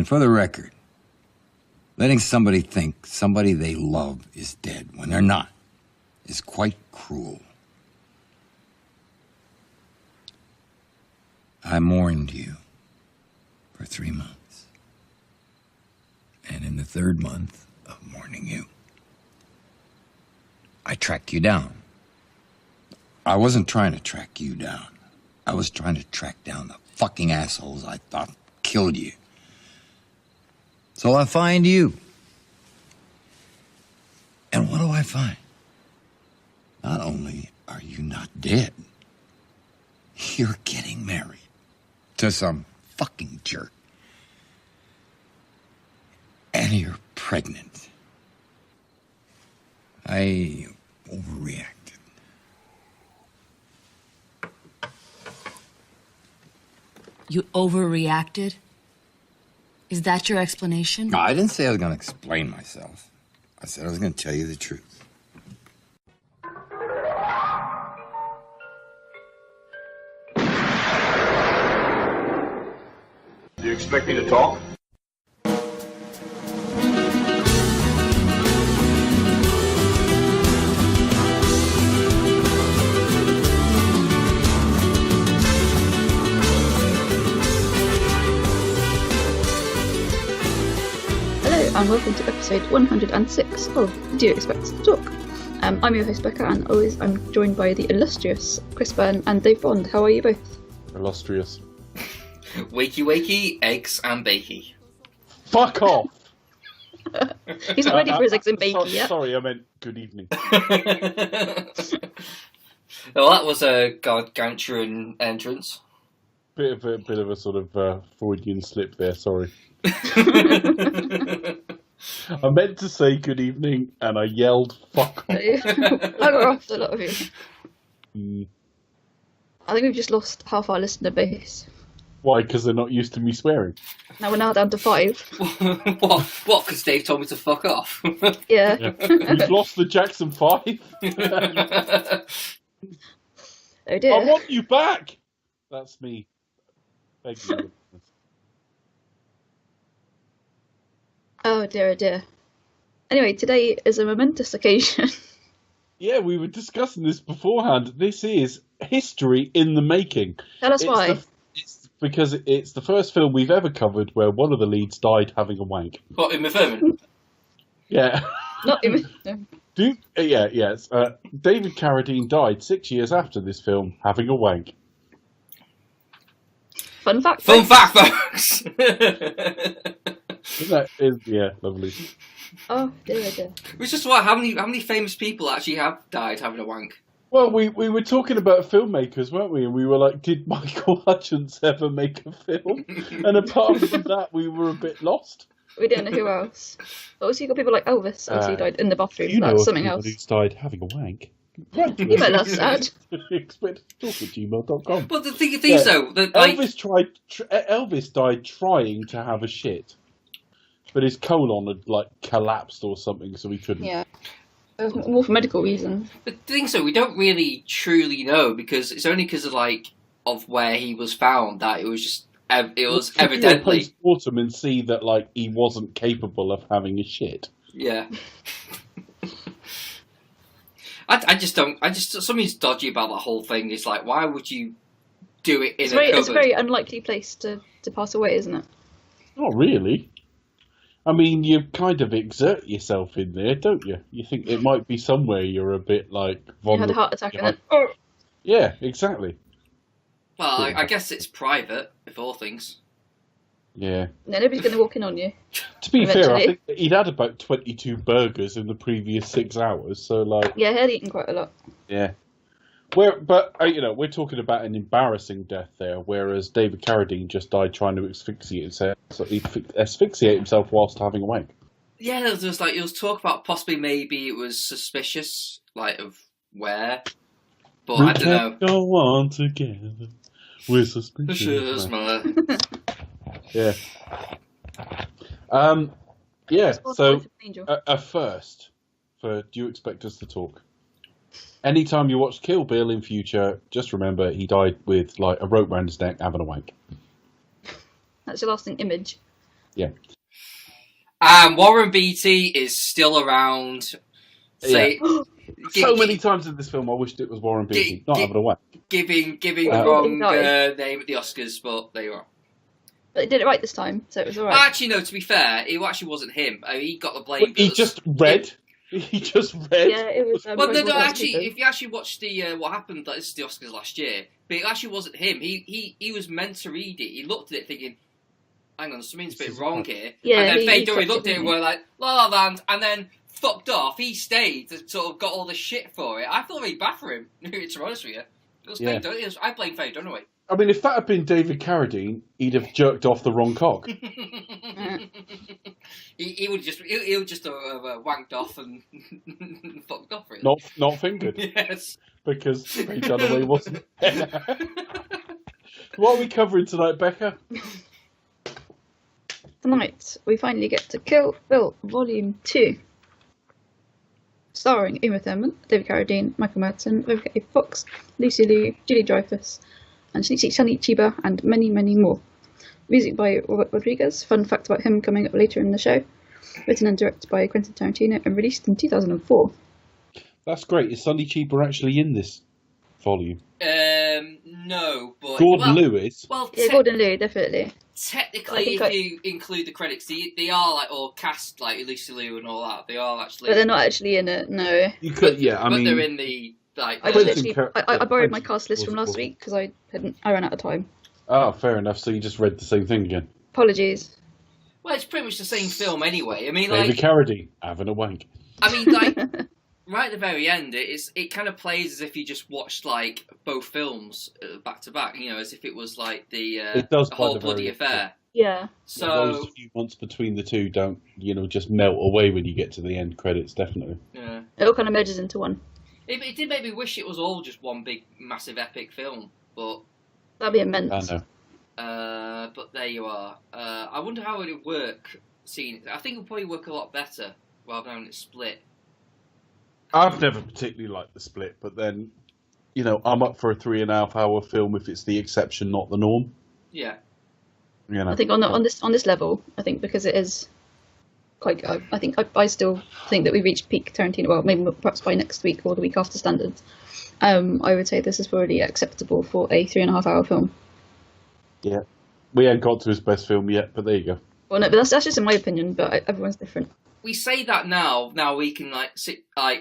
And for the record, letting somebody think somebody they love is dead when they're not is quite cruel. I mourned you for 3 months. And in the 3rd month of mourning you, I tracked you down. I wasn't trying to track you down. I was trying to track down the fucking assholes I thought killed you. So I find you. And what do I find? Not only are you not dead, you're getting married to some fucking jerk. And you're pregnant. I overreacted. You overreacted? Is that your explanation? No, I didn't say I was going to explain myself. I said I was going to tell you the truth. Do you expect me to talk? And welcome to episode 106 of Do You Expect Us to Talk? I'm your host Becca, and always I'm joined by the illustrious Chris Byrne and Dave Bond. How are you both? Illustrious. Wakey wakey, eggs and bakey. Fuck off! He's not ready for his eggs and bacon yet. Sorry, I meant good evening. Well, that was a gargantuan entrance. Bit of a sort of Freudian slip there, sorry. I meant to say good evening, and I yelled fuck off. Bugger off to a lot of you. Mm. I think we've just lost half our listener base. Why? Because they're not used to me swearing. Now we're now down to 5. What? Because Dave told me to fuck off? Yeah. We've lost the Jackson 5. Oh dear. I want you back! That's me. Thank you. Oh dear, oh dear. Anyway, today is a momentous occasion. Yeah, we were discussing this beforehand. This is history in the making. Tell us why. It's because it's the first film we've ever covered where one of the leads died having a wank. What, in Thurman? Yeah. Not even. No. Yes. David Carradine died 6 years after this film having a wank. Fun fact. Fun fact, folks! Yeah, lovely. Oh dear, oh dear. It's just what, how many famous people actually have died having a wank? Well, we were talking about filmmakers, weren't we? And we were like, did Michael Hutchence ever make a film? And apart from that, we were a bit lost. We didn't know who else. But also you got people like Elvis, he died in the bathroom. You That's know something else. who's died having a wank. Email us at expect@gmail.com. Well, the thing is, though, that, like, Elvis died trying to have a shit, but his colon had collapsed or something, so he couldn't. Yeah, it was more for medical reasons. But the thing is, though, we don't really truly know, because it's only because of where he was found that it was just evidently post-mortem and see that he wasn't capable of having a shit. Yeah. I just something's dodgy about that whole thing. It's like, why would you do it in a cupboard? It's a very unlikely place to pass away, isn't it? Not really. I mean, you kind of exert yourself in there, don't you? You think it might be somewhere you're a bit vulnerable. You had a heart attack and then... Yeah, exactly. Well, I guess it's private, if all things. Yeah. No, nobody's going to walk in on you. To be fair, I Eventually. think he'd had about 22 burgers in the previous 6 hours, so Yeah, he had eaten quite a lot. Yeah. We're talking about an embarrassing death there, whereas David Carradine just died trying to asphyxiate himself whilst having a wank. Yeah, there was talk about possibly maybe it was suspicious, of where, but I don't know. Go on together. We're suspicious. Yeah. Yeah, so a first for Do You Expect Us to Talk? Anytime you watch Kill Bill in future, just remember he died with a rope around his neck having a wank. That's your lasting image. Yeah. Warren Beatty is still around. So many times in this film, I wished it was Warren Beatty. Not having a whack. Giving the wrong name at the Oscars, but there you are. But they did it right this time, so it was alright. Actually, no, to be fair, it actually wasn't him. He got the blame. He just read. He just read. Yeah, it was. Well, no, actually, if you actually watch the what happened, this is the Oscars last year, but it actually wasn't him. He was meant to read it. He looked at it thinking, hang on, something's a bit wrong here. Yeah, and then Faye Dunaway looked at it and were like, La La Land, and then fucked off. He stayed and sort of got all the shit for it. I feel really bad for him, to be honest with you. I blame Faye Dunaway. I mean, if that had been David Carradine, he'd have jerked off the wrong cock. he would just have wanked off and fucked off, really. Not fingered. Yes. Because Faye Dunaway wasn't. What are we covering tonight, Becca? Tonight, we finally get to Kill Bill Volume 2. Starring Uma Thurman, David Carradine, Micheal Madsen, Vivica A. Fox, Lucy Liu, Julie Dreyfus, and Shinichi Chiba, and many, many more. Music by Robert Rodriguez. Fun fact about him coming up later in the show. Written and directed by Quentin Tarantino and released in 2004. That's great. Is Sonny Chiba actually in this volume? No, but... Gordon Lewis? Well, Yeah, Gordon Liu, definitely. Technically, if you include the credits, they are like all cast like Lucy Liu and all that. They are actually... But they're not actually in it, no. You could, but they're in the... Like, I borrowed my cast list from last week because I ran out of time. Oh, fair enough. So you just read the same thing again. Apologies. Well, it's pretty much the same film anyway. I mean, David Carradine having a wank. I mean, like, right at the very end, it kind of plays as if you just watched like both films back to back. You know, as if it was like the whole bloody affair. Yeah. So those few months between the two don't, just melt away when you get to the end credits. Definitely. Yeah. It all kind of merges into one. It did make me wish it was all just one big, massive, epic film, but... That'd be immense. I know. But there you are. I wonder how it would work, seeing it. I think it would probably work a lot better, rather than having it split. I've never particularly liked the split, but then, I'm up for a 3.5-hour film if it's the exception, not the norm. Yeah. I think on this level, I think because it is... I still think that we reached peak Tarantino. Well, maybe perhaps by next week or the week after standards. I would say this is probably acceptable for a 3.5-hour film. Yeah, we ain't got to his best film yet, but there you go. Well, no, but that's just in my opinion. But everyone's different. We say that now. Now we can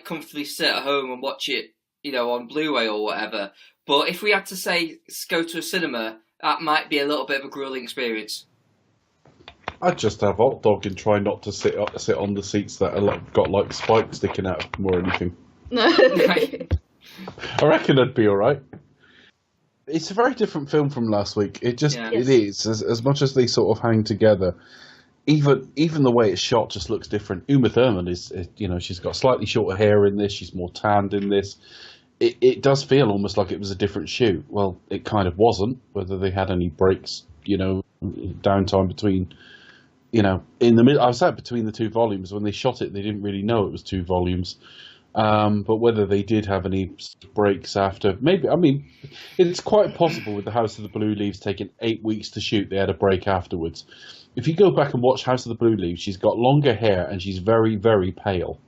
comfortably sit at home and watch it, on Blu-ray or whatever. But if we had to say go to a cinema, that might be a little bit of a grueling experience. I'd just have hot dog and try not to sit on the seats that are got spikes sticking out of them or anything. No. I reckon I'd be all right. It's a very different film from last week. It is as much as they sort of hang together. Even the way it's shot just looks different. Uma Thurman is she's got slightly shorter hair in this. She's more tanned in this. It does feel almost like it was a different shoot. Well, it kind of wasn't. Whether they had any breaks, downtime between. In the middle, I was between the two volumes. When they shot it, they didn't really know it was two volumes. But whether they did have any breaks after, maybe. I mean, it's quite possible with the House of the Blue Leaves taking 8 weeks to shoot, they had a break afterwards. If you go back and watch House of the Blue Leaves, she's got longer hair and she's very, very pale.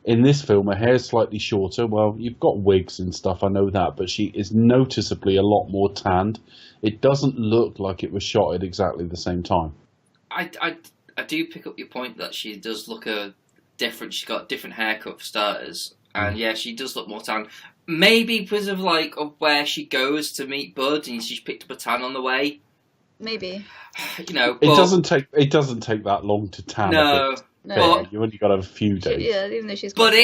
In this film, her hair's slightly shorter. Well, you've got wigs and stuff, I know that, but she is noticeably a lot more tanned. It doesn't look like it was shot at exactly the same time. I do pick up your point that she does look different. She's got a different haircut for starters, and yeah, she does look more tan. Maybe because of of where she goes to meet Bud, and she's picked up a tan on the way. Maybe. But, it doesn't take that long to tan. No. But you only got a few days. Even though she's got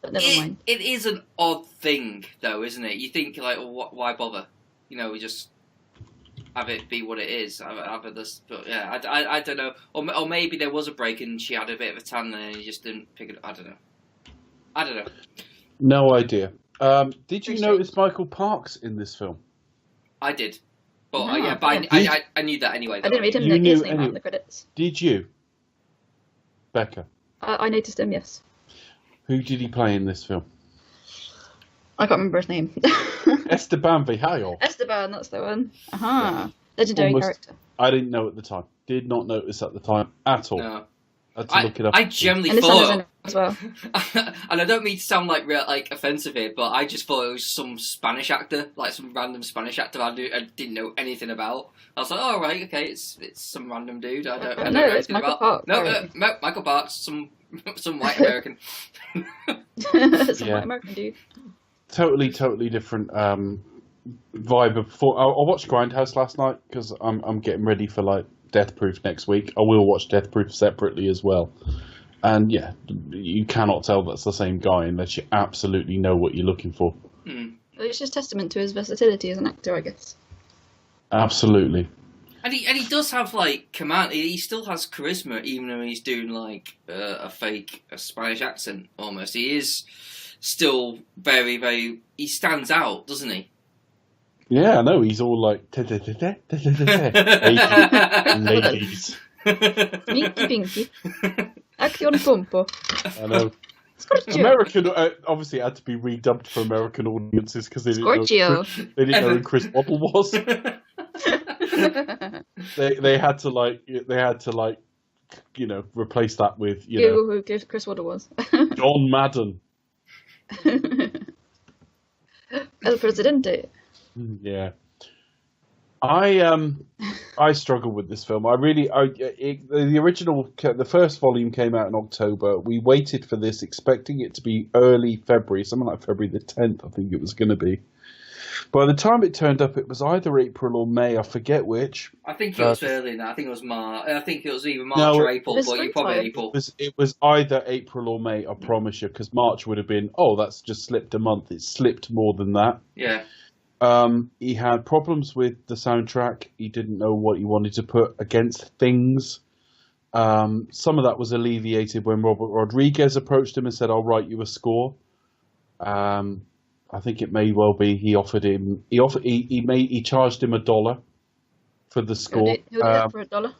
but never mind. It is an odd thing, though, isn't it? You think why bother? We just have it be what it is. But yeah, I don't know. Or maybe there was a break and she had a bit of a tan and he just didn't pick it up. I don't know. No idea. Did you notice Michael Parks in this film? I did. But I knew that anyway. I didn't read his name out in the credits. Did you? Becca? I noticed him, yes. Who did he play in this film? I can't remember his name. Esteban Vijallo. Esteban, that's the one. Aha. Legendary character. I didn't know at the time. Did not notice at the time at all. No. I had to look it up. I generally And this one is in thought, it as well. and I don't mean to sound like offensive here, but I just thought it was some Spanish actor, like some random Spanish actor I didn't know anything about. I was like, oh right, okay, it's some random dude I don't know it's anything Michael about. Park, No, Michael Parks, some white American. Some Yeah. white American dude. Totally different vibe. I watched Grindhouse last night because I'm getting ready for like Death Proof next week. I will watch Death Proof separately as well. And yeah, you cannot tell that's the same guy unless you absolutely know what you're looking for. It's just testament to his versatility as an actor, I guess. Absolutely. And he does have like command. He still has charisma, even though he's doing like a Spanish accent almost. He is still very, very. He stands out, doesn't he? Yeah, I know. He's all like ladies. Minky Pinky. Action Pompo. I know. Scorchio. American, obviously, it had to be redubbed for American audiences because they Scorchio. didn't know who Chris Waddle was. They had to replace that with Google who Chris Waddle was. John Madden. El Presidente. Yeah. I struggle with this film. The original, the first volume came out in October. We waited for this, expecting it to be early February, something like February the 10th, I think it was going to be. By the time it turned up, it was either April or May. I forget which. I think it was early now. I think it was March. I think it was either March or April, but you're probably April. It was either April or May, I promise you, because March would have been, that's just slipped a month. It slipped more than that. Yeah. He had problems with the soundtrack. He didn't know what he wanted to put against things. Some of that was alleviated when Robert Rodriguez approached him and said, "I'll write you a score." I think it may well be he charged him $1 for the score. Who did that for $1?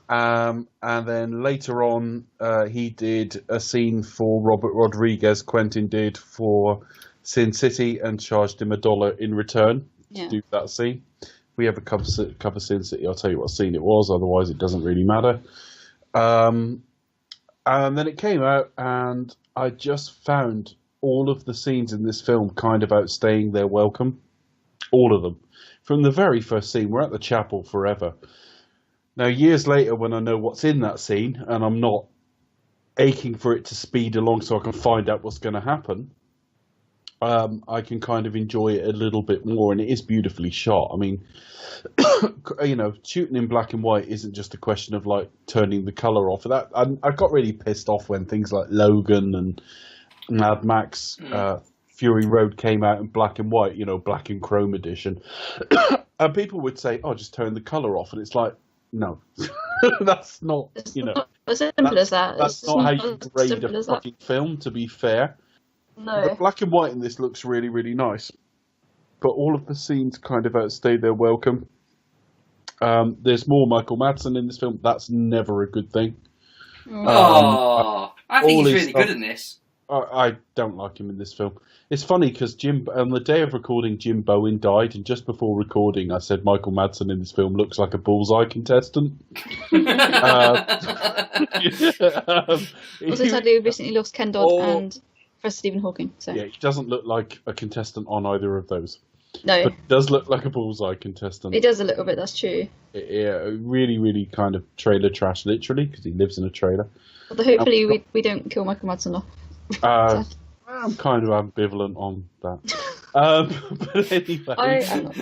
And then later on, he did a scene for Robert Rodriguez. Quentin did for Sin City and charged him $1 in return to do that scene. If we ever cover Sin City, I'll tell you what scene it was. Otherwise, it doesn't really matter. And then it came out, and I just found all of the scenes in this film kind of outstaying their welcome. All of them. From the very first scene, we're at the chapel forever. Now, years later, when I know what's in that scene, and I'm not aching for it to speed along so I can find out what's going to happen, I can kind of enjoy it a little bit more, and it is beautifully shot. I mean, shooting in black and white isn't just a question of like turning the color off. That I got really pissed off when things like Logan and Mad Max Fury Road came out in black and white, black and chrome edition, and people would say, "Oh, just turn the color off," and it's like, no, that's not. Not as simple as that. That's not how you grade a fucking film. To be fair. No. The black and white in this looks really, really nice. But all of the scenes kind of outstay their welcome. There's more Micheal Madsen in this film. That's never a good thing. I think he's really good in this. I don't like him in this film. It's funny because on the day of recording, Jim Bowen died, and just before recording, I said Micheal Madsen in this film looks like a Bullseye contestant. Also, sadly, we recently lost Ken Dodd and Professor Stephen Hawking. So. Yeah, he doesn't look like a contestant on either of those. No. But he does look like a Bullseye contestant. He does a little bit, that's true. Yeah, really, really kind of trailer trash, literally, because he lives in a trailer. But hopefully we don't kill Micheal Madsen off. I'm kind of ambivalent on that. But anyway. I am not.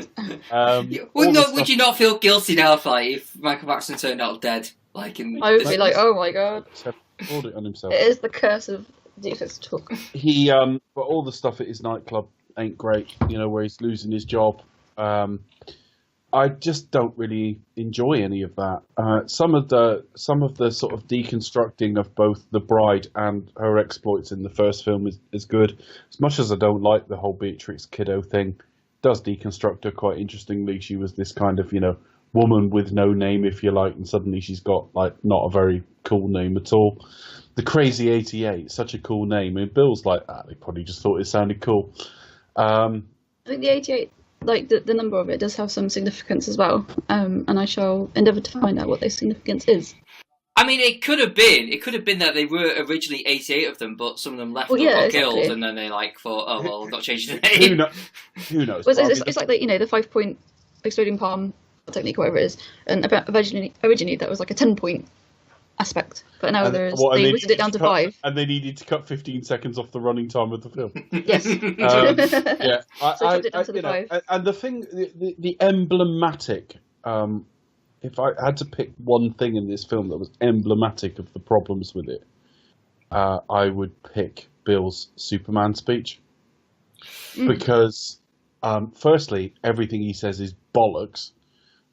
Would you not feel guilty now if Micheal Madsen turned out dead? I would be like, oh my god. Poured it on himself. It is the curse of Deepest Talk. But all the stuff at his nightclub ain't great, where he's losing his job. I just don't really enjoy any of that. Some of the sort of deconstructing of both the bride and her exploits in the first film is good. As much as I don't like the whole Beatrix Kiddo thing, does deconstruct her quite interestingly. She was this kind of, woman with no name, if you like, and suddenly she's got like not a very cool name at all. The Crazy 88, such a cool name. And Bill's like, they probably just thought it sounded cool. I think the 88 like the number of it does have some significance as well, and I shall endeavour to find out what their significance is. I mean, it could have been that they were originally 88 of them, but some of them left or got exactly. killed, and then they thought, oh well, I'm not changing the name. Who knows? Well, it's like the 5-point exploding palm technique, whatever it is, and originally that was like a 10-point aspect, but now they whittled it down to 5, and they needed to cut 15 seconds off the running time of the film. Yes. Yeah, So I cut it down to the 5. And the thing, the emblematic. If I had to pick one thing in this film that was emblematic of the problems with it, I would pick Bill's Superman speech. Because, firstly, everything he says is bollocks.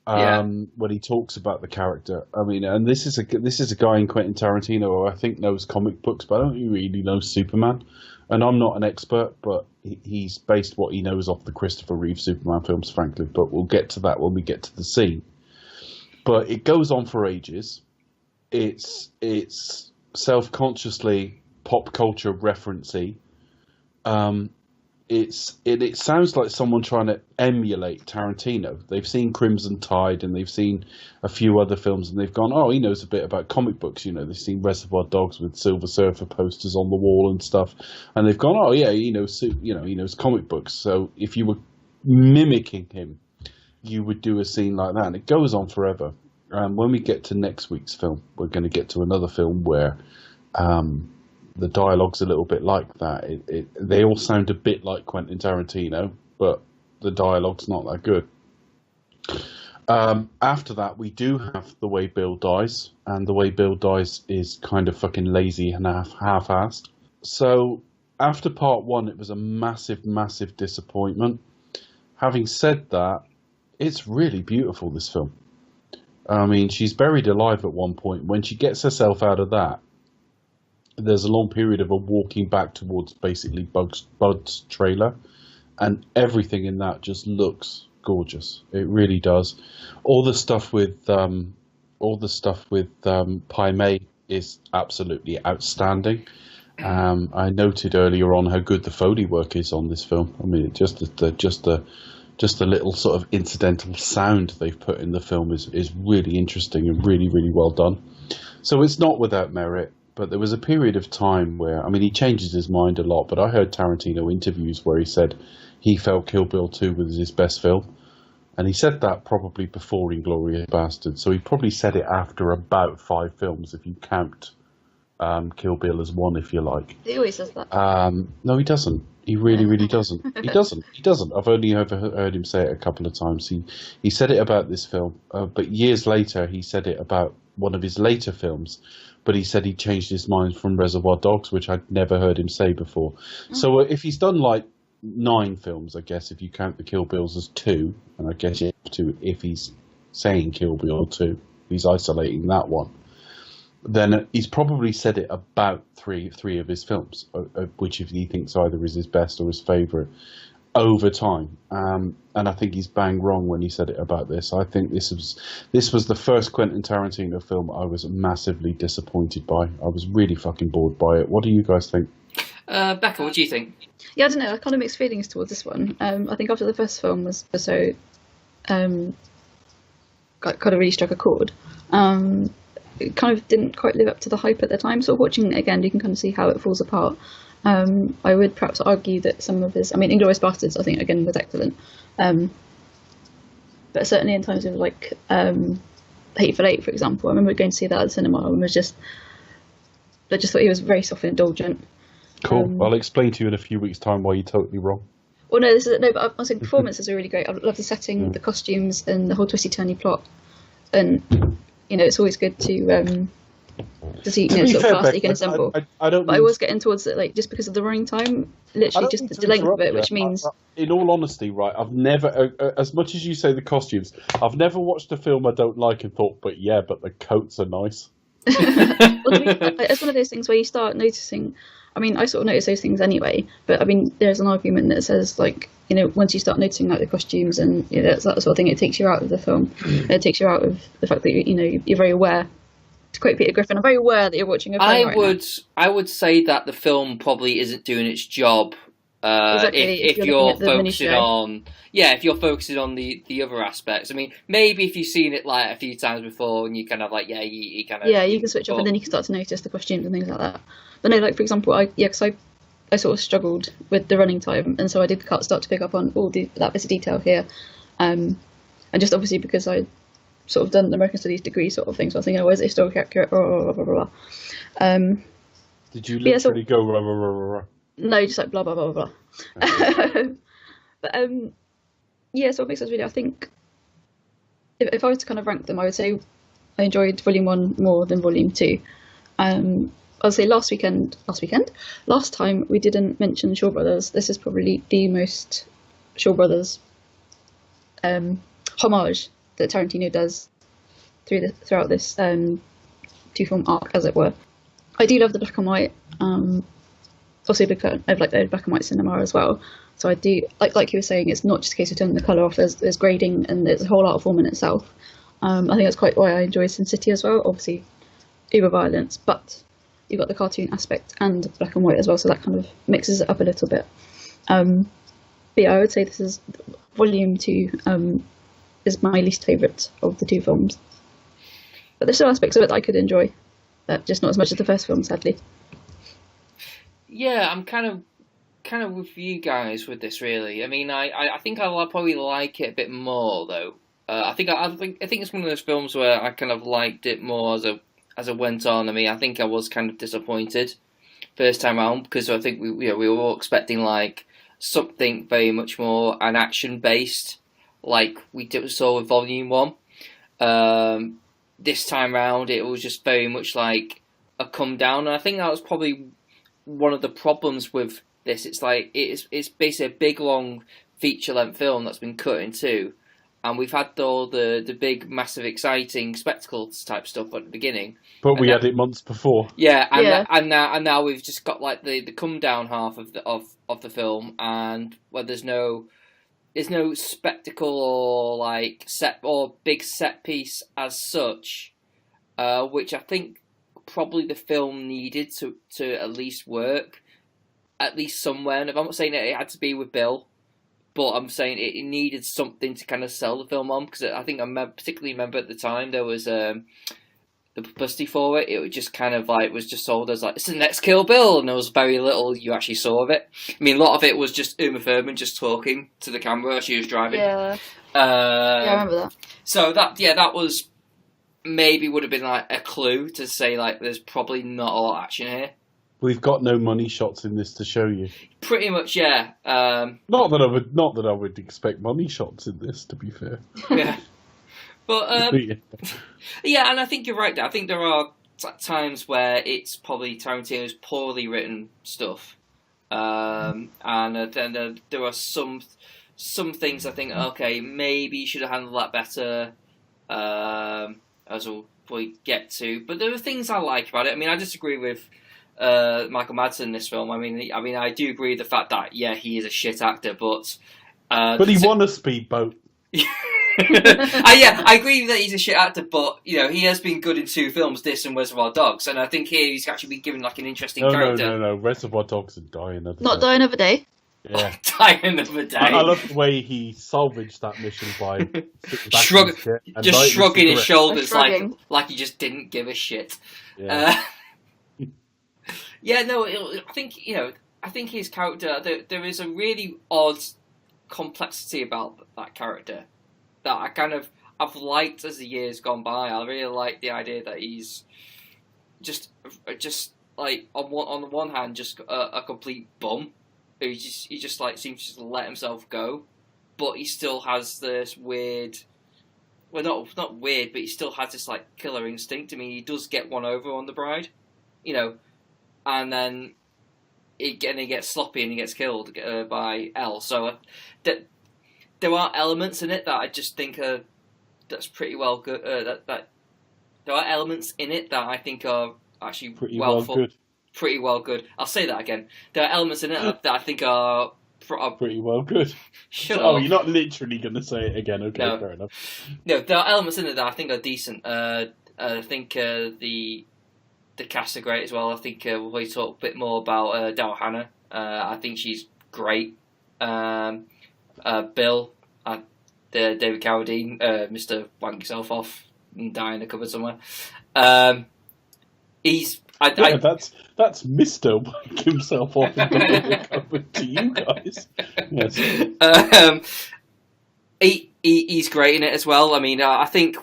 When he talks about the character, I mean, and this is a guy in Quentin Tarantino who I think knows comic books, but I don't really know Superman. And I'm not an expert, but he's based what he knows off the Christopher Reeve Superman films, frankly. But we'll get to that when we get to the scene. But it goes on for ages. It's self-consciously pop culture referencey. It sounds like someone trying to emulate Tarantino. They've seen Crimson Tide and they've seen a few other films and they've gone, oh, he knows a bit about comic books. You know, they've seen Reservoir Dogs with Silver Surfer posters on the wall and stuff, and they've gone, oh yeah, he knows comic books. So if you were mimicking him, you would do a scene like that, and it goes on forever. When we get to next week's film, we're going to get to another film where the dialogue's a little bit like that. They all sound a bit like Quentin Tarantino, but the dialogue's not that good. After that, we do have The Way Bill Dies, and The Way Bill Dies is kind of fucking lazy and half-assed. So after part 1, it was a massive, massive disappointment. Having said that, it's really beautiful, this film. I mean, she's buried alive at one point. When she gets herself out of that, there's a long period of her walking back towards basically Bud's trailer, and everything in that just looks gorgeous. It really does. All the stuff with Pai Mei is absolutely outstanding. I noted earlier on how good the Foley work is on this film. I mean, just the little sort of incidental sound they've put in the film is really interesting and really, really well done. So it's not without merit, but there was a period of time where, I mean, he changes his mind a lot, but I heard Tarantino interviews where he said he felt Kill Bill 2 was his best film. And he said that probably before Inglourious Basterds, so he probably said it after about 5 films, if you count Kill Bill as one, if you like. He always says that. No, he doesn't. He really, really doesn't. He doesn't. I've only ever heard him say it a couple of times. He said it about this film, but years later he said it about one of his later films. But he said he changed his mind from Reservoir Dogs, which I'd never heard him say before. So if he's done like 9 films, I guess, if you count the Kill Bills as 2, and I guess you have to if he's saying Kill Bill 2, he's isolating that one. Then he's probably said it about three of his films, which if he thinks either is his best or his favourite, over time. And I think he's bang wrong when he said it about this. I think this was the first Quentin Tarantino film I was massively disappointed by. I was really fucking bored by it. What do you guys think? Becca, what do you think? Yeah, I don't know. I kind of mixed feelings towards this one. I think after the first film was so kind of really struck a chord. It kind of didn't quite live up to the hype at the time. So watching it again, you can kind of see how it falls apart. I would perhaps argue that some of his, I mean, Inglourious Basterds, I think again was excellent, but certainly in terms of like Hateful Eight, for example, I remember going to see that at the cinema and I just thought he was very self-indulgent. Cool. I'll explain to you in a few weeks' time why you're totally wrong. Well, but I think performances are really great. I love the setting, the costumes, and the whole twisty-turny plot. And it's always good to see sort of cast that you can assemble. I was getting towards it, like, just because of the running time, literally just the length of it, which means. In all honesty, right, I've never, as much as you say the costumes, I've never watched a film I don't like and thought, but the coats are nice. It's one of those things where you start noticing. I mean, I sort of notice those things anyway, but I mean, there's an argument that says, like, once you start noticing like the costumes and that sort of thing, it takes you out of the film. It takes you out of the fact that you're very aware. To quote Peter Griffin, I'm very aware that you're watching a film. I would say that the film probably isn't doing its job Exactly, if if you're you're looking at the focusing minutiae. on if you're focusing on the other aspects. I mean, maybe if you've seen it like a few times before and you kind of like you kind of You can switch off, and then you can start to notice the costumes and things like that. But no, like for example, because I sort of struggled with the running time, and so I did start to pick up on all that bit of detail here, and just obviously because I sort of done the American Studies degree sort of thing, so I was thinking, oh, is it historically accurate? Blah, blah, blah, blah. Did you literally go rah, rah, rah, rah, rah? No, just like blah blah blah blah. But so it makes sense really. I think if I was to kind of rank them, I would say I enjoyed Volume 1 more than Volume 2. I'll say last time we didn't mention Shaw Brothers. This is probably the most Shaw Brothers homage that Tarantino does throughout this two-film arc, as it were. I do love the black and white. Also, I've liked the black and white cinema as well. So I do, like you were saying, it's not just a case of turning the colour off. There's grading, and there's a whole art form in itself. I think that's quite why I enjoy Sin City as well. Obviously, uber violence, but you've got the cartoon aspect and black and white as well, so that kind of mixes it up a little bit. But I would say this is Volume 2 is my least favourite of the two films. But there's still aspects of it that I could enjoy, but just not as much as the first film, sadly. Yeah, I'm kind of with you guys with this, really. I mean, I think I'll probably like it a bit more, though. I think it's one of those films where I kind of liked it more as it went on. I mean, I think I was kind of disappointed first time around because I think we were all expecting like something very much more an action based, like we saw with Volume 1. This time round, it was just very much like a come down, and I think that was probably one of the problems with this. It's like it's basically a big long feature length film that's been cut in two, and we've had all the big massive exciting spectacles type stuff at the beginning. But we had it months before. Yeah, and now we've just got like the come down half of the film, and where there's no spectacle or like big set piece as such, which I think probably the film needed to at least work, at least somewhere. And if I'm not saying it had to be with Bill, but I'm saying it needed something to kind of sell the film on, because I think particularly remember at the time there was the publicity for it. It was just kind of like was just sold as like it's the next Kill Bill, and there was very little you actually saw of it. I mean, a lot of it was just Uma Thurman just talking to the camera as she was driving. Yeah. I remember that. So that was maybe would have been like a clue to say like there's probably not a lot of action here. We've got no money shots in this to show you. Pretty much, yeah. Not that I would expect money shots in this, to be fair. Yeah. But yeah, and I think you're right there. I think there are times where it's probably Tarantino's poorly written stuff, and then there are some things I think okay maybe you should have handled that better, as we'll probably get to. But there are things I like about it. I mean, I disagree with Micheal Madsen in this film. I mean, I do agree with the fact that he is a shit actor, but he won a speedboat. I agree that he's a shit actor, but he has been good in two films, this and Reservoir Dogs, and I think here he's actually been given like an interesting character. No, Reservoir Dogs and Die Another Day. Not Die Another Day. Yeah. Die Another Day. I love the way he salvaged that mission by shrugging his shoulders shrugging. like he just didn't give a shit. Yeah. I think his character, there is a really odd complexity about that character that I've liked as the years gone by. I really like the idea that he's just like on the one hand just a complete bum who just like seems to just let himself go, but he still has this weird, well not weird, but he still has this like killer instinct. I mean, he does get one over on the bride, and then he gets sloppy and he gets killed by Elle. So there are elements in it that I just think that's pretty well good. That there are elements in it that I think are actually pretty well good. I'll say that again. There are elements in it that I think are pretty well good. Shut up. Oh, you're not literally going to say it again. Okay, no. Fair enough. No, there are elements in it that I think are decent. I think the cast are great as well. I think we'll talk a bit more about Daryl Hannah. I think she's great. Bill, David Carradine, Mr. Wank Yourself Off and Die in a Cupboard Somewhere. That's Mr. Wank Himself Off and Die in a Cupboard to you guys. Yes. He's great in it as well. I mean, I think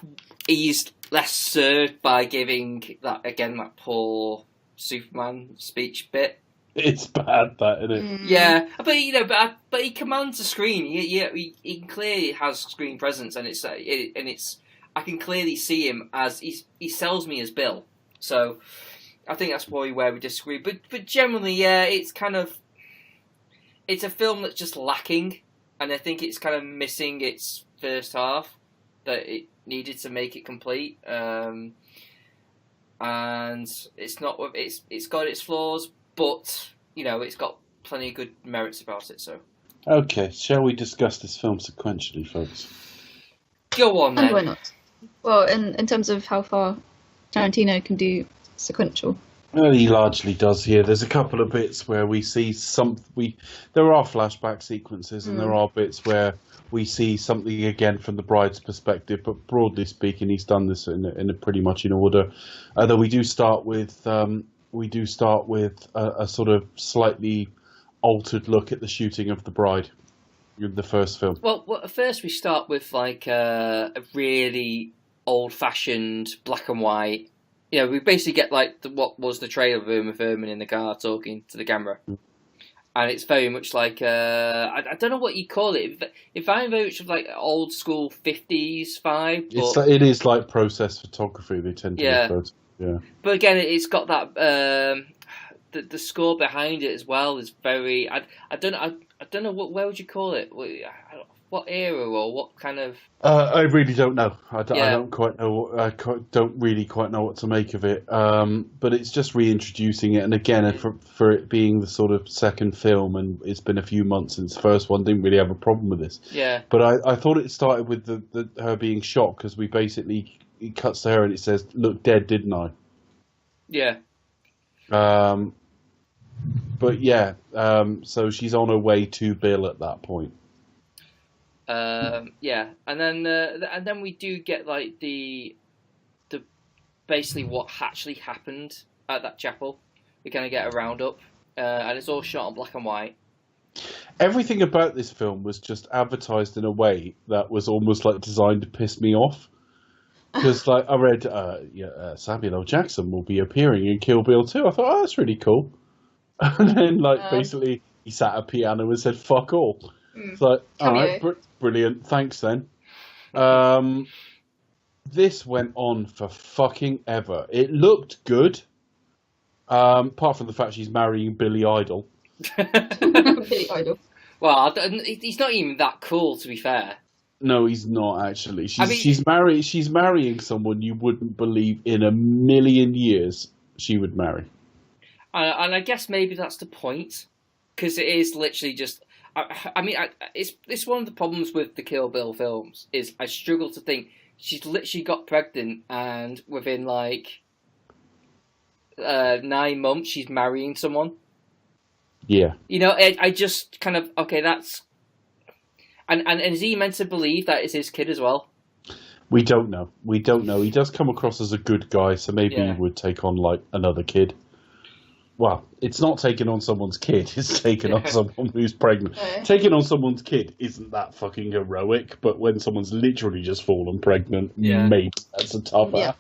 he's less served by giving that poor Superman speech bit. It's bad, that, isn't it? Yeah, but he commands the screen. He clearly has screen presence, and it's I can clearly see him as he sells me as Bill. So I think that's probably where we disagree. But generally, yeah, it's a film that's just lacking, and I think it's kind of missing its first half that it needed to make it complete. And it's got its flaws, but it's got plenty of good merits about it. So okay, shall we discuss this film sequentially, folks? Go on then. And why not? Well, in terms of how far Tarantino can do sequential. Well, he largely does here. There's a couple of bits where we see there are flashback sequences, and there are bits where we see something again from the bride's perspective. But broadly speaking, he's done this in a pretty much in order. Though we do start with a sort of slightly altered look at the shooting of the bride in the first film. Well, at first we start with like a really old-fashioned black and white. We basically get like what was the trailer of Uma Thurman in the car talking to the camera, and it's very much like I don't know what you call it. It's very much of like old school 50s vibe. It is like process photography. They tend to refer to. Yeah. But again, it's got that the score behind it as well is very. I don't know where would you call it. What era or what kind of? I really don't know. I don't quite know. I don't really quite know what to make of it. But it's just reintroducing it, and again, for it being the sort of second film, and it's been a few months since the first one, didn't really have a problem with this. Yeah. But I thought it started with the her being shot, because it cuts to her and it says, "Look dead, didn't I?" Yeah. But yeah. So she's on her way to Bill at that point. Yeah, and then we do get like the basically what actually happened at that chapel. We kind of get a roundup, and it's all shot on black and white. Everything about this film was just advertised in a way that was almost like designed to piss me off. Because like I read, Samuel L. Jackson will be appearing in Kill Bill 2. I thought, oh, that's really cool. And then basically he sat at a piano and said, "Fuck all." It's like, all right, brilliant, thanks then. This went on for fucking ever. It looked good, apart from the fact she's marrying Billy Idol. Billy Idol. Well, he's not even that cool, to be fair. No, he's not actually. She's marrying someone you wouldn't believe in a million years she would marry. And I guess maybe that's the point, because it is literally just. I mean, it's one of the problems with the Kill Bill films is I struggle to think she's literally got pregnant and within like 9 months she's marrying someone. Yeah. I just kind of okay. That's and is he meant to believe that it's his kid as well? We don't know. He does come across as a good guy, so maybe he would take on like another kid. Well, it's not taking on someone's kid, it's taking on someone who's pregnant. Taking on someone's kid isn't that fucking heroic, but when someone's literally just fallen pregnant, maybe that's a tough ask.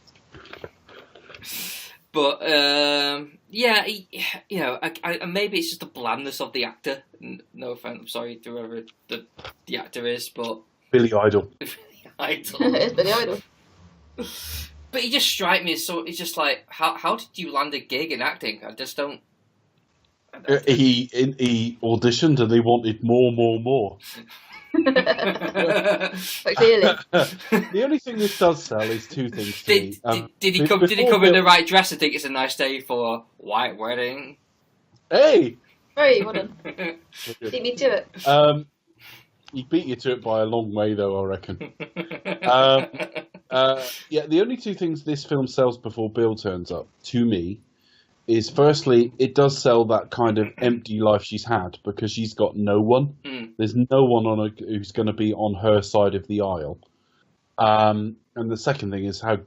But, maybe it's just the blandness of the actor. No offense, I'm sorry to whoever the actor is, but... Billy Idol. It's Billy Idol. But he just strikes me as so. It's just like, how did you land a gig in acting? I just don't. He auditioned and they wanted more. But clearly, the only thing this does sell is two things. Did he come in the right dress and think it's a nice day for a white wedding? Hey, well done. Beat me to it. He beat you to it by a long way, though, I reckon. The only two things this film sells before Bill turns up, to me, is firstly, it does sell that kind of empty life she's had because she's got no one. There's no one who's going to be on her side of the aisle. And the second thing is how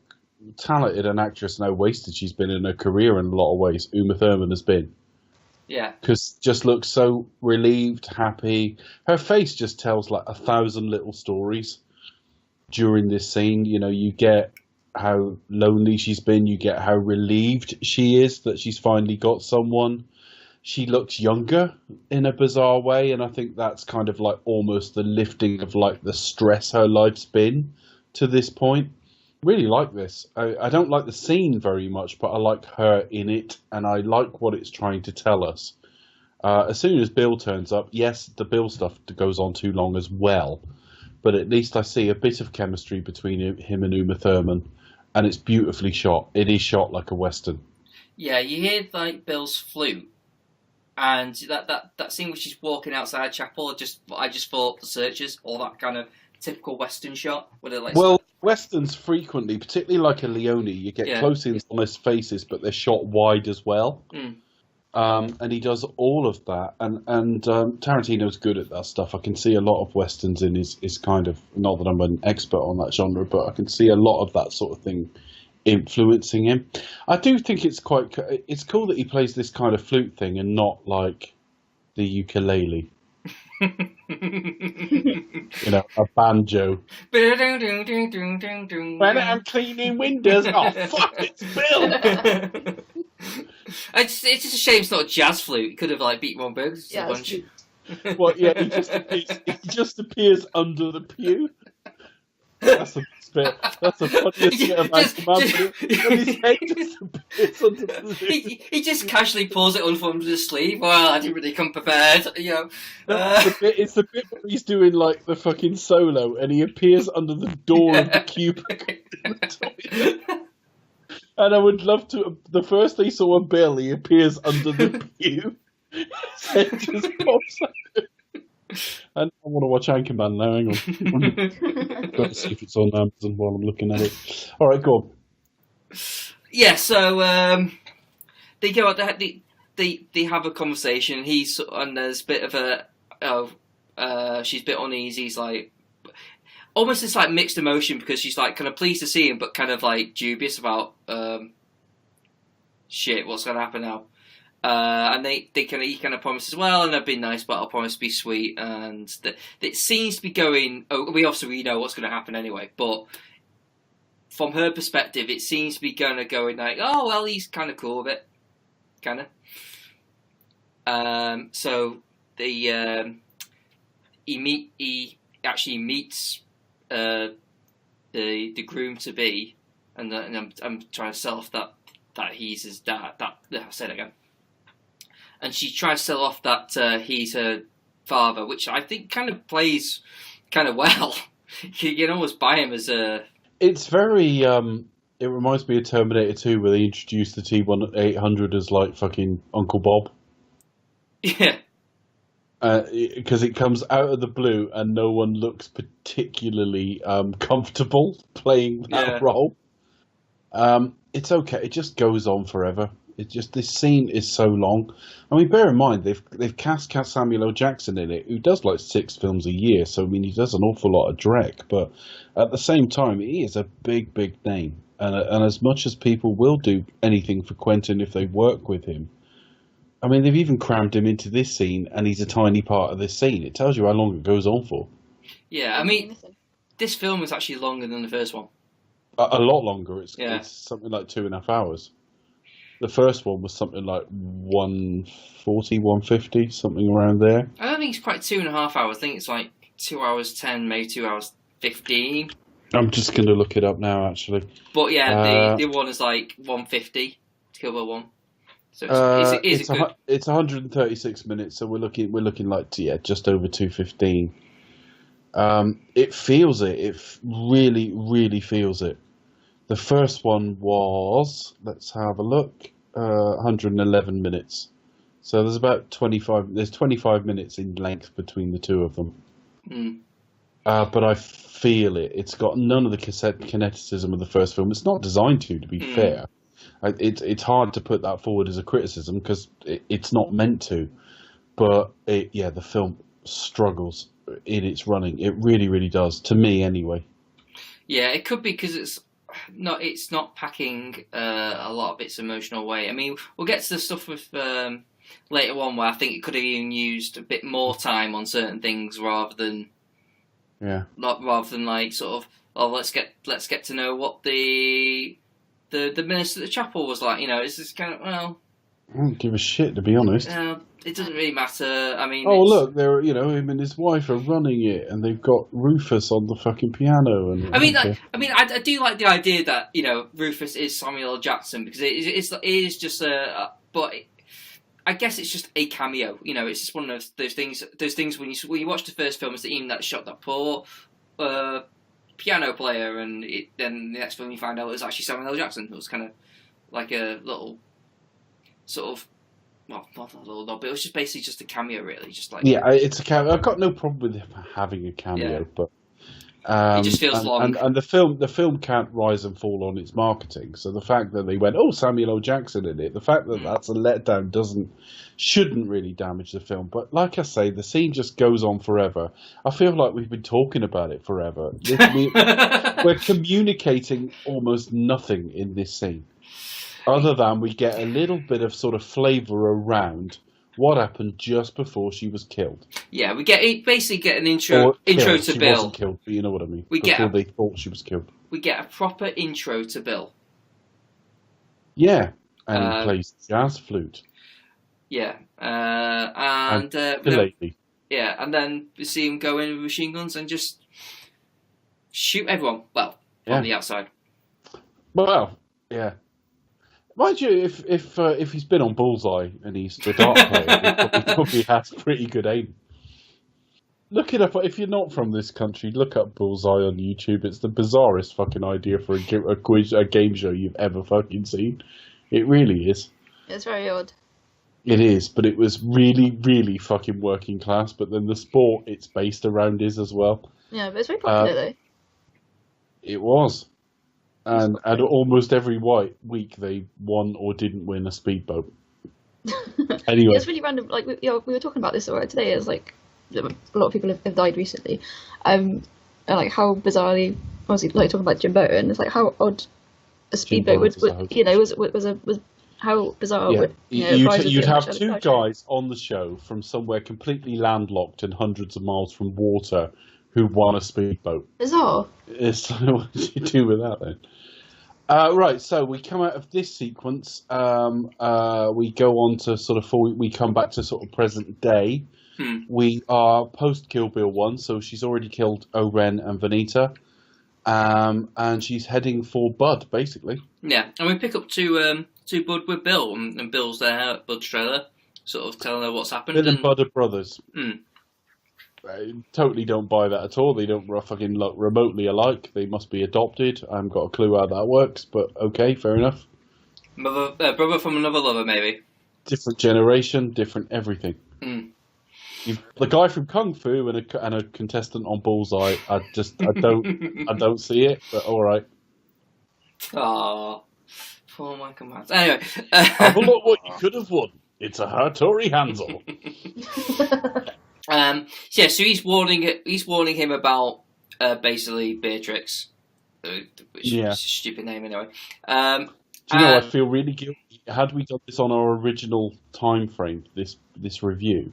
talented an actress and how wasted she's been in her career in a lot of ways. Uma Thurman has been. Yeah. Because just looks so relieved, happy. Her face just tells like 1,000 little stories during this scene. You know, you get how lonely she's been. You get how relieved she is that she's finally got someone. She looks younger in a bizarre way, and I think that's kind of like almost the lifting of like the stress her life's been to this point. Really like this. I don't like the scene very much, but I like her in it, and I like what it's trying to tell us. As soon as Bill turns up, yes, the Bill stuff goes on too long as well, but at least I see a bit of chemistry between him and Uma Thurman, and it's beautifully shot. It is shot like a Western. Yeah, you hear like Bill's flute, and that scene where she's walking outside chapel. I just thought The Searchers, all that kind of typical Western shot. Where they're like, Westerns frequently, particularly like a Leone, you get close-ins on his faces, but they're shot wide as well. And he does all of that, and Tarantino's good at that stuff. I can see a lot of Westerns in his kind of, not that I'm an expert on that genre, but I can see a lot of that sort of thing influencing him. I do think it's cool that he plays this kind of flute thing and not like the ukulele. You know, a banjo. When I'm cleaning windows, oh fuck, it's Bill. It's just a shame it's not a jazz flute. He could have like beat one burgers a bunch. Well, yeah, he just appears under the pew. That's the best bit. That's the funniest bit of his head just appears under the pew. He just casually pulls it under his sleeve. Well, I didn't really come prepared, you know. It's the bit where he's doing like the fucking solo, and he appears under the door of the cubicle. And I would love to. The first they saw a Bill, he appears under the pew. His head just pops out. And I want to watch Anchorman now. Hang on. Got to see if it's on Amazon while I'm looking at it. All right, go on. Yeah, so they go out. They have a conversation. And there's a bit of she's a bit uneasy. He's like almost this like mixed emotion because she's like kind of pleased to see him, but kind of like dubious about shit. What's gonna happen now? And he kind of promises, well, and I've been nice, but I'll promise to be sweet. And it seems to be going. We know what's going to happen anyway, but from her perspective, it seems to be going like, oh well, he's kind of cool with it, kind of. So he actually meets the groom to be, and I'm trying to sell off that he's his dad. I'll say it again. And she tries to sell off that he's her father, which I think kind of plays kind of well. You can almost buy him as a... It's very... it reminds me of Terminator 2, where they introduced the T-1800 as, like, fucking Uncle Bob. Yeah. Because it comes out of the blue, and no one looks particularly comfortable playing that role. It's okay. It just goes on forever. This scene is so long. I mean, bear in mind they've cast Samuel L. Jackson in it, who does like 6 films a year. So I mean, he does an awful lot of Drek, but at the same time, he is a big, big name. And as much as people will do anything for Quentin if they work with him, I mean, they've even crammed him into this scene, and he's a tiny part of this scene. It tells you how long it goes on for. Yeah, I mean, this film is actually longer than the first one. A lot longer. It's something like 2.5 hours. The first one was something like 140, 150, something around there. I don't think it's quite 2.5 hours. I think it's like 2 hours 10, maybe 2 hours 15. I'm just going to look it up now, actually. But yeah, the one is like 150, Kill Bill 1. So it's 136 minutes, so we're looking like just over 215. It feels it. It really, really feels it. The first one was, let's have a look, 111 minutes. So there's about 25 minutes in length between the two of them. But I feel it. It's got none of the kineticism of the first film. It's not designed to be fair. It's hard to put that forward as a criticism because it's not meant to. But the film struggles in its running. It really, really does. To me, anyway. Yeah, it could be because it's not packing a lot of its emotional weight. I mean, we'll get to the stuff with later on where I think it could have even used a bit more time on certain things rather than like sort of, oh, let's get to know what the minister at the chapel was like. You know, it's just kind of, well, I don't give a shit, to be honest. It doesn't really matter. I mean, look, him and his wife are running it, and they've got Rufus on the fucking piano. And I do like the idea that Rufus is Samuel L. Jackson because it is just but I guess it's just a cameo. It's just one of those things. Those things when you watch the first film, it's even that shot that poor piano player, and then the next film you find out it was actually Samuel L. Jackson. It was kind of like a little sort of. Well, not a little nod, but it was just basically just a cameo, really. Just like it's a cameo. I've got no problem with him having a cameo, but it just feels long. And the film can't rise and fall on its marketing. So the fact that they went, Samuel L. Jackson in it, the fact that that's a letdown shouldn't really damage the film. But like I say, the scene just goes on forever. I feel like we've been talking about it forever. We're communicating almost nothing in this scene. Other than we get a little bit of sort of flavour around what happened just before she was killed. Yeah, we basically get an intro to Bill. She wasn't killed, but you know what I mean. They thought she was killed. We get a proper intro to Bill. Yeah, and he plays jazz flute. Yeah, and yeah, and then we see him go in with machine guns and just shoot everyone. Well, on the outside. Well, yeah. Mind you, if he's been on Bullseye and he's the dark player, he probably has pretty good aim. Look it up. If you're not from this country, look up Bullseye on YouTube. It's the bizarrest fucking idea for a game show you've ever fucking seen. It really is. It's very odd. It is, but it was really, really fucking working class. But then the sport it's based around is as well. Yeah, but it's very popular though. It was. And almost every week they won or didn't win a speedboat. Anyway, it's really random. Like we were talking about this today. It's like a lot of people have died recently, and like how bizarrely, obviously, like talking about Jim Bowen. It's like how odd a speedboat was how bizarre. Yeah. Would, you'd have two guys on the show from somewhere completely landlocked and hundreds of miles from water who won a speedboat. Bizarre. It's like, what do you do with that then? Right, so we come out of this sequence. We go on to sort of we come back to sort of present day. We are post Kill Bill 1, so she's already killed Oren and Vanita, and she's heading for Bud, basically. Yeah, and we pick up to Bud with Bill, and Bill's there at Bud's trailer, sort of telling her what's happened. Bill and Bud are brothers. I totally don't buy that at all. They don't fucking look remotely alike. They must be adopted. I haven't got a clue how that works, but okay, fair enough. Brother from another lover, maybe. Different generation, different everything. The guy from Kung Fu and a contestant on Bullseye. I don't see it. But all right. Oh, poor Micheal Madsen. Anyway, have a look what you could have won. It's a Hattori Hanzel. So he's warning him about basically Beatrix, which is a stupid name anyway. Do you know, I feel really guilty. Had we done this on our original time frame, this review,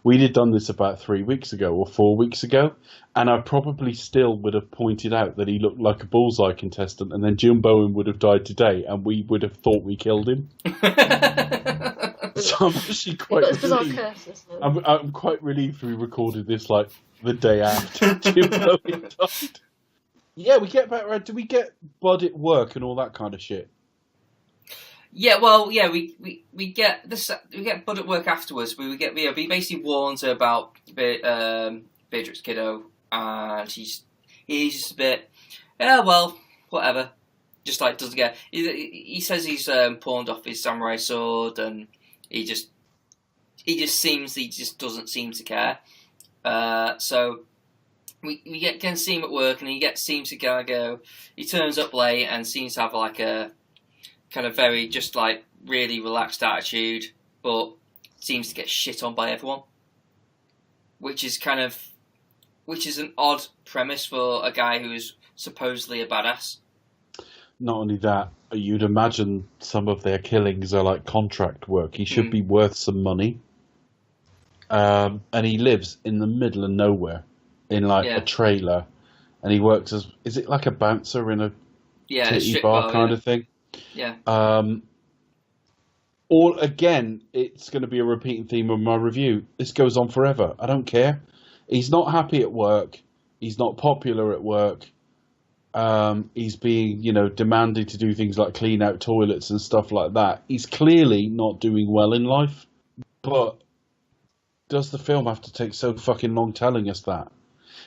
we'd have done this about 3 weeks ago or 4 weeks ago, and I probably still would have pointed out that he looked like a Bullseye contestant, and then Jim Bowen would have died today, and we would have thought we killed him. So I'm actually quite relieved. I'm quite relieved we recorded this like the day after Jim Bowen died. Yeah, we get back around. Do we get Bud at work and all that kind of shit? Yeah, well, yeah, we get this. We get Bud at work afterwards. We basically warns her about Beatrix Kiddo, and he's just a bit, yeah, well, whatever. Just like doesn't get. He says he's pawned off his samurai sword, and he just doesn't seem to care. So we can see him at work, and seems to go. He turns up late and seems to have like a kind of very just like really relaxed attitude, but seems to get shit on by everyone, which is an odd premise for a guy who's supposedly a badass. Not only that, you'd imagine some of their killings are like contract work. He should be worth some money. And he lives in the middle of nowhere in like a trailer, and he works as, is it like a bouncer in a titty bar kind of thing? Yeah. All again, it's going to be a repeating theme of my review. This goes on forever. I don't care. He's not happy at work. He's not popular at work. He's being, demanded to do things like clean out toilets and stuff like that. He's clearly not doing well in life. But does the film have to take so fucking long telling us that?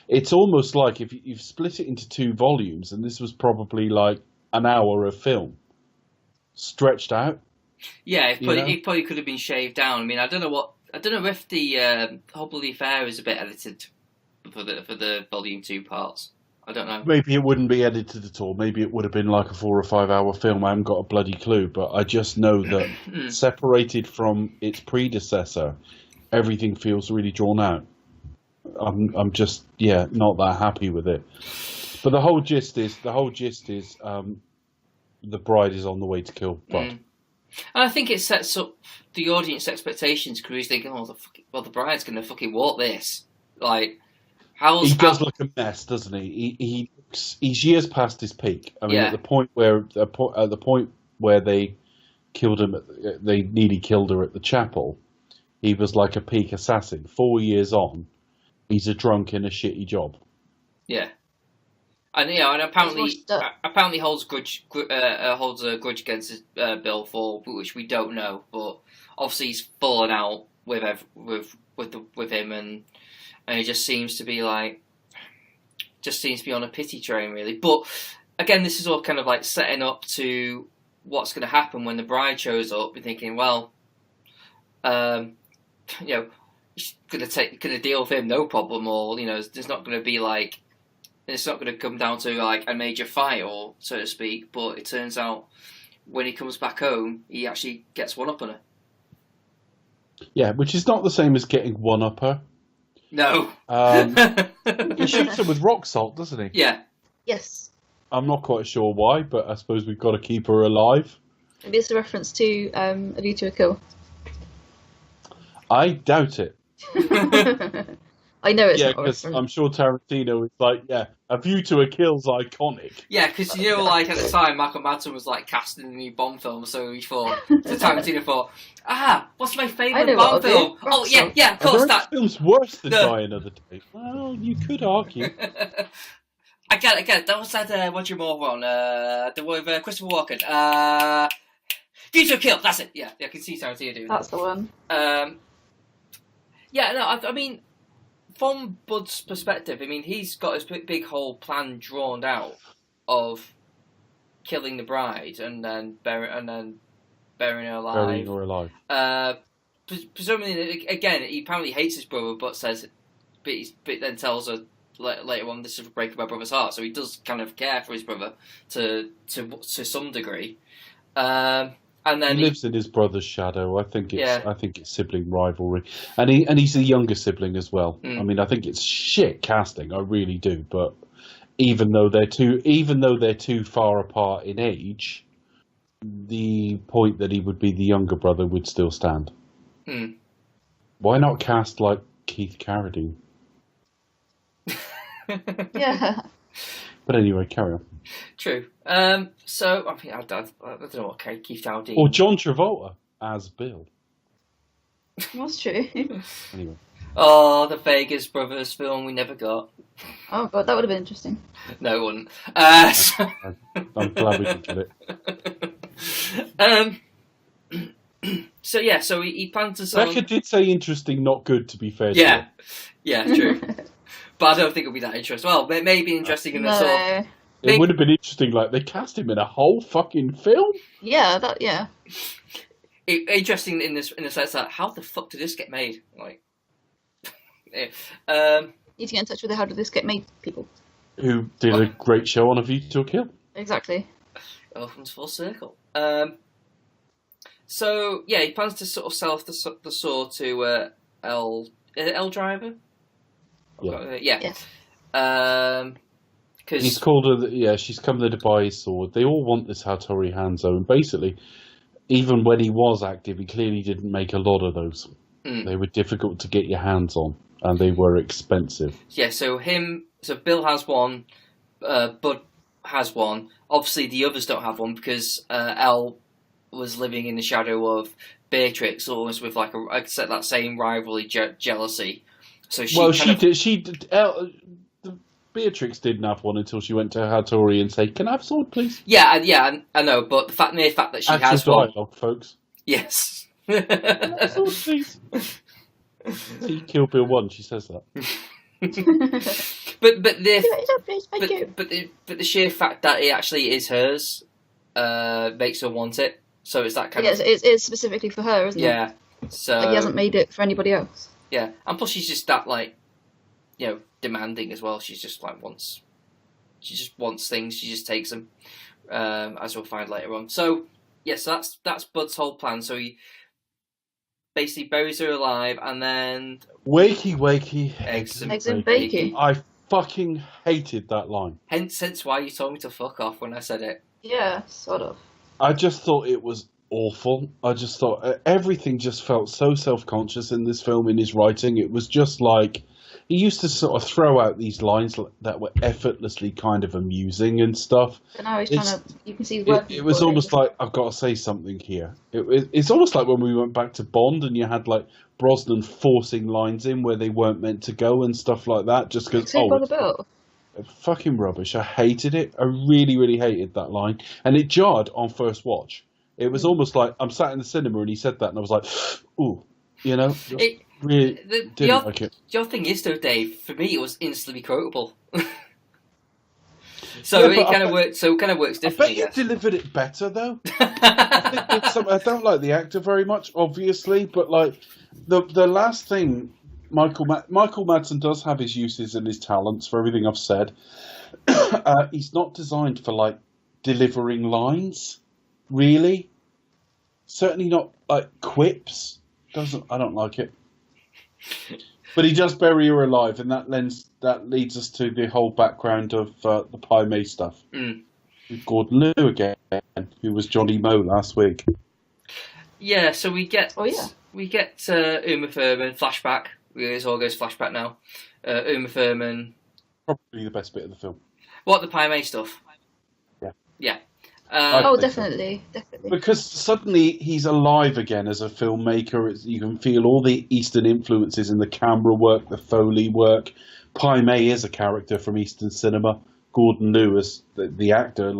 It's almost like if you've split it into 2 volumes, and this was probably like an hour of film stretched out. Yeah, it probably could have been shaved down. I mean, I don't know if the whole bloody affair is a bit edited for the volume 2 parts. I don't know. Maybe it wouldn't be edited at all. Maybe it would have been like a 4 or 5 hour film. I haven't got a bloody clue, but I just know that separated from its predecessor, everything feels really drawn out. I'm just not that happy with it. But the whole gist is the bride is on the way to kill Bud. And I think it sets up the audience expectations because he's thinking, the bride's going to fucking walk this. Like, he does look a mess, doesn't he? He's years past his peak. I mean, at the point where they killed him, they nearly killed her at the chapel. He was like a peak assassin. 4 years on, he's a drunk in a shitty job. Yeah. And apparently holds a grudge against Bill for which we don't know, but obviously he's fallen out with him, and he just seems to be on a pity train really. But again, this is all kind of like setting up to what's going to happen when the bride shows up. You're thinking, well, he's going to deal with him, no problem, or there's not going to be like. It's not going to come down to like a major fight, or so to speak. But it turns out when he comes back home, he actually gets one up on her. Yeah, which is not the same as getting one up her. No. He shoots her with rock salt, doesn't he? Yeah. Yes. I'm not quite sure why, but I suppose we've got to keep her alive. Maybe it's a reference to A View to a Kill. I doubt it. I know it's not. Yeah, because I'm sure Tarantino is like, A View to a Kill's iconic. Yeah, because like at the time, Micheal Madsen was like casting a new Bond film, so Tarantino thought, what's my favourite Bond film? Oh yeah, of course that film's worse than Die Another Day. Well, you could argue. I get it. That was that Roger Moore one, the one with Christopher Walken. View to a Kill. That's it. Yeah, I can see Tarantino doing that. That's the one. I mean. From Bud's perspective, I mean, he's got his big whole plan drawn out of killing the bride and then burying her alive. Presumably, again, he apparently hates his brother, but then tells her later on, "This is breaking my brother's heart." So he does kind of care for his brother to some degree. And then he lives in his brother's shadow. I think it's sibling rivalry, and he's the younger sibling as well. I mean, I think it's shit casting. I really do. But even though they're too far apart in age, the point that he would be the younger brother would still stand. Why not cast like Keith Carradine? Yeah. But anyway, carry on. True. So I mean, I don't know what Keith Carradine or John Travolta as Bill. That's true. Anyway. Oh, the Vegas Brothers film we never got. Oh god, that would have been interesting. No, it wouldn't. I'm glad we didn't get it. So he plans to sell. Becca did say interesting, not good. To be fair. Yeah, true. But I don't think it'll be that interesting. Well, it may be interesting in the sort of... It would have been interesting, like, they cast him in a whole fucking film? Yeah. Interesting in the sense that, how the fuck did this get made? Like... Need to get in touch with the How Did This Get Made people. Who did a great show on A View to a Kill. Exactly. It all comes full circle. So yeah, he plans to sort of sell off the saw to L Driver. Yeah. Yes. Because He's called her. Yeah, she's come there to buy his sword. They all want this Hattori Hanzo, and basically, even when he was active, he clearly didn't make a lot of those. They were difficult to get your hands on, and they were expensive. Yeah, so Bill has one, Bud has one. Obviously, the others don't have one because Elle was living in the shadow of Beatrix, almost with like that same rivalry, jealousy. So Beatrix didn't have one until she went to Hattori and said, "Can I have a sword, please?" Yeah, I know, but the mere fact that she has one, dialogue, folks. yes. Can I have a sword, please? See, Kill Bill 1, she says that. but the sheer fact that it actually is hers makes her want it. So it's that kind of... It's specifically for her, isn't it? Yeah. So he hasn't made it for anybody else. Yeah, and plus she's just that demanding as well. She's just wants things. She just takes them, as we'll find later on. So so that's Bud's whole plan. So he basically buries her alive, and then wakey, eggs and bacon. I fucking hated that line. Hence why you told me to fuck off when I said it. Yeah, sort of. I just thought it was awful. I just thought everything just felt so self-conscious in this film, in his writing. It was just like he used to sort of throw out these lines that were effortlessly kind of amusing and stuff. But now he's trying to... You can see he's working. It was almost like, I've got to say something here. It's almost like when we went back to Bond and you had like Brosnan forcing lines in where they weren't meant to go and stuff like that, just because... fucking rubbish. I hated it. I really, really hated that line. And it jarred on first watch. It was almost like I'm sat in the cinema and he said that and I was like, ooh, you know? Really didn't like it. Your thing is though, Dave, for me it was instantly quotable. So it kind of works. So it kind of works differently. I bet you delivered it better though. I don't like the actor very much, obviously, but like the last thing, Micheal Madsen does have his uses and his talents for everything I've said. He's not designed for like delivering lines, really. Certainly not like quips. I don't like it. But he does bury her alive, and that leads us to the whole background of the Pai Mei stuff. With Gordon Liu again, who was Johnny Moe last week. Yeah, so we get Uma Thurman flashback. It all goes flashback now. Uma Thurman, probably the best bit of the film. What, the Pai Mei stuff? Yeah. Definitely. Because suddenly he's alive again as a filmmaker. You can feel all the Eastern influences in the camera work, the Foley work. Pai Mei is a character from Eastern cinema. Gordon Liu, as the actor,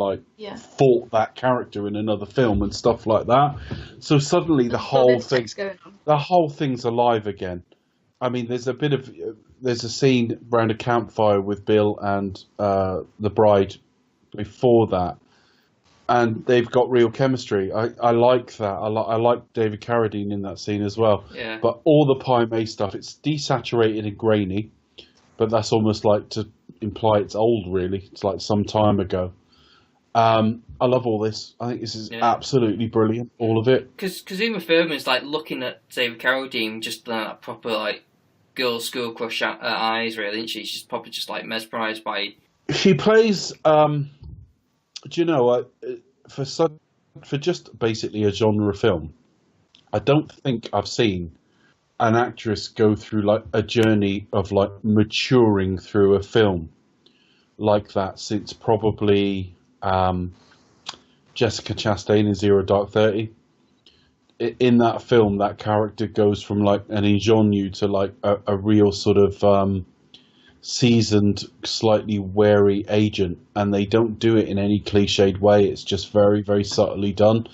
fought that character in another film and stuff like that. So suddenly the whole thing's alive again. I mean, there's a scene around a campfire with Bill and the bride before that. And they've got real chemistry. I like that. I like David Carradine in that scene as well. Yeah. But all the Pai Mei stuff, it's desaturated and grainy, but that's almost like to imply it's old, really. It's like some time ago. I love all this. I think this is absolutely brilliant, all of it. Because Uma Thurman's like looking at David Carradine just like proper like girls' school crush eyes, really, isn't she? She's probably just like mesmerised by... She plays... do you know, for just basically a genre film, I don't think I've seen an actress go through like a journey of like maturing through a film like that since probably Jessica Chastain in Zero Dark 30. In that film, that character goes from like an ingenue to like a real sort of seasoned, slightly wary agent, and they don't do it in any cliched way. It's just very, very subtly done.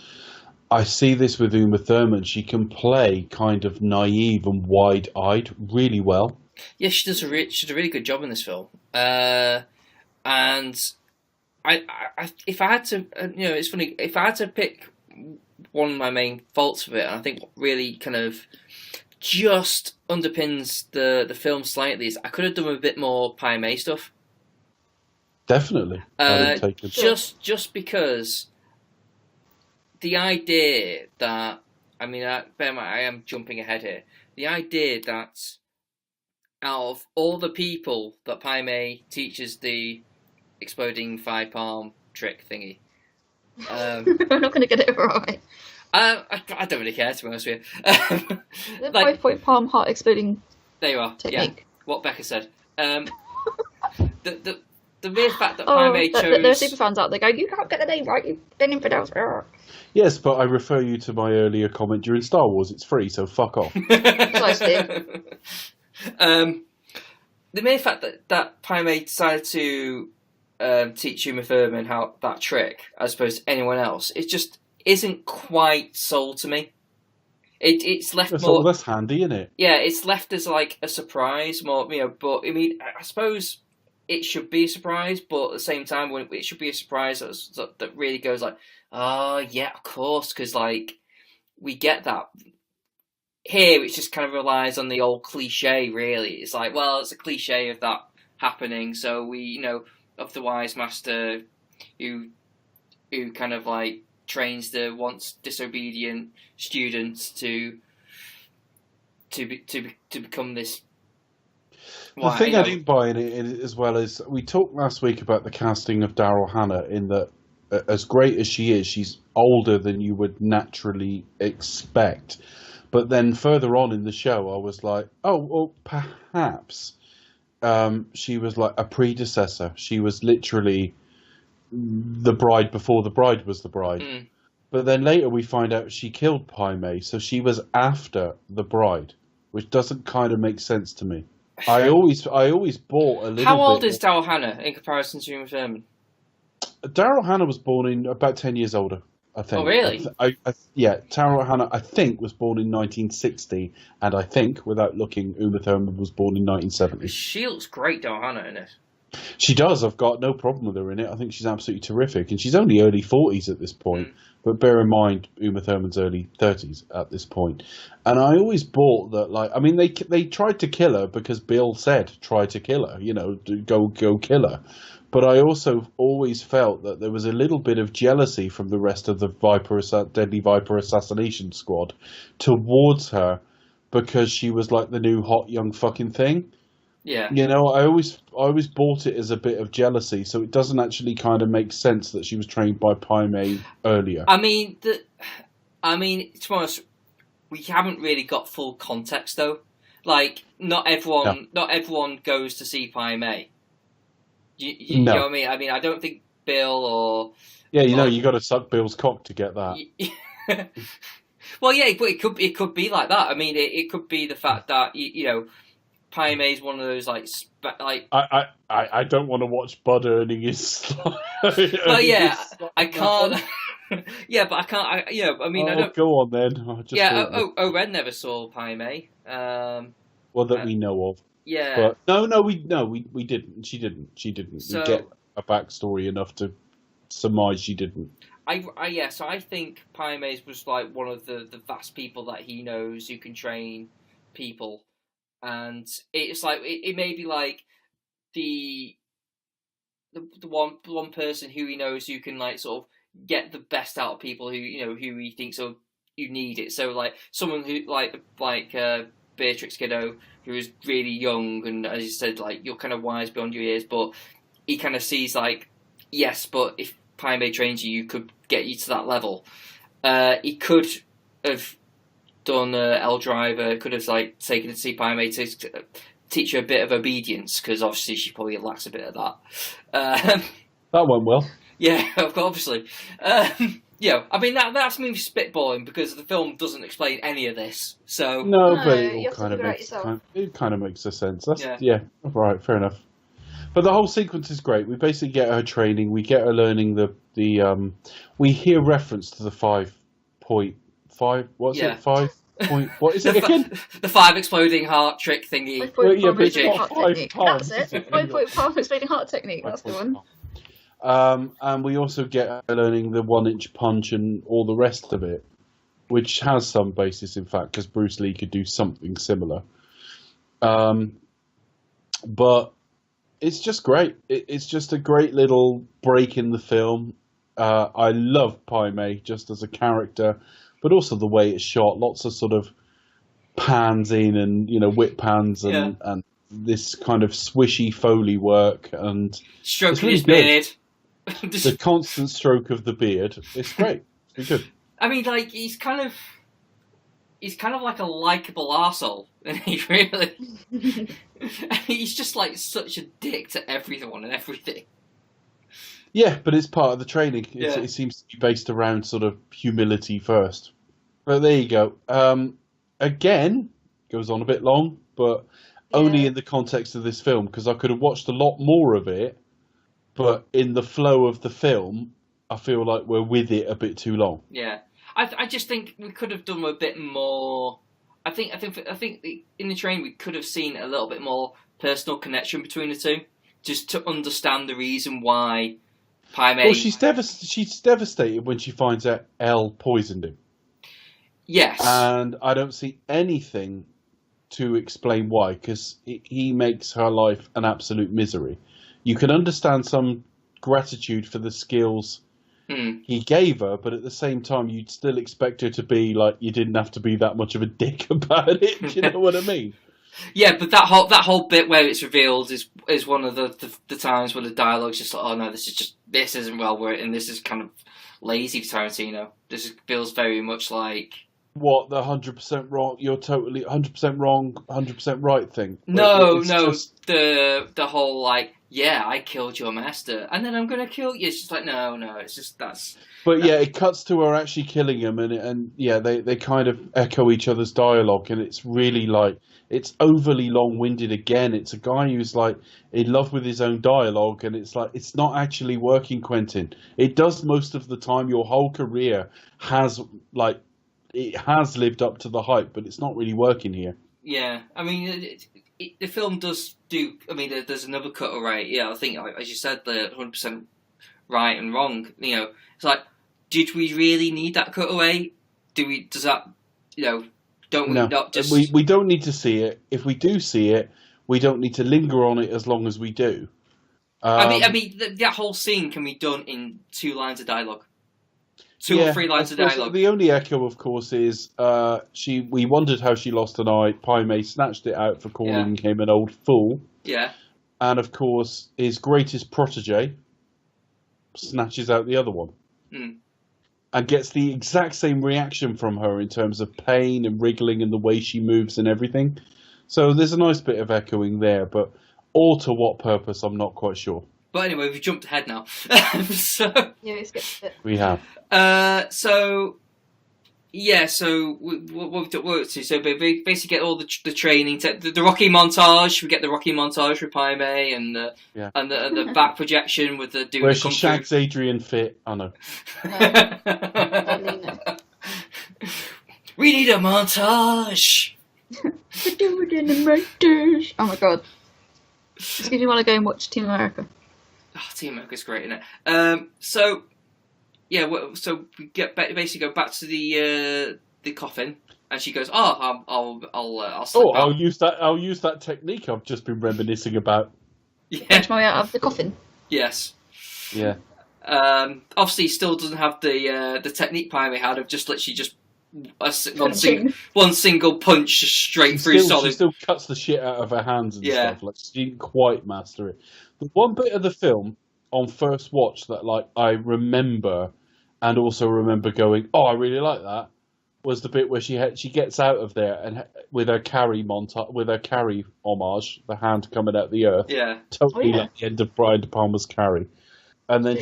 I see this with Uma Thurman. She can play kind of naive and wide-eyed really well. Yeah, she does a really good job in this film. And I if I had to, it's funny, if I had to pick one of my main faults of it, and I think what really kind of just underpins the film slightly is I could have done a bit more Pai Mei stuff. Definitely. Just because the idea that, I mean, bear in mind, I am jumping ahead here. The idea that out of all the people that Pai Mei teaches the exploding 5-palm trick thingy, I'm not going to get it right. I don't really care, to be honest with you. The 5-point palm heart exploding. There you are. Technique. Yeah, what Becca said. The mere fact that Pai Mei chose... There are super fans out there going, you can't get the name right, you've been infidels. Yes, but I refer you to my earlier comment during Star Wars. It's free, so fuck off. Precisely. The mere fact that Pai Mei decided to teach Uma Thurman how that trick, as opposed to anyone else, it just isn't quite sold to me. It's left that's more... all that's handy, isn't it? Yeah, it's left as like a surprise more, but I mean, I suppose it should be a surprise, but at the same time, it should be a surprise that really goes like, oh, yeah, of course, because, like, we get that. Here, it just kind of relies on the old cliche, really. It's like, well, it's a cliche of that happening, so we, of the wise master who kind of, like, trains the once disobedient students to become this... The thing I didn't buy in it as well is, we talked last week about the casting of Daryl Hannah, in that, as great as she is, she's older than you would naturally expect. But then further on in the show, I was like, oh, well, perhaps she was like a predecessor. She was literally the bride before the bride was the bride. Mm. But then later we find out she killed Pai Mei, so she was after the bride, which doesn't kind of make sense to me. I always bought a little bit... How old is Daryl Hannah in comparison to Uma Thurman? Daryl Hannah was born in about 10 years older, I think. Oh, really? Yeah, Daryl Hannah, I think, was born in 1960, and I think, without looking, Uma Thurman was born in 1970. She looks great, Daryl Hannah, in it. She does. I've got no problem with her in it. I think she's absolutely terrific, and she's only early 40s at this point. Mm. But bear in mind, Uma Thurman's early 30s at this point. And I always bought that, like, I mean, they tried to kill her because Bill said, try to kill her, go kill her. But I also always felt that there was a little bit of jealousy from the rest of the Deadly Viper assassination squad towards her, because she was like the new hot young fucking thing. Yeah. I always bought it as a bit of jealousy, so it doesn't actually kind of make sense that she was trained by Pai Mei earlier. I mean, to be honest, we haven't really got full context though. Like, not everyone goes to see Pai Mei. You know what I mean? I mean, I don't think Bill or... Yeah, you got to suck Bill's cock to get that. Well, yeah, but it could be like that. I mean, it could be the fact that, Pai Mei's one of those, like... I don't want to watch Bud earning his... Well, yeah, I can't... Yeah, but I can't... I don't... Go on, then. Ren never saw Pai Mei. Well, that we know of. Yeah. But we didn't. She didn't. So, we get a backstory enough to surmise she didn't. So I think Pai Mei was like one of the vast people that he knows who can train people, and it's like it may be like the one person who he knows who can like sort of get the best out of people who who he thinks who need it. So like someone who like Beatrix Kiddo, who is really young, and as you said, like, you're kind of wise beyond your years, but he kind of sees, like, yes, but if Pai Mei trains you, could get you to that level. He could have done L Driver, could have, like, taken to see Pai Mei to teach her a bit of obedience, because obviously she probably lacks a bit of that. That went well. Yeah, obviously. I mean, that's me spitballing, because the film doesn't explain any of this. So no, but it kind of makes a sense. All right, fair enough. But the whole sequence is great. We basically get her training. We get her learning we hear reference to the 5.5. What's it? 5 point. What is it again? The 5 exploding heart trick thingy. 5-point exploding heart technique. That's it. 5-point exploding heart technique. That's the one. And we also get her learning the 1-inch punch and all the rest of it, which has some basis, in fact, because Bruce Lee could do something similar. But it's just great. It's just a great little break in the film. I love Pai Mei just as a character, but also the way it's shot. Lots of sort of pans in and, whip pans and this kind of swishy Foley work. And stroking it's really his good. beard. The constant stroke of the beard. It's great. It's good. I mean, like, he's kind of like a likable arsehole, isn't he, really? He's just, like, such a dick to everyone and everything. Yeah, but it's part of the training. It seems to be based around sort of humility first. But there you go. Again, goes on a bit long, but only in the context of this film, because I could have watched a lot more of it, but in the flow of the film, I feel like we're with it a bit too long. Yeah. I just think we could have done a bit more. I think in the train we could have seen a little bit more personal connection between the two, just to understand the reason why Pai Mei. Well, she's devastated when she finds out Elle poisoned him. Yes. And I don't see anything to explain why, because he makes her life an absolute misery. You can understand some gratitude for the skills he gave her, but at the same time, you'd still expect her to be like, you didn't have to be that much of a dick about it. Do you know what I mean? Yeah, but that whole bit where it's revealed is one of the times where the dialogue's just like, oh no, this isn't well written. This is kind of lazy for Tarantino. This feels very much like what the 100% wrong. You're totally 100% wrong, 100% right thing. No, the whole like, yeah, I killed your master, and then I'm gonna kill you. It's just like, no, it's just that's. But yeah, it cuts to her actually killing him, and they kind of echo each other's dialogue, and it's really like it's overly long-winded again. It's a guy who's like in love with his own dialogue, and it's like it's not actually working, Quentin. It does most of the time. Your whole career has lived up to the hype, but it's not really working here. Yeah, I mean, the film does do. I mean, there's another cutaway. Yeah, I think, as you said, the 100% right and wrong. It's like, did we really need that cutaway? Does that? Don't we not just? We don't need to see it. If we do see it, we don't need to linger on it as long as we do. I mean, that whole scene can be done in 2 lines of dialogue. 2 or 3 lines of dialogue. The only echo, of course, is we wondered how she lost an eye. Pai Mei snatched it out for calling him an old fool. Yeah. And, of course, his greatest protege snatches out the other one. And gets the exact same reaction from her in terms of pain and wriggling and the way she moves and everything. So there's a nice bit of echoing there, but all to what purpose, I'm not quite sure. But anyway, we've jumped ahead now. So yeah, we skipped it. We have. So what we've done, so we basically get all the training, the Rocky montage. We get the Rocky montage with Pai Mei and the back projection with the doing where the she shags Adrian Fit. I know. We need a montage. Oh my god! Just give me want to go and watch Team America. Oh, Team America's great, isn't it? So we basically go back to the coffin, and she goes, "Oh, I'll slip out. I'll use that technique I've just been reminiscing about." Yeah. Punch my way out of the coffin. Yes. Yeah. Obviously, he still doesn't have the technique Pai Mei had of just literally one single punch straight through solid. She still cuts the shit out of her hands and stuff. Like she didn't quite master it. The one bit of the film on first watch that I remember, and also remember going, "Oh, I really like that," was the bit where she gets out of there and with her carry homage, the hand coming out of the earth. Yeah, totally like the end of Brian De Palma's Carrie. And then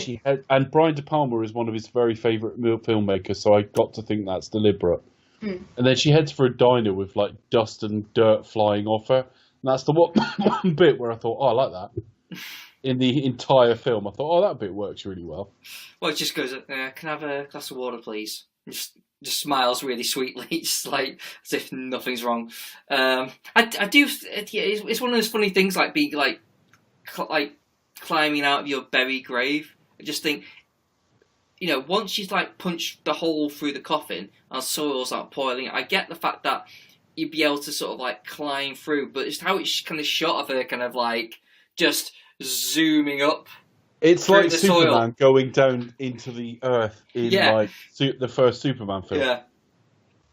and Brian De Palma is one of his very favourite filmmakers, so I got to think that's deliberate. And then she heads for a diner with like dust and dirt flying off her. And that's the one bit where I thought, oh, I like that. In the entire film, I thought, oh, that bit works really well. Well, it just goes, can I have a glass of water, please? And just smiles really sweetly, just like as if nothing's wrong. I do. It's one of those funny things, like being like climbing out of your buried grave. I just think, once she's like punched the hole through the coffin and soil's like pouring, I get the fact that you'd be able to sort of like climb through, but it's how it's kind of shot of her kind of like just zooming up It's through like the Superman soil. going down into the earth in like the first Superman film. Yeah.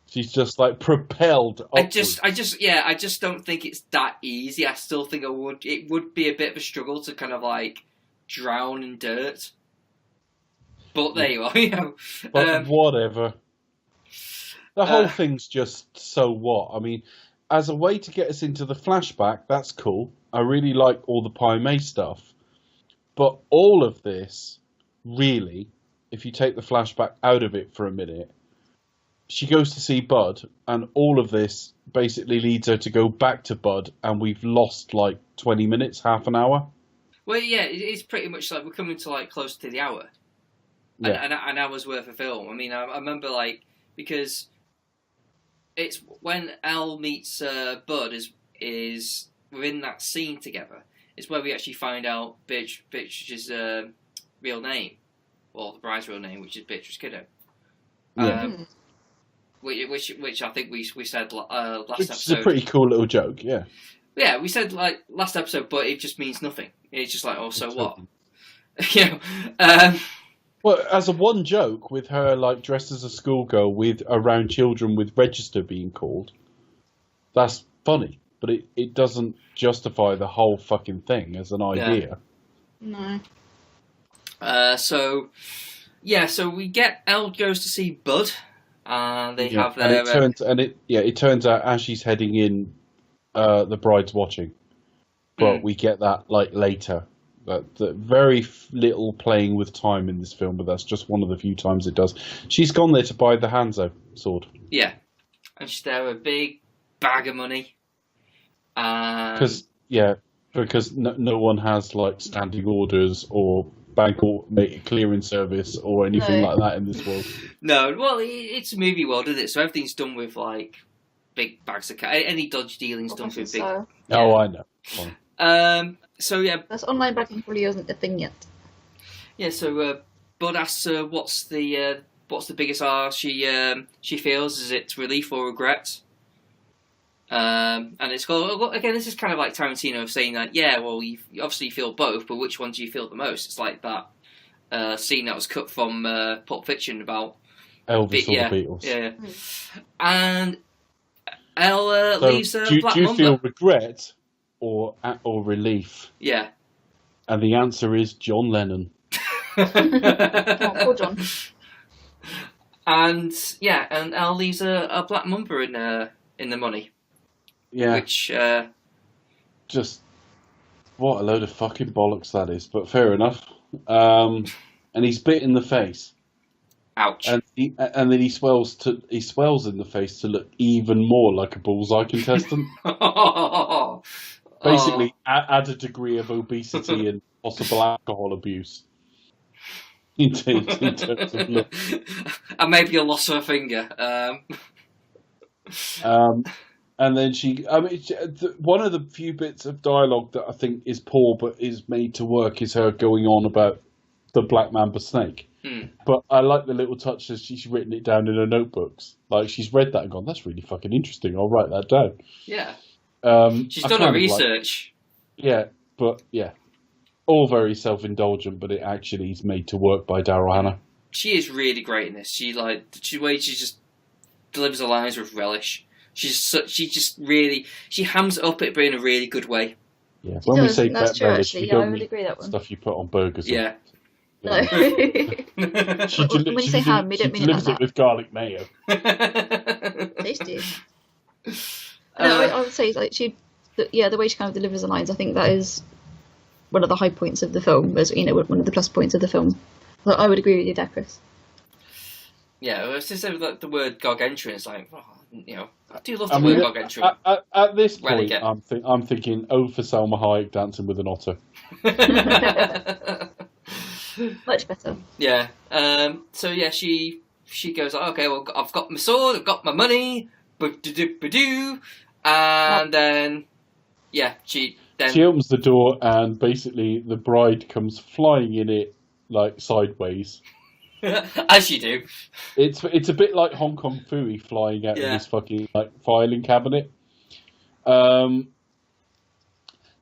She's just like propelled upwards. I just don't think it's that easy. I still think it would be a bit of a struggle to kind of like drown in dirt. But there you are, you know. But whatever. The whole thing's just so what? I mean, as a way to get us into the flashback, that's cool. I really like all the Pai Mei stuff. But all of this, really, if you take the flashback out of it for a minute, she goes to see Bud, and all of this basically leads her to go back to Bud, and we've lost like 20 minutes, half an hour. Well, yeah, it's pretty much like we're coming to like close to the hour. Yeah. An hour's worth of film. I mean, I remember like, because it's when Elle meets Bud is within that scene together. It's where we actually find out Beatrice's real name, or the bride's real name, which is Beatrice Kiddo. Which I think we said last Which episode. is a pretty cool little joke, yeah. Yeah, we said like last episode, but it just means nothing. It's just like, oh, so what? You know. Well, as a one joke with her like dressed as a schoolgirl with around children with register being called, that's funny, but it doesn't justify the whole fucking thing as an idea. No. So we get Elle goes to see Bud, and they have their. It turns out as she's heading in, the bride's watching, but we get that like later. That very little playing with time in this film, but that's just one of the few times it does. She's gone there to buy the Hanzo sword. Yeah, and she's there with a big bag of money. Because no one has like standing orders or bank or clearance service or anything like that in this world. No, well, it's a movie world, isn't it? So everything's done with like big bags of cash. Any dodgy dealing's done with big. Yeah. Oh, I know. Fine. So yeah, that's online banking probably isn't a thing yet. Yeah. So Bud asks her what's the biggest R she feels. Is it relief or regret? And it's called again. This is kind of like Tarantino saying that. Yeah, well, you obviously feel both, but which one do you feel the most? It's like that scene that was cut from Pulp Fiction about Elvis or the Beatles. Yeah. And Elle leaves her black do you mamba. feel regret or relief? Yeah. And the answer is John Lennon. Oh, poor John. And Elle leaves a black mamba in the money. Yeah. Which just what a load of fucking bollocks that is, but fair enough. And he's bit in the face. Ouch. And then he swells in the face to look even more like a Bullseye contestant. Basically, add a degree of obesity and possible alcohol abuse. In terms of look. And maybe a loss of a finger. And then one of the few bits of dialogue that I think is poor but is made to work is her going on about the Black Mamba snake. But I like the little touches. She's written it down in her notebooks. Like she's read that and gone, "That's really fucking interesting. I'll write that down." Yeah. She's I done her kind of research. All very self-indulgent, but it actually is made to work by Daryl Hannah. She is really great in this. She just delivers the lines with relish. She hams it up it, but in a really good way. Yeah, when we say that's true, relish, actually. we Yeah, I don't would mean agree that one. stuff you put on burgers. Yeah. No. When you say ham, you don't mean it like delivers it with garlic mayo. Tasty. No, I would say like the way she kind of delivers the lines. I think that is one of the high points of the film. As you know, one of the plus points of the film. So I would agree with you there, Chris. Yeah, it's just like the word gargantuan. It's like, I do love the word gargantuan. At this point, I'm thinking, for Salma Hayek dancing with an otter. Much better. Yeah. So yeah, she goes, okay, well, I've got my sword, I've got my money, and then she opens the door, and basically the bride comes flying in it like sideways. As you do. It's a bit like Hong Kong Phooey flying out of his fucking like filing cabinet. Now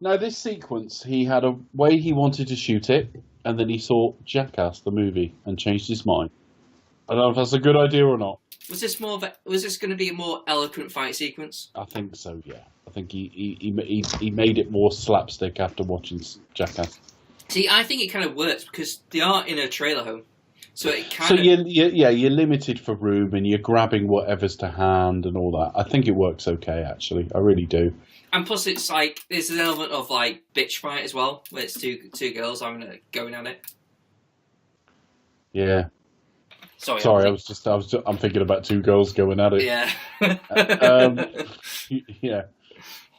this sequence, he had a way he wanted to shoot it. and then he saw Jackass the movie and changed his mind. I don't know if that's a good idea or not. Was this going to be a more eloquent fight sequence? I think so. Yeah, I think he made it more slapstick after watching Jackass. See, I think it kind of works because they are in a trailer home, so it kind So of. you're limited for room and you're grabbing whatever's to hand and all that. I think it works okay, actually. I really do. And plus, it's like there's an element of like bitch fight as well, where it's two girls going at it. Yeah. Sorry, I'm thinking about two girls going at it. Yeah.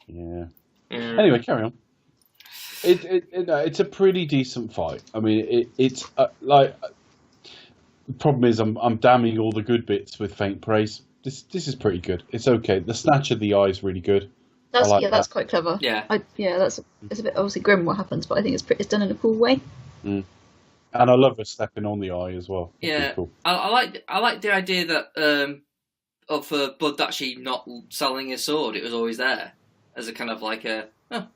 Yeah. Anyway, carry on. It's a pretty decent fight. I mean, it's like the problem is I'm damning all the good bits with faint praise. This is pretty good. It's okay. The snatch of the eye is really good. That's quite clever. Yeah. It's a bit obviously grim what happens, but I think it's done in a cool way. Mm. And I love her stepping on the eye as well. Yeah, cool. I like the idea that of Bud actually not selling his sword. It was always there as a kind of like a. Oh.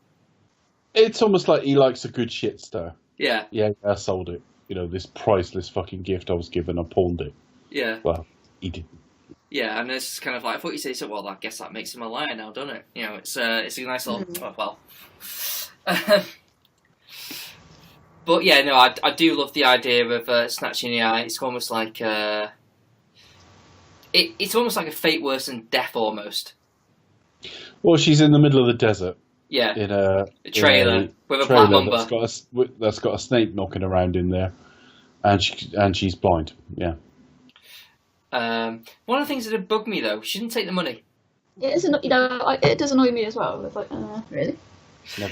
It's almost like he likes a good shit stir. Yeah. Yeah, I sold it. You know, this priceless fucking gift I was given. I pawned it. Yeah. Well, he didn't. Yeah, and it's kind of like I thought you said so. Well, I guess that makes him a liar now, doesn't it? You know, it's a nice little. Oh, well. But yeah, no, I do love the idea of snatching the eye. It's almost like it's almost like a fate worse than death, almost. Well, she's in the middle of the desert. Yeah, in a trailer with a black number that's got a snake knocking around in there, and she's blind. Yeah. One of the things that did bug me though, she didn't take the money. It does annoy me as well. It's like, really. That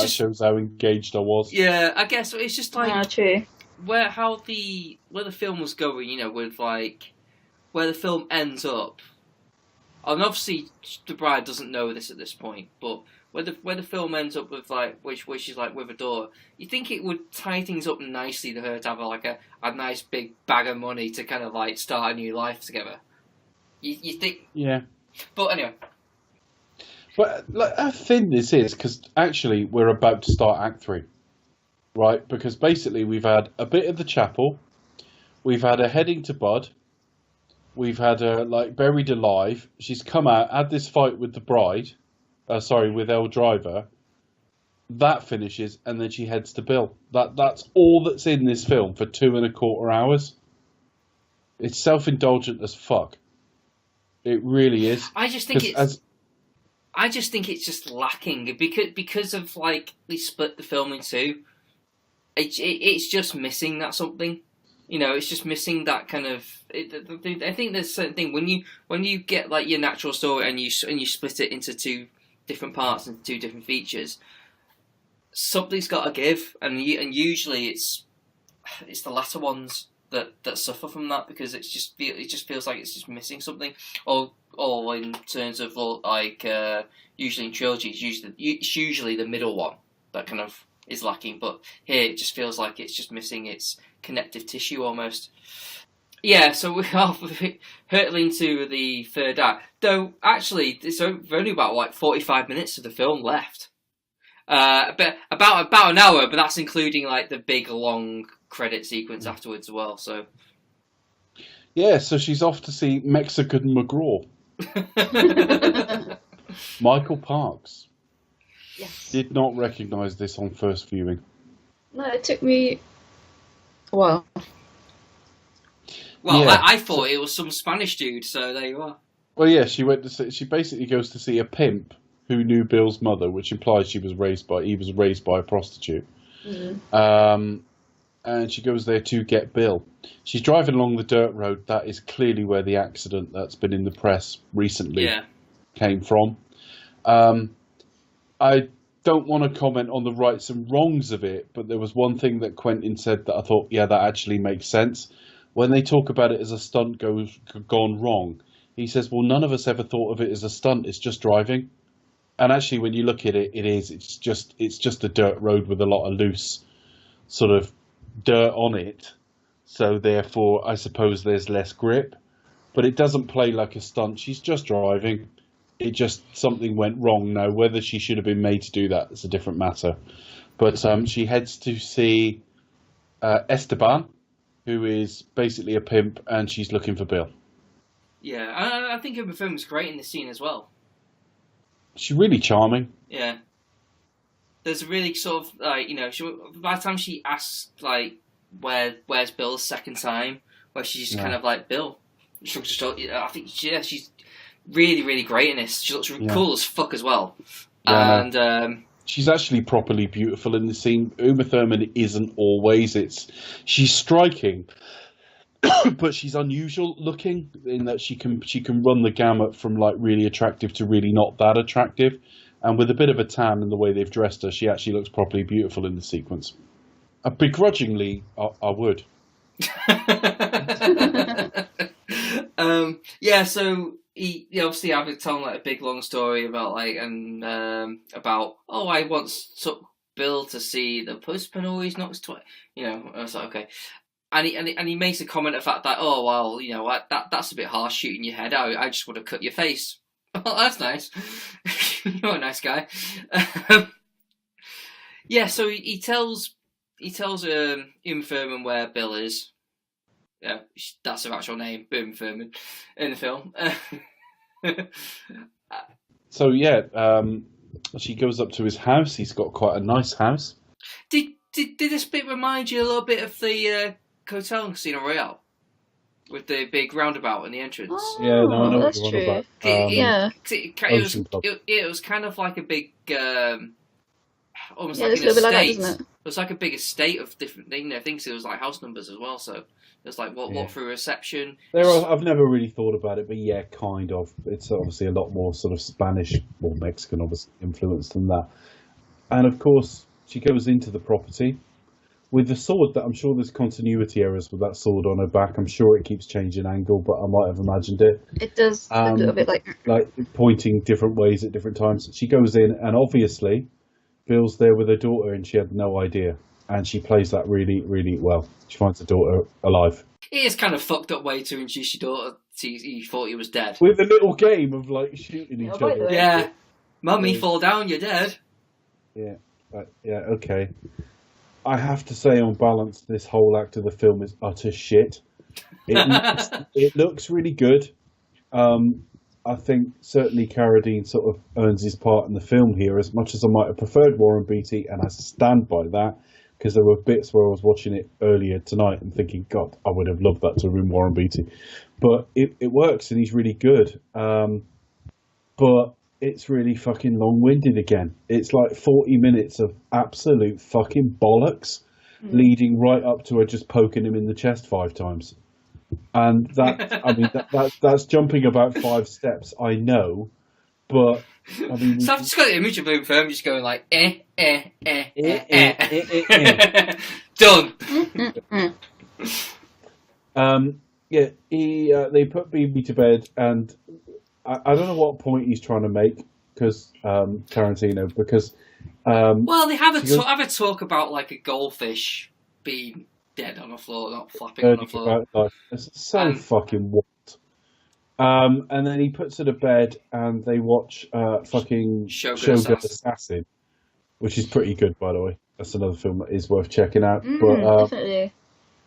shows how engaged I was. Yeah, I guess it's just like true. where the film was going, you know, with like where the film ends up. And obviously, the bride doesn't know this at this point, but where the film ends up with like which she's like with a daughter, you think it would tie things up nicely to her to have like a nice big bag of money to kind of like start a new life together. You think? Yeah. But anyway. But like, how thin this is, because actually we're about to start Act 3, right? Because basically we've had a bit of the chapel, we've had her heading to Bud, we've had her like buried alive. She's come out, had this fight with the bride, with El Driver. That finishes, and then she heads to Bill. That's all that's in this film for 2.25 hours. It's self-indulgent as fuck. It really is. I just think it's just lacking because of like they split the film in two. It's just missing that something, you know. It's just missing that kind of. I think there's a certain thing when you get like your natural story and you split it into two different parts and two different features. Something's got to give, and usually it's the latter ones that suffer from that because it just feels like it's just missing something. Or in terms of like usually in trilogies, it's usually the middle one that kind of is lacking. But here it just feels like it's just missing its connective tissue almost. Yeah, so we are hurtling to the third act. Though actually, there's only about like 45 minutes of the film left. But about an hour, but that's including like the big long credit sequence afterwards as well. So. Yeah, so she's off to see Mexican McGraw. Michael Parks. Yes. Did not recognise this on first viewing. No, it took me a while. Well, yeah. I thought it was some Spanish dude, so there you are. Well, yeah, she basically goes to see a pimp who knew Bill's mother, which implies he was raised by a prostitute. Mm. And she goes there to get Bill. She's driving along the dirt road. That is clearly where the accident that's been in the press recently came from. I don't want to comment on the rights and wrongs of it, but there was one thing that Quentin said that I thought, yeah, that actually makes sense. When they talk about it as a stunt gone wrong, he says, well, none of us ever thought of it as a stunt. It's just driving. And actually, when you look at it, it is. It's just a dirt road with a lot of loose sort of dirt on it. So therefore, I suppose there's less grip. But it doesn't play like a stunt. She's just driving. Something went wrong. Now, whether she should have been made to do that is a different matter. But she heads to see Esteban, who is basically a pimp, and she's looking for Bill. Yeah, I think Uma Thurman's great in this scene as well. She's really charming. Yeah. There's a really sort of, like, you know, by the time she asks, like, where's Bill the second time, where she's kind of like, Bill. I think, she's really, really great in this. She looks cool as fuck as well. Yeah, and she's actually properly beautiful in the scene. Uma Thurman isn't always. She's striking, but she's unusual looking in that she can run the gamut from like really attractive to really not that attractive. And with a bit of a tan in the way they've dressed her, she actually looks properly beautiful in the sequence. Begrudgingly, I would. Yeah, so he obviously having told like a big long story about like about I once took Bill to see the postman always knocks twice. You know, I was like, okay. And he makes a comment of the fact that, oh well, you know, that's a bit harsh shooting your head out. I just would have cut your face. Oh, that's nice. You're a nice guy. Yeah, so he tells Uma Thurman where Bill is. Yeah, that's her actual name, Uma Thurman, in the film. So yeah, she goes up to his house. He's got quite a nice house. Did this bit remind you a little bit of the Hotel and Casino Royale? With the big roundabout in the entrance. Oh, yeah, no, I know that's what you're true. on about. It was kind of like a big, almost Yeah, like it's an a little bit like that, estate. isn't it? It was like a big estate of different things. I think it was like house numbers as well. So it was like walk through reception. I've never really thought about it, but yeah, kind of. It's obviously a lot more sort of Spanish or Mexican, obviously, influence than that. And of course, she goes into the property with the sword that I'm sure there's continuity errors with that sword on her back. I'm sure it keeps changing angle, but I might have imagined it. It does look a little bit like pointing different ways at different times. She goes in, and obviously Bill's there with her daughter, and she had no idea. And she plays that really, really well. She finds her daughter alive. It is kind of fucked up way to introduce your daughter. He thought he was dead. With a little game of like shooting each other. Yeah, mummy, fall down, you're dead. Yeah, okay. I have to say, on balance, this whole act of the film is utter shit. It looks really good. I think certainly Carradine sort of earns his part in the film here, as much as I might have preferred Warren Beatty, and I stand by that, because there were bits where I was watching it earlier tonight and thinking, God, I would have loved that to have been Warren Beatty. But it works, and he's really good. But it's really fucking long-winded again. It's like 40 minutes of absolute fucking bollocks, leading right up to her just poking him in the chest 5 times. And that's jumping about 5 steps, I know, but I mean... So I've just got the image of Uma Thurman just going like, done. Yeah, they put BB to bed, and I don't know what point he's trying to make, because Tarantino, because... well, they have a talk about like a goldfish being dead on the floor, not flapping on the floor. It's so fucking what? And then he puts her to bed, and they watch fucking Shogun Assassin, which is pretty good, by the way. That's another film that is worth checking out. Definitely.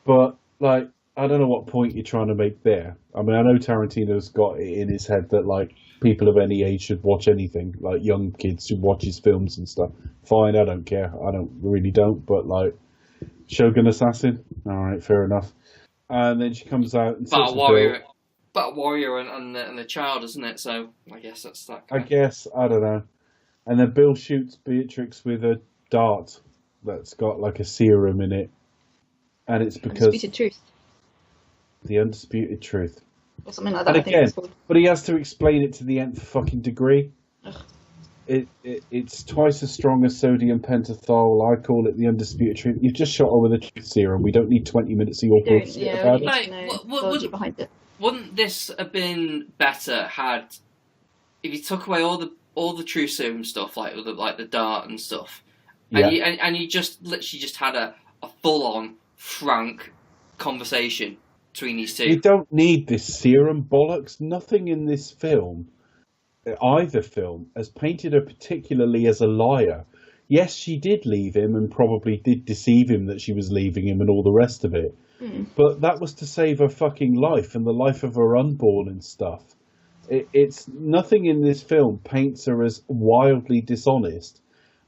But like, I don't know what point you're trying to make there. I mean, I know Tarantino's got it in his head that like people of any age should watch anything, like young kids should watch his films and stuff. Fine, I don't care. I really don't. But like, Shogun Assassin, all right, fair enough. And then she comes out and about a warrior and the child, isn't it? So I guess that's that. I guess, I don't know. And then Bill shoots Beatrix with a dart that's got like a serum in it, and it's because Undisputed Truth. The Undisputed Truth. Or something like that. And again, but he has to explain it to the nth fucking degree. It's twice as strong as sodium pentothal. I call it the Undisputed Truth. You've just shot her with a truth serum. We don't need 20 minutes of your bullshit about it. Behind it. Wouldn't this have been better if you took away all the truth serum stuff, like the dart and stuff, and you just literally just had a full on frank conversation between these two? You don't need this serum bollocks. Nothing in this film, either film, has painted her particularly as a liar. yes, she did leave him and probably did deceive him that she was leaving him and all the rest of it. But that was to save her fucking life and the life of her unborn and stuff. It's nothing in this film paints her as wildly dishonest.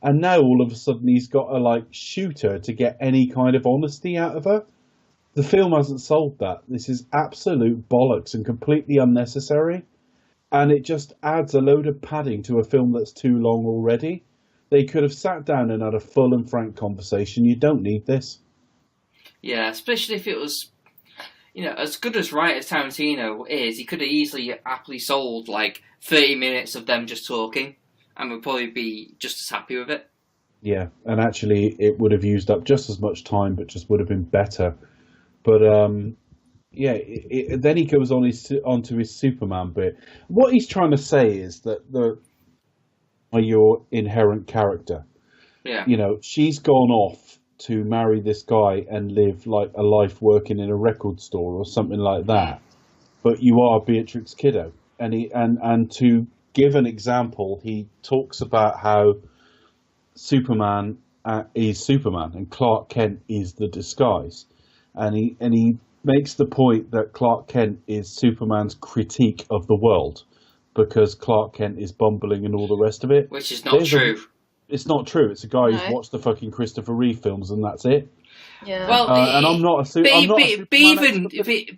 And now all of a sudden he's got to shoot her to get any kind of honesty out of her. The film hasn't solved that. This is absolute bollocks and completely unnecessary. And it just adds a load of padding to a film that's too long already. They could have sat down and had a full and frank conversation. You don't need this. Yeah, especially if it was, as good as right as Tarantino is, he could have easily happily sold 30 minutes of them just talking, and we'd probably be just as happy with it. Yeah, and actually it would have used up just as much time, but just would have been better. But then he goes onto his Superman bit. What he's trying to say is that your inherent character. Yeah. She's gone off to marry this guy and live a life working in a record store or something like that. But you are Beatrix Kiddo, and to give an example, he talks about how Superman is Superman and Clark Kent is the disguise, and he makes the point that Clark Kent is Superman's critique of the world because Clark Kent is bumbling and all the rest of it. Which is not true. It's not true. It's a guy who's watched the fucking Christopher Reeve films and that's it. Yeah. Well, and I'm not a Superman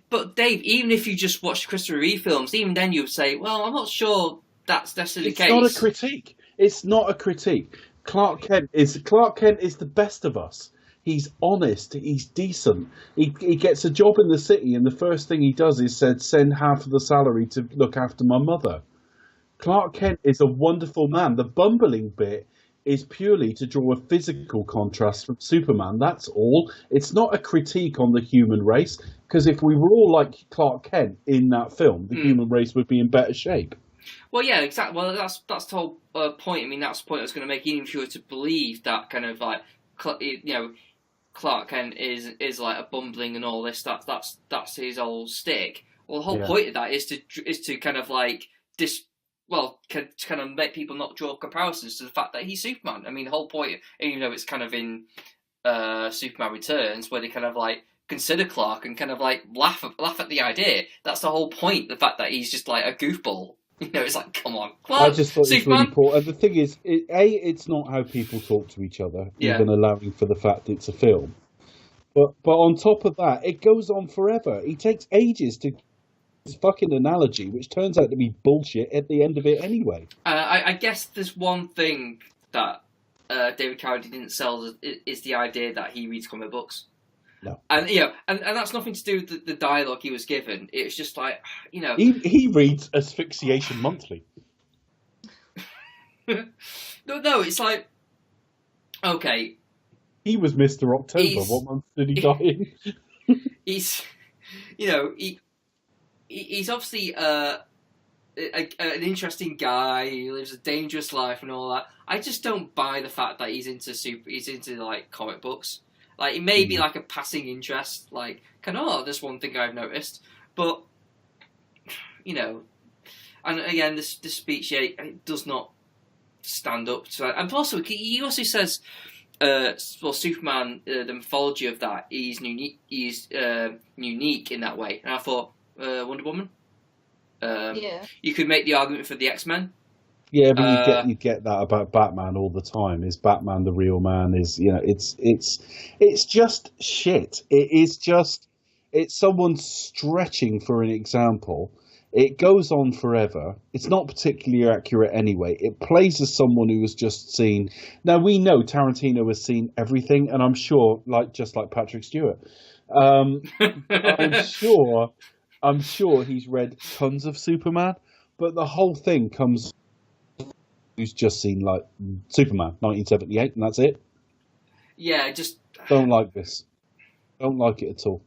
but Dave, even if you just watch Christopher Reeve films, even then you'd say, well, I'm not sure that's necessarily the case. It's not a critique. It's not a critique. Clark Kent is the best of us. He's honest. He's decent. He gets a job in the city, and the first thing he does is send half of the salary to look after my mother. Clark Kent is a wonderful man. The bumbling bit is purely to draw a physical contrast from Superman. That's all. It's not a critique on the human race, because if we were all like Clark Kent in that film, the human race would be in better shape. Well, yeah, exactly. Well, that's the whole point. I mean, that's the point I was going to make. Even if you were to believe that kind of Clark Kent is like a bumbling and all this, that's his whole stick. Well, the whole point of that is to kind of kind of make people not draw comparisons to the fact that he's Superman. I mean, the whole point, even though it's kind of in Superman Returns, where they kind of consider Clark and kind of laugh at the idea. That's the whole point. The fact that he's just a goofball. It's come on, Clark, I just thought Superman. it was really poor. And the thing is, it's not how people talk to each other, even allowing for the fact it's a film. But on top of that, it goes on forever. He takes ages to his fucking analogy, which turns out to be bullshit at the end of it anyway. I guess there's one thing that David Carradine didn't sell is the idea that he reads comic books. No. And and that's nothing to do with the dialogue he was given. It's just he reads Asphyxiation Monthly. No, it's okay. He was Mr. October. What month did he die in? He's he's obviously an interesting guy. He lives a dangerous life and all that. I just don't buy the fact that he's into comic books. It may be a passing interest, there's one thing I've noticed, but and again, this speech it does not stand up to. And also, he also says, Superman, the mythology of that is unique. He's unique in that way, and I thought Wonder Woman. You could make the argument for the X-Men. Yeah, but you get that about Batman all the time. Is Batman the real man? It's just shit. It's someone stretching for an example. It goes on forever. It's not particularly accurate anyway. It plays as someone who has just seen. Now we know Tarantino has seen everything, and I'm sure, just like Patrick Stewart, I'm sure he's read tons of Superman. But the whole thing comes. Who's just seen Superman 1978 and that's it. Yeah, just don't like this. Don't like it at all.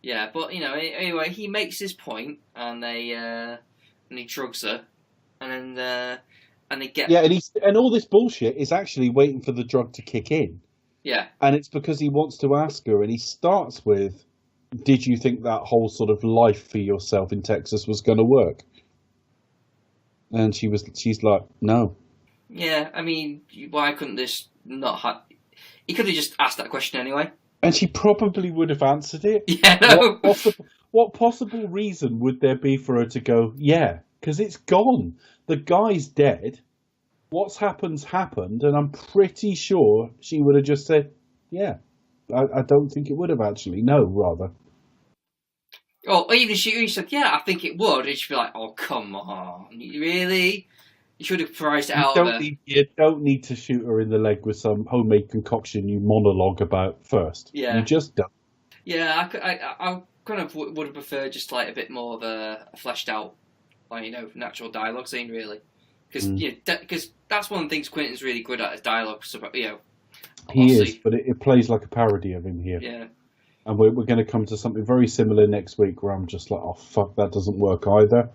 Yeah, but anyway, he makes his point, and he drugs her, and they get and all this bullshit is actually waiting for the drug to kick in. Yeah, and it's because he wants to ask her, and he starts with, "Did you think that whole sort of life for yourself in Texas was going to work?" And she's like, "No." Yeah, I mean, why couldn't this not have... He could have just asked that question anyway. And she probably would have answered it. Yeah, no. What possible reason would there be for her to go, yeah? Because it's gone. The guy's dead. What's happened, and I'm pretty sure she would have just said, yeah. I don't think it would have actually. No, rather. Or even if she said, yeah, I think it would, and she'd be like, oh, come on. Really? You should have priced it out of her. You don't need to shoot her in the leg with some homemade concoction you monologue about first. Yeah. You just don't. Yeah, I kind of would have preferred just like a bit more of a fleshed out, like, you know, natural dialogue scene, really. Because that's one of the things Quentin's really good at, is dialogue. So, you know, he is, but it plays like a parody of him here. Yeah. And we're going to come to something very similar next week, where I'm just like, oh fuck, that doesn't work either.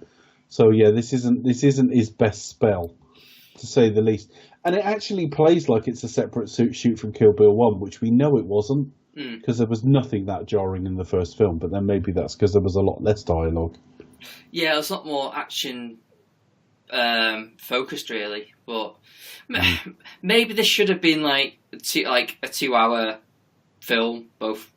So yeah, this isn't his best spell, to say the least. And it actually plays like it's a separate shoot from Kill Bill 1, which we know it wasn't, because there was nothing that jarring in the first film. But then maybe that's because there was a lot less dialogue. Yeah, there's a lot more action focused, really. But maybe this should have been like a 2-hour film. Both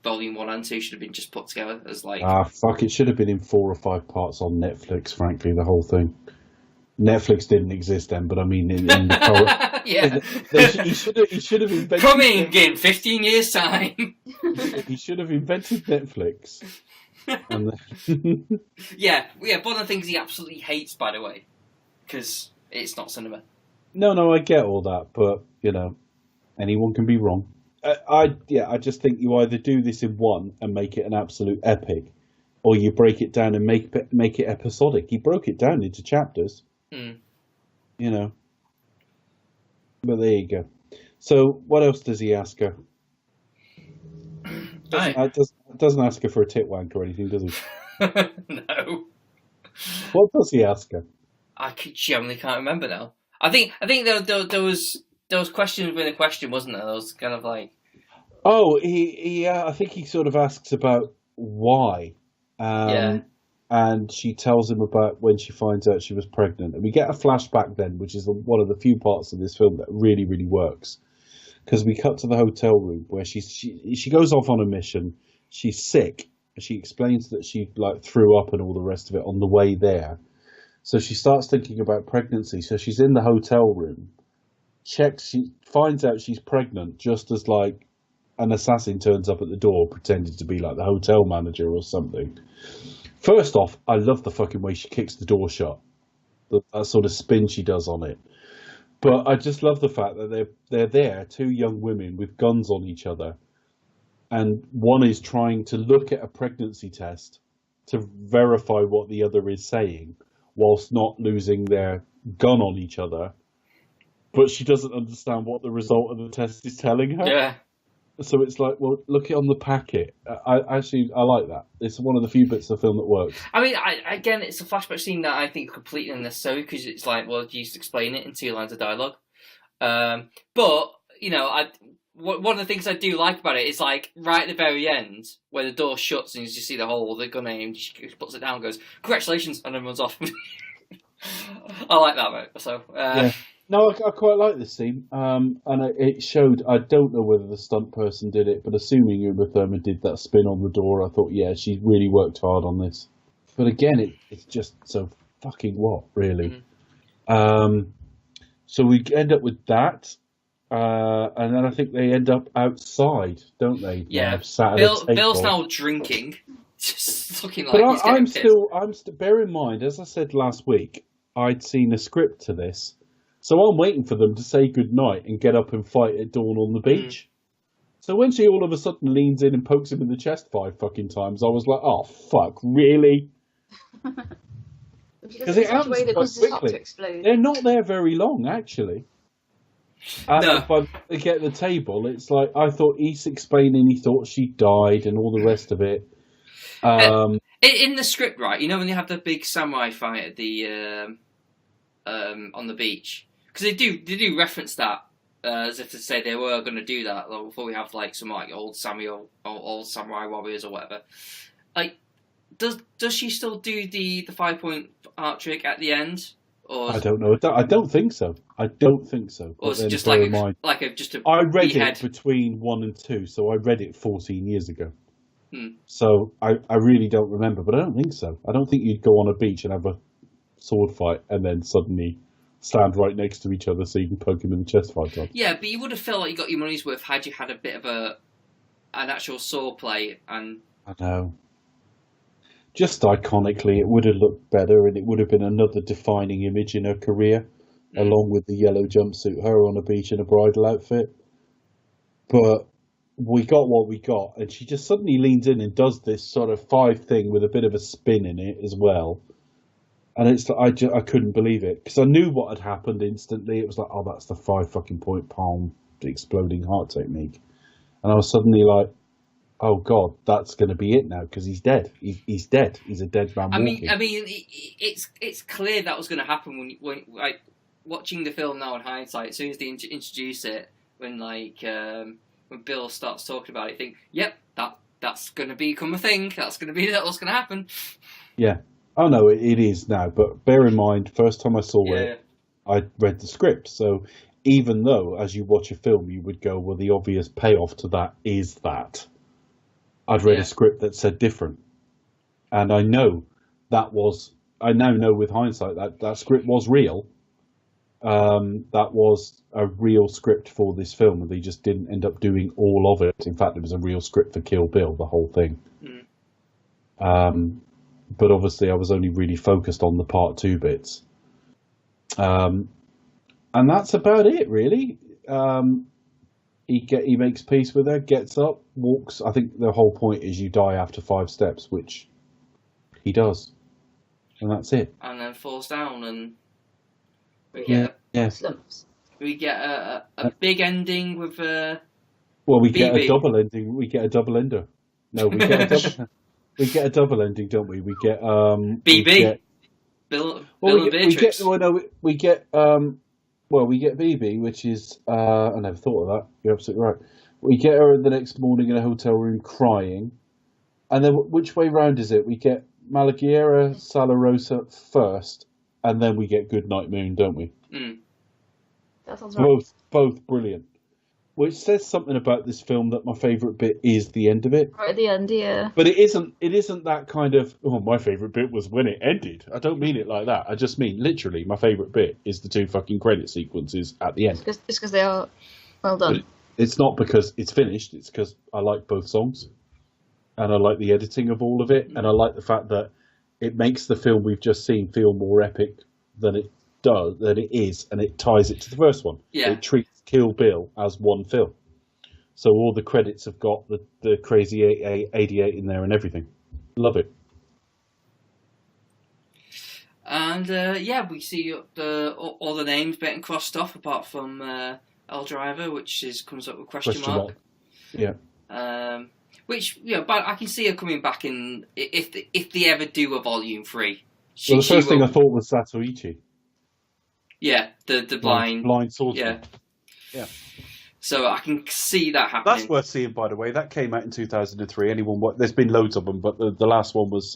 volume 1 and 2 should have been just put together as like... Fuck, it should have been in 4 or 5 parts on Netflix, frankly, the whole thing. Netflix didn't exist then, but I mean, in the current... Yeah. He should have invented... Coming in 15 years' time! He should have invented Netflix. Yeah, one of the things he absolutely hates, by the way, because it's not cinema. No, I get all that, but, you know, anyone can be wrong. I just think you either do this in one and make it an absolute epic, or you break it down and make it episodic. He broke it down into chapters, you know. But there you go. So what else does he ask her? Doesn't ask her for a tit wank or anything, does he? No. What does he ask her? I genuinely can't remember now. I think there was question within a question, wasn't there? There was kind of like... Oh, he I think he sort of asks about why. And she tells him about when she finds out she was pregnant. And we get a flashback then, which is one of the few parts of this film that really, really works. Because we cut to the hotel room where she goes off on a mission. She's sick. She explains that she like threw up and all the rest of it on the way there. So she starts thinking about pregnancy. So she's in the hotel room. She finds out she's pregnant just as like an assassin turns up at the door pretending to be like the hotel manager or something. First off, I love the fucking way she kicks the door shut. That sort of spin she does on it. But I just love the fact that they're there, 2 young women with guns on each other, and one is trying to look at a pregnancy test to verify what the other is saying, whilst not losing their gun on each other. But she doesn't understand what the result of the test is telling her. Yeah. So it's like, well, look it on the packet. I like that. It's one of the few bits of the film that works. I mean, again, it's a flashback scene that I think is completely unnecessary, because it's like, well, you just explain it in 2 lines of dialogue. But, you know, one of the things I do like about it is like right at the very end, where the door shuts and you just see the hole, the gun aimed, she puts it down and goes, congratulations, and then runs off. I like that, mate. So, yeah. No, I quite like this scene, and it showed. I don't know whether the stunt person did it, but assuming Uma Thurman did that spin on the door, I thought, yeah, she really worked hard on this. But again, it's just so fucking what, really. Mm-hmm. So we end up with that, and then I think they end up outside, don't they? Yeah. Bill's now drinking, just looking like he's getting pissed. I'm still. Bear in mind, as I said last week, I'd seen a script to this. So I'm waiting for them to say goodnight and get up and fight at dawn on the beach. So when she all of a sudden leans in and pokes him in the chest 5 fucking times, I was like, oh, fuck, really? Because it happens quite quickly. They're not there very long, actually. No. But they get the table, it's like, I thought he's explaining he thought she died and all the rest of it. In the script, right, you know when you have the big samurai fight at the on the beach? Because they do reference that as if to say they were going to do that before we have like some like old samurai warriors or whatever. Like, does she still do the 5-point art trick at the end, Or I don't know. I don't think so. I don't think so. Or But is it then just bear like in mind, just a I read behead? it between 1 and 2, so I read it 14 years ago. Hmm. So I really don't remember, but I don't think so. I don't think you'd go on a beach and have a sword fight and then suddenly stand right next to each other so you can poke him in the chest 5 times. Yeah, but you would have felt like you got your money's worth had you had a bit of an actual sword play. And I know. Just iconically, it would have looked better, and it would have been another defining image in her career, along with the yellow jumpsuit, her on a beach in a bridal outfit. But we got what we got, and she just suddenly leans in and does this sort of 5 thing with a bit of a spin in it as well. And it's like, I couldn't believe it, because I knew what had happened instantly. It was like, oh, that's the 5 fucking point palm exploding heart technique. And I was suddenly like, oh God, that's going to be it now, because he's dead. He's dead. He's a dead man walking. I mean, it's clear that was going to happen when like watching the film now in hindsight. As soon as they introduce it, when Bill starts talking about it, you think, yep, that's going to become a thing. That's going to happen. Yeah. Oh no, it is now. But bear in mind, first time I saw it, I read the script. So even though, as you watch a film, you would go, well, the obvious payoff to that is that. I'd read a script that said different. And I know I now know with hindsight that script was real. That was a real script for this film, and they just didn't end up doing all of it. In fact, it was a real script for Kill Bill, the whole thing. But obviously I was only really focused on the part 2 bits. And that's about it, really. He makes peace with her, gets up, walks. I think the whole point is you die after 5 steps, which he does. And that's it. And then falls down, and we get a big ending with well, we BB. get a double ending. We get a double ender. No, we get a double. We get a double ending, don't we? We get BB. Bill and Beatrix. We get BB, which is I never thought of that. You're absolutely right. We get her the next morning in a hotel room crying, and then which way round is it? We get Malagueira Salarosa first, and then we get Goodnight Moon, don't we? That sounds right. Both brilliant. Which says something about this film, that my favourite bit is the end of it. Right at the end, yeah. But it isn't that kind of, oh, my favourite bit was when it ended. I don't mean it like that. I just mean, literally, my favourite bit is the 2 fucking credit sequences at the end. Just because they are well done. It's not because it's finished, it's because I like both songs. And I like the editing of all of it. And I like the fact that it makes the film we've just seen feel more epic than it is, and it ties it to the first one. Yeah. It treats Kill Bill as one film. So all the credits have got the crazy 88 in there and everything. Love it. And we see all the names getting crossed off apart from L Driver, which comes up with question mark. Yeah. Which but I can see her coming back in if they ever do a volume 3. The first thing I thought was Zatoichi. Yeah, the blind swordsman. Yeah. So I can see that happening. That's worth seeing, by the way. That came out in 2003. There's been loads of them, but the last one was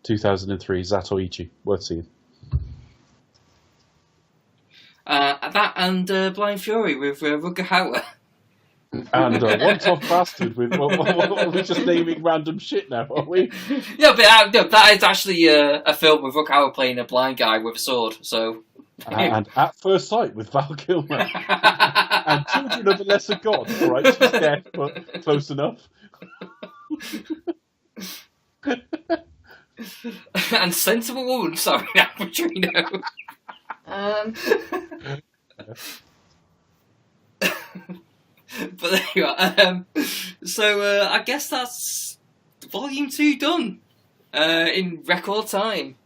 2003. Zatoichi, worth seeing. That and Blind Fury with Rutger Hauer. And one-top bastard with. Are we just naming random shit now? Are we? Yeah, but that is actually a film with Rutger Hauer playing a blind guy with a sword. So. And At First Sight with Val Kilmer. And Children of the Lesser God. All right, she's dead, but close enough. And Sensible Woman. Sorry, Albertrino. But there you are. So I guess that's Volume 2 done in record time.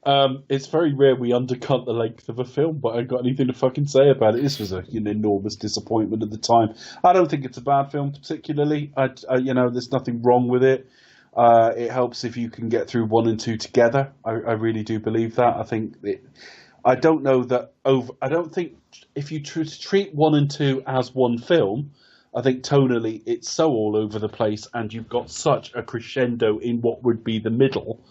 It's very rare we undercut the length of a film, but I ain't got anything to fucking say about it. This was an enormous disappointment at the time. I don't think it's a bad film particularly. There's nothing wrong with it. It helps if you can get through 1 and 2 together. I really do believe that. I don't think if you treat 1 and 2 as one film, I think tonally it's so all over the place, and you've got such a crescendo in what would be the middle,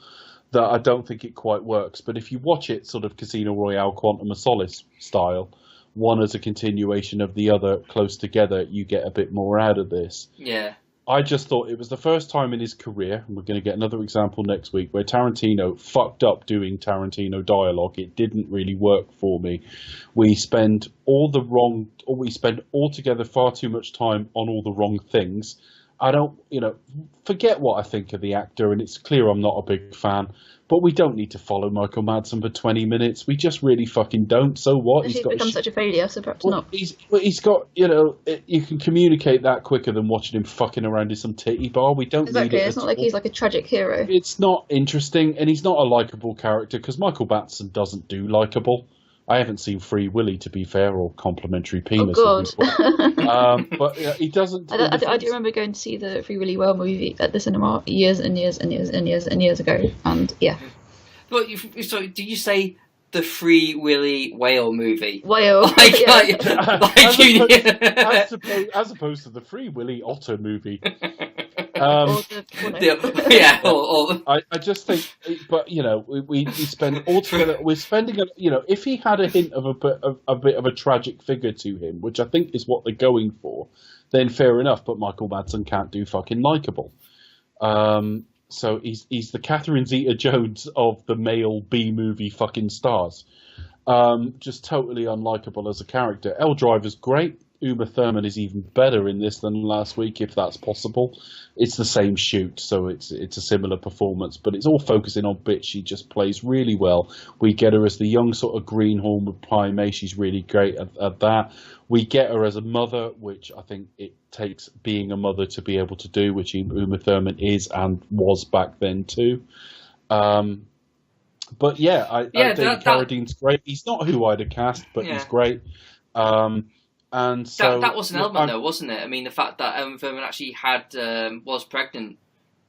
that I don't think it quite works. But if you watch it sort of Casino Royale, Quantum of Solace style, one as a continuation of the other close together, you get a bit more out of this. Yeah. I just thought it was the first time in his career, and we're going to get another example next week, where Tarantino fucked up doing Tarantino dialogue. It didn't really work for me. We spend altogether far too much time on all the wrong things. I don't, forget what I think of the actor, and it's clear I'm not a big fan, but we don't need to follow Micheal Madsen for 20 minutes. We just really fucking don't. So what? He's become such a failure, so perhaps not. He's got, you can communicate that quicker than watching him fucking around in some titty bar. We don't need it. It's not like he's like a tragic hero. It's not interesting, and he's not a likable character, because Micheal Madsen doesn't do likable. I haven't seen Free Willy, to be fair, or Complimentary Penis. Oh, God. But he doesn't... I do remember going to see the Free Willy Whale movie at the cinema years and years and years and years and years ago, and yeah. But so did you say the Free Willy Whale movie? Whale. As opposed to the Free Willy Otter movie. I just think, but we spend altogether. We're spending, if he had a hint of a bit of a tragic figure to him, which I think is what they're going for, then fair enough. But Micheal Madsen can't do fucking likable. So he's the Catherine Zeta-Jones of the male B movie fucking stars. Just totally unlikable as a character. Elle Driver's great. Uma Thurman is even better in this than last week, if that's possible. It's the same shoot, so it's a similar performance, but it's all focusing on bits. She just plays really well. We get her as the young sort of greenhorn with Pai Mei. She's really great at that. We get her as a mother, which I think it takes being a mother to be able to do, which Uma Thurman is and was back then too. But yeah, I think Carradine's great. He's not who I'd have cast, but he's great. And so that was an element, though, wasn't it? I mean, the fact that Uma Thurman actually was pregnant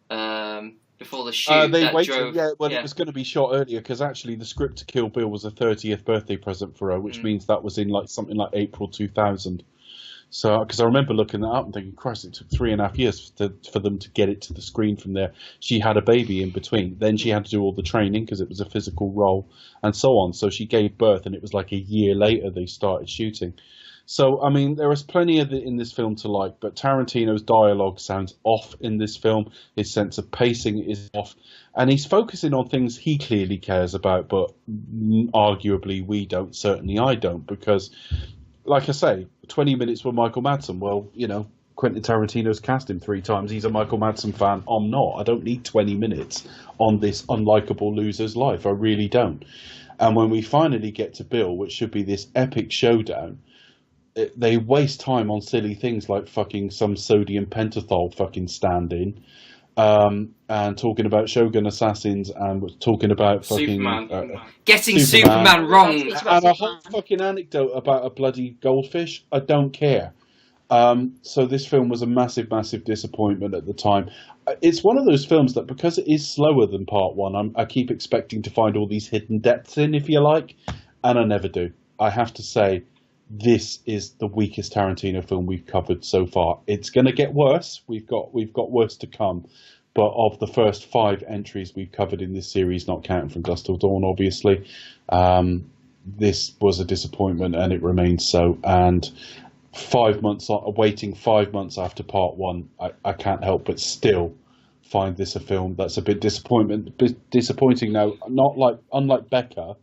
before the shoot. They waited, it was going to be shot earlier, because actually the script to Kill Bill was a 30th birthday present for her, which means that was in something like April 2000. So, because I remember looking that up and thinking, Christ, it took 3.5 years for them to get it to the screen from there. She had a baby in between. Then she had to do all the training, because it was a physical role, and so on. So she gave birth, and it was like a year later they started shooting. So, I mean, there is plenty in this film to like, but Tarantino's dialogue sounds off in this film. His sense of pacing is off. And he's focusing on things he clearly cares about, but arguably we don't. Certainly I don't, because, like I say, 20 minutes with Micheal Madsen. Well, Quentin Tarantino's cast him 3 times. He's a Micheal Madsen fan. I'm not. I don't need 20 minutes on this unlikable loser's life. I really don't. And when we finally get to Bill, which should be this epic showdown, they waste time on silly things like fucking some sodium pentothal fucking stand-in, and talking about Shogun assassins, and talking about fucking getting Superman wrong, and a whole fucking anecdote about a bloody goldfish. I don't care. So this film was a massive, massive disappointment at the time. It's one of those films that, because it is slower than part one, I keep expecting to find all these hidden depths in, if you like, and I never do. I have to say, this is the weakest Tarantino film we've covered so far. It's going to get worse. We've got worse to come. But of the first 5 entries we've covered in this series, not counting From Dusk Till Dawn, obviously, this was a disappointment, and it remains so. And 5 months waiting 5 months after part one, I can't help but still find this a film that's a bit disappointing now. Unlike Becca,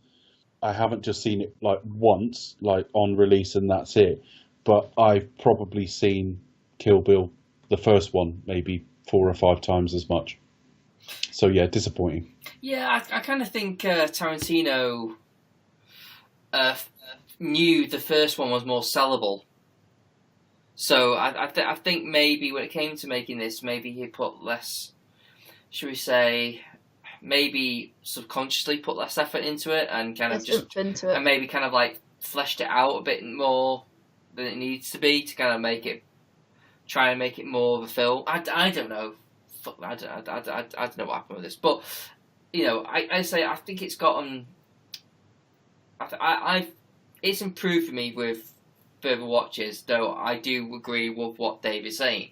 I haven't just seen it once, on release, and that's it. But I've probably seen Kill Bill, the first one, maybe 4 or 5 times as much. So yeah, disappointing. Yeah, I kind of think Tarantino knew the first one was more sellable. So I think maybe when it came to making this, maybe he put less, should we say, maybe subconsciously put less effort into it, and kind of just and maybe kind of fleshed it out a bit more than it needs to be to kind of try and make it more of a film. I don't know. I don't know what happened with this, but I say I think it's gotten. It's improved for me with further watches, though I do agree with what Dave is saying.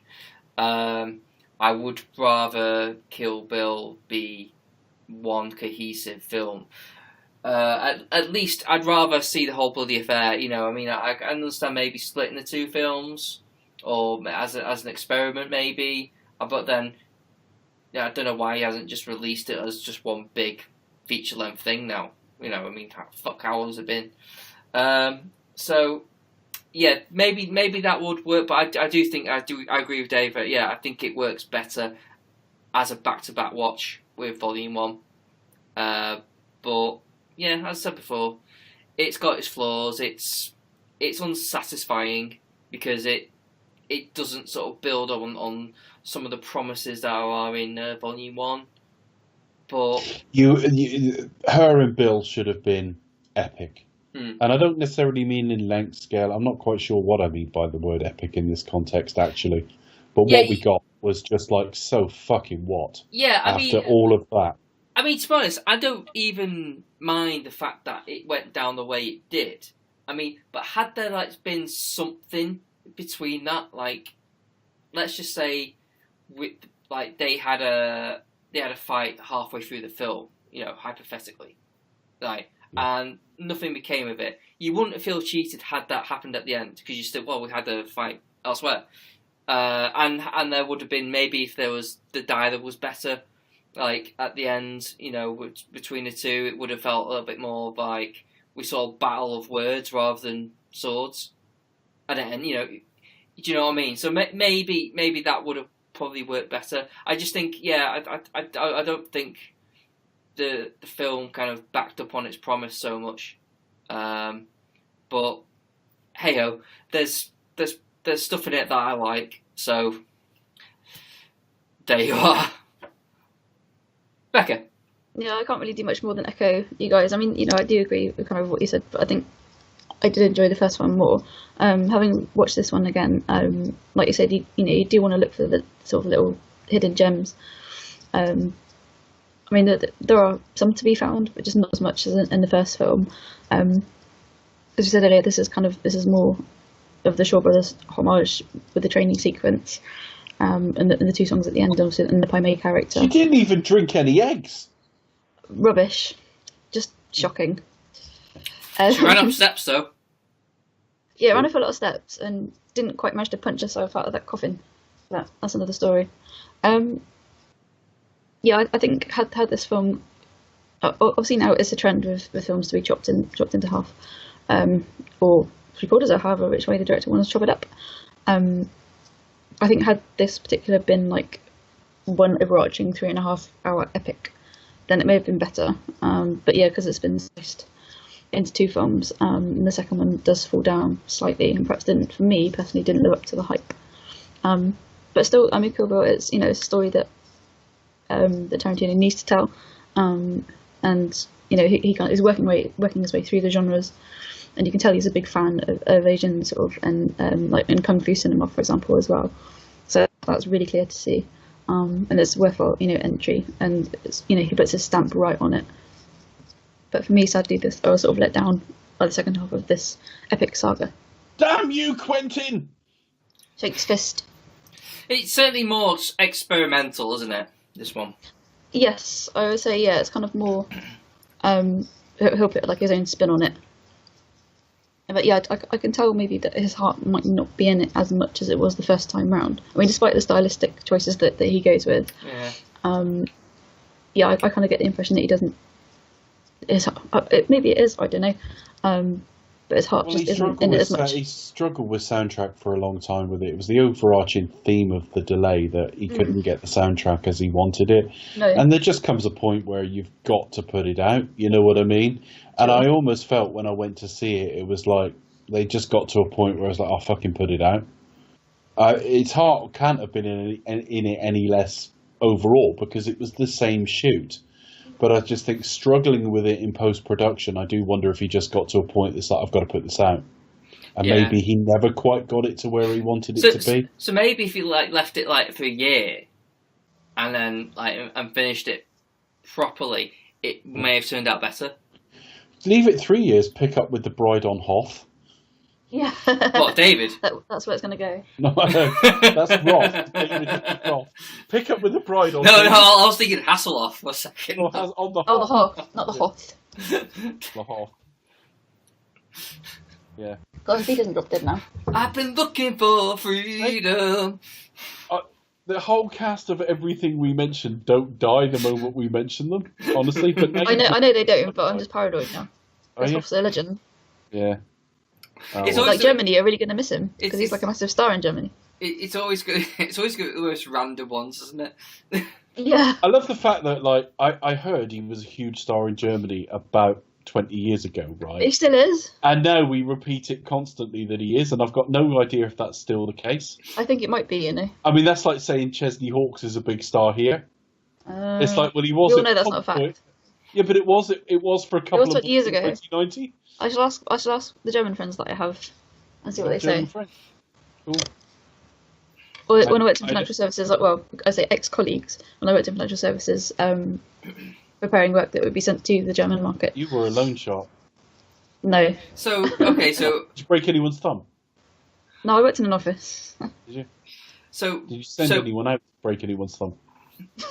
I would rather Kill Bill be one cohesive film. At least I'd rather see the whole bloody affair. You know, I mean, I understand maybe splitting the two films, or as an experiment maybe. But then, yeah, I don't know why he hasn't just released it as just one big feature length thing now. You know, I mean, how long has it been? So, yeah, maybe that would work. But I agree with Dave. Yeah, I think it works better as a back-to-back watch with Volume 1. But yeah, as I said before, it's got its flaws. It's unsatisfying because it doesn't sort of build on some of the promises that are in Volume 1. But her and Bill should have been epic. Hmm. And I don't necessarily mean in length scale. I'm not quite sure what I mean by the word epic in this context, actually. But Yeah, what we got was just like so fucking what? Yeah, after all of that. I mean, to be honest, I don't even mind the fact that it went down the way it did. I mean, but had there like been something between that, like, let's just say, they had a fight halfway through the film, you know, hypothetically, like, and nothing became of it. You wouldn't feel cheated had that happened at the end because you still, we had a fight elsewhere, and there would have been maybe if there was the die that was better. Like, at the end, you know, between the two, it would have felt a little bit more like we saw a battle of words rather than swords. And then, you know, do you know what I mean? So maybe that would have probably worked better. I just think, yeah, I don't think the film kind of backed up on its promise so much. But hey-ho, there's stuff in it that I like, so there you are. Becca. Yeah, I can't really do much more than echo you guys. I mean, you know, I do agree with kind of what you said, but I think I did enjoy the first one more. Having watched this one again, like you said, you do want to look for the sort of little hidden gems. I mean, there are some to be found, but just not as much as in the first film. As you said earlier, this is more of the Shaw Brothers homage with the training sequence. And the two songs at the end, obviously, and the Pai Mei character. She didn't even drink any eggs. Rubbish. Just shocking. She ran up steps, though. Yeah, ran up a lot of steps and didn't quite manage to punch herself out of that coffin. That's another story. Yeah, I think had this film, obviously now it's a trend with films to be chopped into half, or three quarters, or however which way the director wants to chop it up. I think had this particular been like one overarching 3.5 hour epic, then it may have been better. But yeah, because it's been sliced into two films, and the second one does fall down slightly, and perhaps for me personally, didn't live up to the hype. But still, I mean, Kill Bill is, you know, it's a story that that Tarantino needs to tell, and you know he is working his way through the genres. And you can tell he's a big fan of Asian sort of and like in Kung Fu cinema, for example, as well. So that's really clear to see, and it's worthwhile, you know, entry, and it's, you know, he puts his stamp right on it. But for me, sadly, I was sort of let down by the second half of this epic saga. Damn you, Quentin! Shakes fist. It's certainly more experimental, isn't it? This one. Yes, I would say it's kind of more. He'll put like his own spin on it. But yeah, I can tell maybe that his heart might not be in it as much as it was the first time round. I mean, despite the stylistic choices that he goes with. Yeah. I kind of get the impression that he doesn't. Maybe it is, I don't know. But his heart just isn't in it as much. He struggled with soundtrack for a long time with it. It was the overarching theme of the delay that he couldn't get the soundtrack as he wanted it. No. And there just comes a point where you've got to put it out, you know what I mean? And I almost felt when I went to see it, it was like they just got to a point where I was like, I'll fucking put it out. Its heart can't have been in it any less overall because it was the same shoot. But I just think struggling with it in post-production, I do wonder if he just got to a point that's like, I've got to put this out. And maybe he never quite got it to where he wanted it to be. So maybe if he like left it like for a year and then and finished it properly, it may have turned out better. Leave it 3 years, pick up with The Bride on Hoth. Yeah. What, David? That's where it's going to go. No, that's Roth. David is Roth. Pick up with the bride on. No, I was thinking Hasselhoff for a second. On the Oh, the Hoth. Hoth, not the Hoth. The Hoth. Yeah. God, if he doesn't drop dead now. I've been looking for freedom. The whole cast of everything we mentioned don't die the moment we mention them, honestly. But I know they don't, but I'm just paranoid now. This Hoth's a legend. Yeah. It's well. always Germany are really going to miss him because It's- he's like a massive star in Germany. It's always good. It's always good. The most random ones, isn't it? Yeah. I love the fact that, like, I heard he was a huge star in Germany about 20 years ago, right? He still is. And now we repeat it constantly that he is, and I've got no idea if that's still the case. I think it might be, you know. I mean, that's like saying Chesney Hawkes is a big star here. It's like, well, he was. We all know that's not a fact. Yeah, but it was for a couple was of years ago. 1990. I should ask the German friends that I have and see what they German say. friend. Cool. Well, when I worked in financial services, I say ex-colleagues, when I worked in financial services, preparing work that would be sent to the German market. You were a loan shark. No. So okay, so Did you break anyone's thumb? No, I worked in an office. Did you? so Did you send anyone out to break anyone's thumb?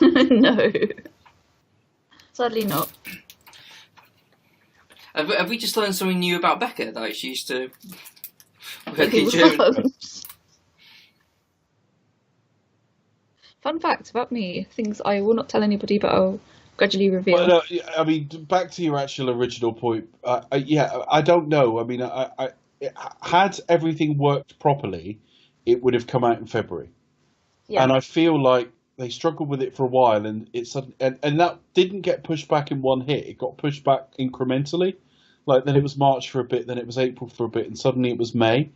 No. Sadly not. Have we just learned something new about Becca? Like she used to work Break in people's German. thumbs. Fun fact about me, things I will not tell anybody, but I'll gradually reveal. Well, no, I mean, back to your actual original point. I don't know. I mean, had everything worked properly, it would have come out in February. Yeah. And I feel like they struggled with it for a while, and and that didn't get pushed back in one hit. It got pushed back incrementally. Like, then it was March for a bit, then it was April for a bit, and suddenly it was May.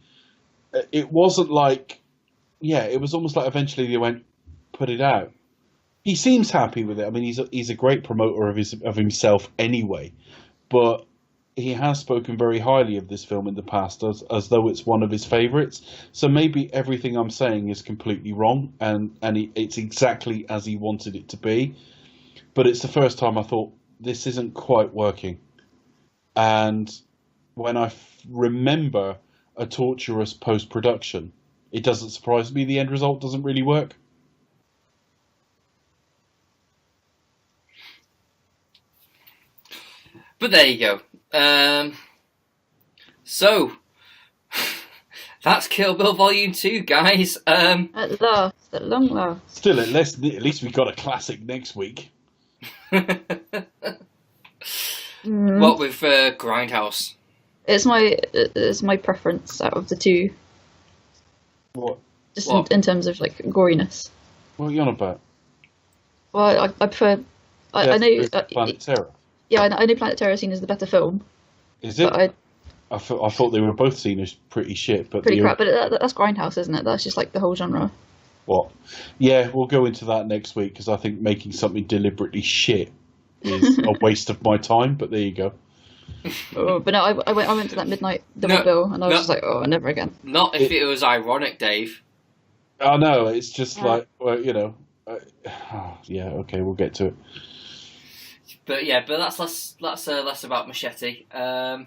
It wasn't like, it was almost like eventually they went, put it out. He seems happy with it. I mean, he's a great promoter of himself anyway, but he has spoken very highly of this film in the past as though it's one of his favourites. So maybe everything I'm saying is completely wrong, and it's exactly as he wanted it to be. But it's the first time I thought, this isn't quite working. And when I remember a torturous post-production, it doesn't surprise me the end result doesn't really work. But there you go. So that's Kill Bill Volume 2, guys. At last, at long last. Still, at least we got a classic next week. What with Grindhouse? It's my preference out of the two. What? Just What? in terms of like goriness. What are you on about? Well, I prefer. I know. Planet Terror. Yeah, I know Planet Terror is seen as the better film, Is it? but I thought they were both seen as pretty shit. But pretty crap. But that's Grindhouse, isn't it? That's just like the whole genre. What? Yeah, we'll go into that next week because I think making something deliberately shit is a waste of my time. But there you go. But no, I went to that midnight double No, bill, and I was no. just like, oh, never again. Not if it was ironic, Dave. I know, it's just Yeah. like, well, you know. Yeah, okay, we'll get to it. But yeah, but that's less about Machete. And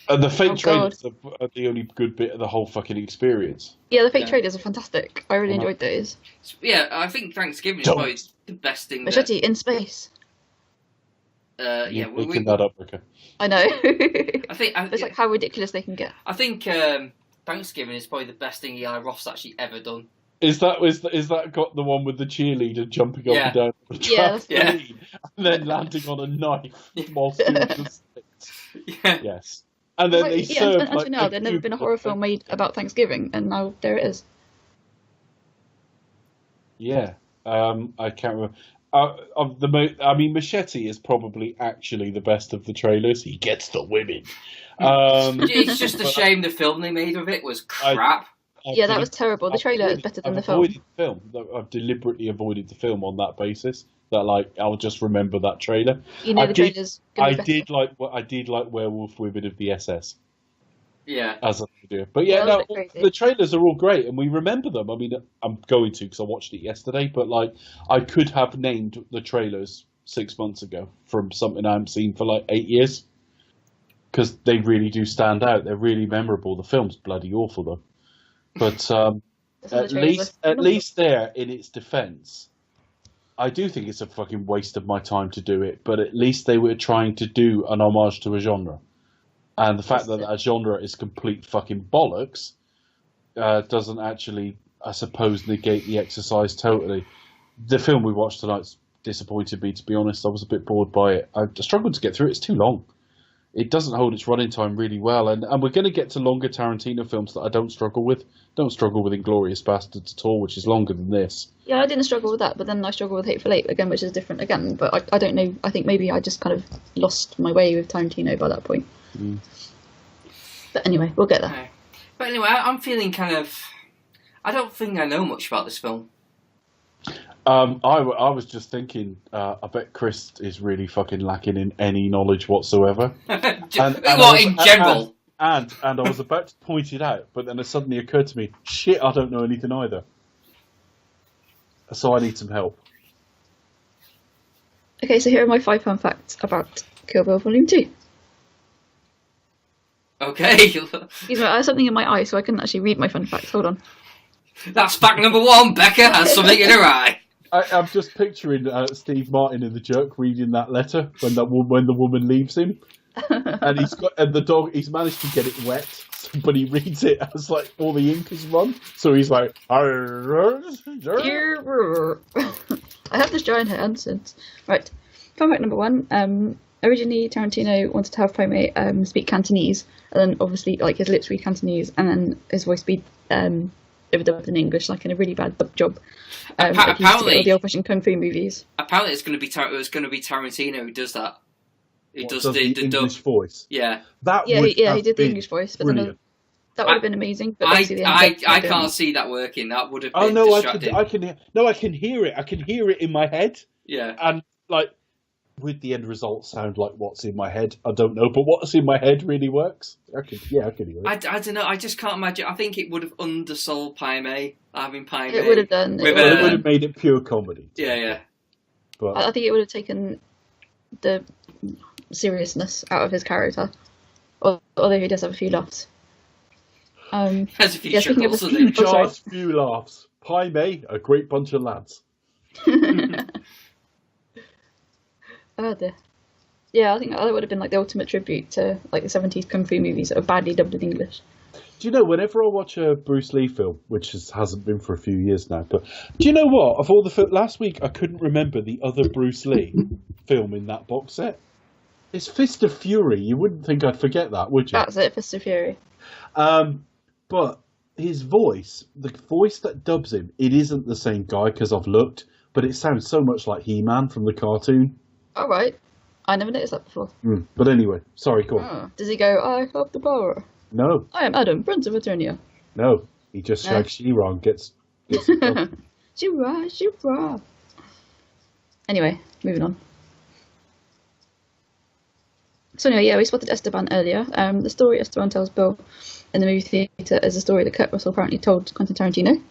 the fake Oh, trailers are the only good bit of the whole fucking experience. Yeah, the fake Yeah. trailers are fantastic. I really enjoyed those. Yeah, I think Thanksgiving is Don't. probably the best thing. Machete in space. Yeah, You're making that up, okay. I know. I think It's like how ridiculous they can get. I think Thanksgiving is probably the best thing Eli Roth's actually ever done. Is that got the one with the cheerleader jumping up Yeah. and down the Yeah, trampoline and then landing on a knife whilst doing the sticks? Yeah. Yes. And then they yeah, serve until now, there'd never been a horror film made about Thanksgiving, and now there it is. Yeah. I can't remember. Machete is probably actually the best of the trailers. He gets the women. It's just a shame the film they made of it was crap. Yeah, that was terrible. The trailer is better than the film. I've deliberately avoided the film on that basis. That, like, I'll just remember that trailer. You know, I the did- trailer's gonna be better. I did like Werewolf Women of the SS Yeah. as an idea, but yeah, That was a bit crazy. the trailers are all great and we remember them. I mean, I'm going to because I watched it yesterday, but like I could have named the trailers 6 months ago from something I haven't seen for like 8 years. because they really do stand out. They're really memorable. The film's bloody awful though, but at least there, in its defence, I do think it's a fucking waste of my time to do it. But at least they were trying to do an homage to a genre, and the fact that that genre is complete fucking bollocks doesn't actually, I suppose, negate the exercise totally. The film we watched tonight's disappointed me, to be honest. I was a bit bored by it. I struggled to get through it. It's too long. It doesn't hold its running time really well, and we're going to get to longer Tarantino films that I don't struggle with. Don't struggle with Inglourious Bastards at all, which is longer than this. Yeah, I didn't struggle with that, but then I struggle with Hateful Eight again, which is different again. But I don't know. I think maybe I just kind of lost my way with Tarantino by that point. Mm. But anyway, we'll get there. Okay. But anyway, I'm feeling kind of... I don't think I know much about this film. I was just thinking, I bet Chris is really fucking lacking in any knowledge whatsoever. In general? And I was about to point it out, but then it suddenly occurred to me, shit, I don't know anything either. So I need some help. Okay, so here are my 5 fun facts about Kill Bill Volume 2. Okay. I have something in my eye, so I couldn't actually read my fun facts. Hold on. That's fact number 1. Becca has something in her eye. I'm just picturing Steve Martin in The Jerk reading that letter when the woman leaves him, and the dog. He's managed to get it wet, but he reads it as like all the ink has run. So he's like, I have this giant hand since. Right, fun fact number 1. Originally, Tarantino wanted to have Paimé speak Cantonese, and then obviously like his lips read Cantonese, and then his voice be overdubbed in English, like in a really bad dub job. Apparently, the old-fashioned kung fu movies. Apparently, it was going to be Tarantino who does that. Who does the English dub voice? Yeah, he did the English voice, but then that would have been amazing. But I can't see that working. That would have been distracting. I can hear it. I can hear it in my head. Yeah, and like. Would the end result sound like what's in my head? I don't know, but what's in my head really works. I can hear it. I don't know. I just can't imagine. I think it would have undersold Paimé, having Paimé. It would have done. It would have made it pure comedy. Yeah. But I think it would have taken the seriousness out of his character, although he does have a few laughs. Has a few chuckles, just few laughs. Paimé, a great bunch of lads. Oh dear. Yeah, I think that would have been like the ultimate tribute to like the 70s kung fu movies that are badly dubbed in English. Do you know, whenever I watch a Bruce Lee film, which hasn't been for a few years now, but do you know what? Of all the last week, I couldn't remember the other Bruce Lee film in that box set. It's Fist of Fury. You wouldn't think I'd forget that, would you? That's it, Fist of Fury. But his voice, the voice that dubs him, it isn't the same guy because I've looked, but it sounds so much like He-Man from the cartoon. All right. I never noticed that before. But anyway, sorry, go on. Does he go, I have the power? No. I am Adam, Prince of Eternia. No. He just shags She-Ra and gets She-Ra. Anyway, moving on. So anyway, we spotted Esteban earlier. The story Esteban tells Bill in the movie theatre is a story that Kurt Russell apparently told Quentin Tarantino.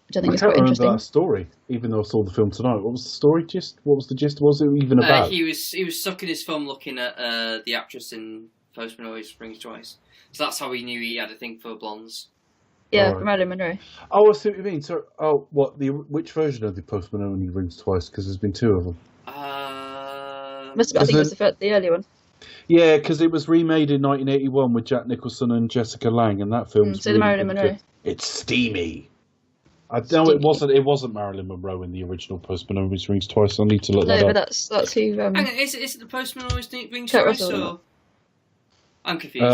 Which I think is quite interesting. I can't remember that story, even though I saw the film tonight. What was the story gist? What was the gist? What was it even about? He was sucking his thumb looking at the actress in Postman Always Rings Twice. So that's how he knew he had a thing for blondes. Yeah, from Marilyn Monroe. Oh, I see what you mean. So, which version of the Postman Only Rings Twice? Because there's been 2 of them. I think it was the early one. Yeah, because it was remade in 1981 with Jack Nicholson and Jessica Lange, and that film's so the Marilyn Monroe. It's steamy. It wasn't Marilyn Monroe in the original Postman Always Rings Twice. I need to look that up. No, but that's who. Is it the Postman Always Rings Twice? Or... I'm confused.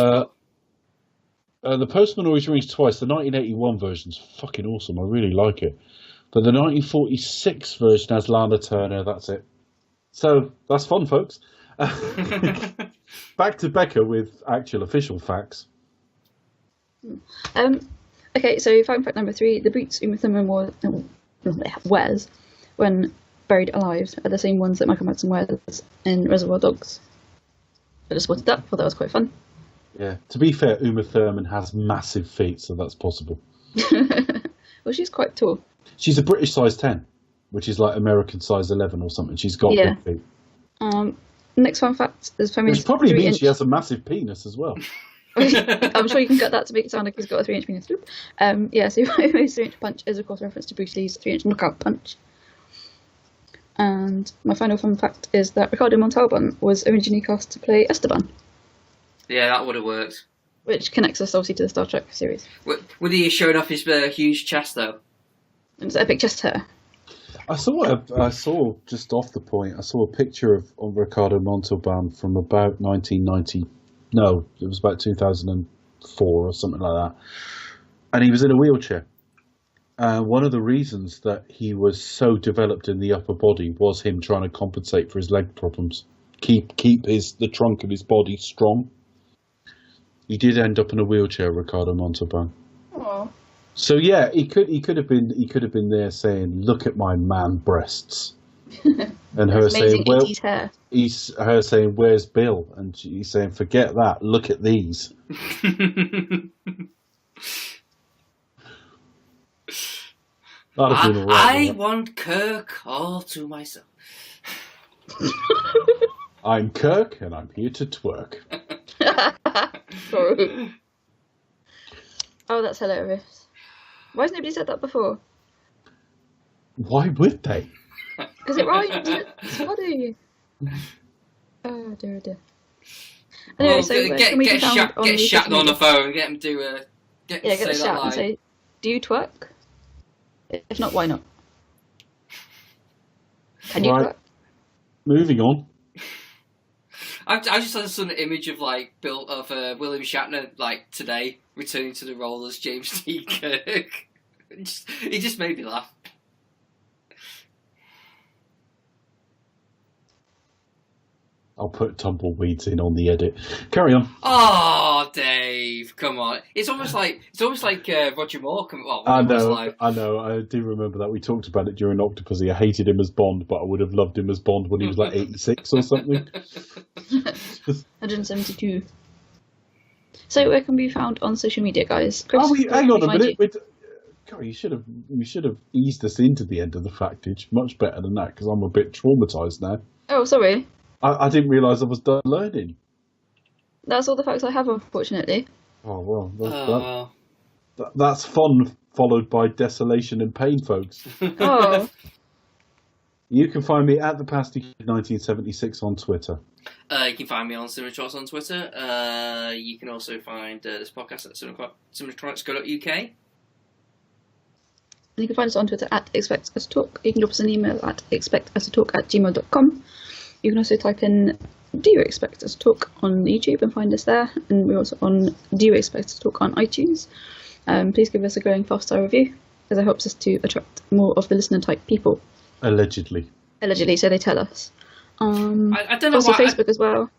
The Postman Always Rings Twice. The 1981 version's fucking awesome. I really like it. But the 1946 version has Lana Turner. That's it. So that's fun, folks. Back to Becca with actual official facts. Okay, so fun fact number 3: the boots Uma Thurman wears when buried alive are the same ones that Micheal Madsen wears in Reservoir Dogs. I just spotted that. Thought that was quite fun. Yeah. To be fair, Uma Thurman has massive feet, so that's possible. Well, she's quite tall. She's a British size 10, which is like American size 11 or something. She's got big feet. next fun fact is Femi's Which probably means 3-inch. she has a massive penis as well. I'm sure you can cut that to make it sound like he's got a 3-inch penis. Yeah, so Femi's 3-inch punch is, of course, a reference to Bruce Lee's 3-inch knockout punch. And my final fun fact is that Ricardo Montalban was originally cast to play Esteban. Yeah, that would have worked. Which connects us obviously to the Star Trek series. Would he have showed off his huge chest though? And it's epic chest hair. I saw just off the point. I saw a picture of Ricardo Montalban from about 1990. No, it was about 2004 or something like that. And he was in a wheelchair. One of the reasons that he was so developed in the upper body was him trying to compensate for his leg problems. Keep the trunk of his body strong. He did end up in a wheelchair, Ricardo Montalban. Oh. So yeah, he could have been there saying, "Look at my man breasts," and her saying, "Well," hair. her saying, "Where's Bill?" And he's saying, "Forget that. Look at these." I want Kirk all to myself. I'm Kirk, and I'm here to twerk. Sorry. Oh, that's hilarious. Why has nobody said that before? Why would they? Because it rhymes. It's funny. Oh dear, dear. Anyway, so get Shatner on the phone. Get him to get Shat and say, "Do you twerk? If not, why not? Can you twerk?" Moving on. I just had a sudden image of William Shatner today returning to the role as James T. Kirk. He just made me laugh. I'll put tumbleweeds in on the edit. Carry on. Oh, Dave, come on! It's almost like Roger Moore. I know. I do remember that we talked about it during Octopussy. I hated him as Bond, but I would have loved him as Bond when he was 86 or something. 172. So where can we be found on social media, guys? Chris, hang on a minute. God, you should have eased us into the end of the factage much better than that, because I'm a bit traumatised now. Oh, sorry. I didn't realise I was done learning. That's all the facts I have, unfortunately. Oh, well. That's fun, followed by desolation and pain, folks. Oh. You can find me at thepasty1976 on Twitter. You can find me on Cinematronics on Twitter. You can also find this podcast at cinematronics.co.uk. And you can find us on Twitter at expectustotalk. You can drop us an email at expectustotalk@gmail.com. You can also type in "Do you expect us to talk" on YouTube and find us there. And we're also on "Do you expect us to talk" on iTunes. Please give us a glowing 5-star review, as it helps us to attract more of the listener type people. Allegedly, so they tell us. I don't know also why Facebook as well.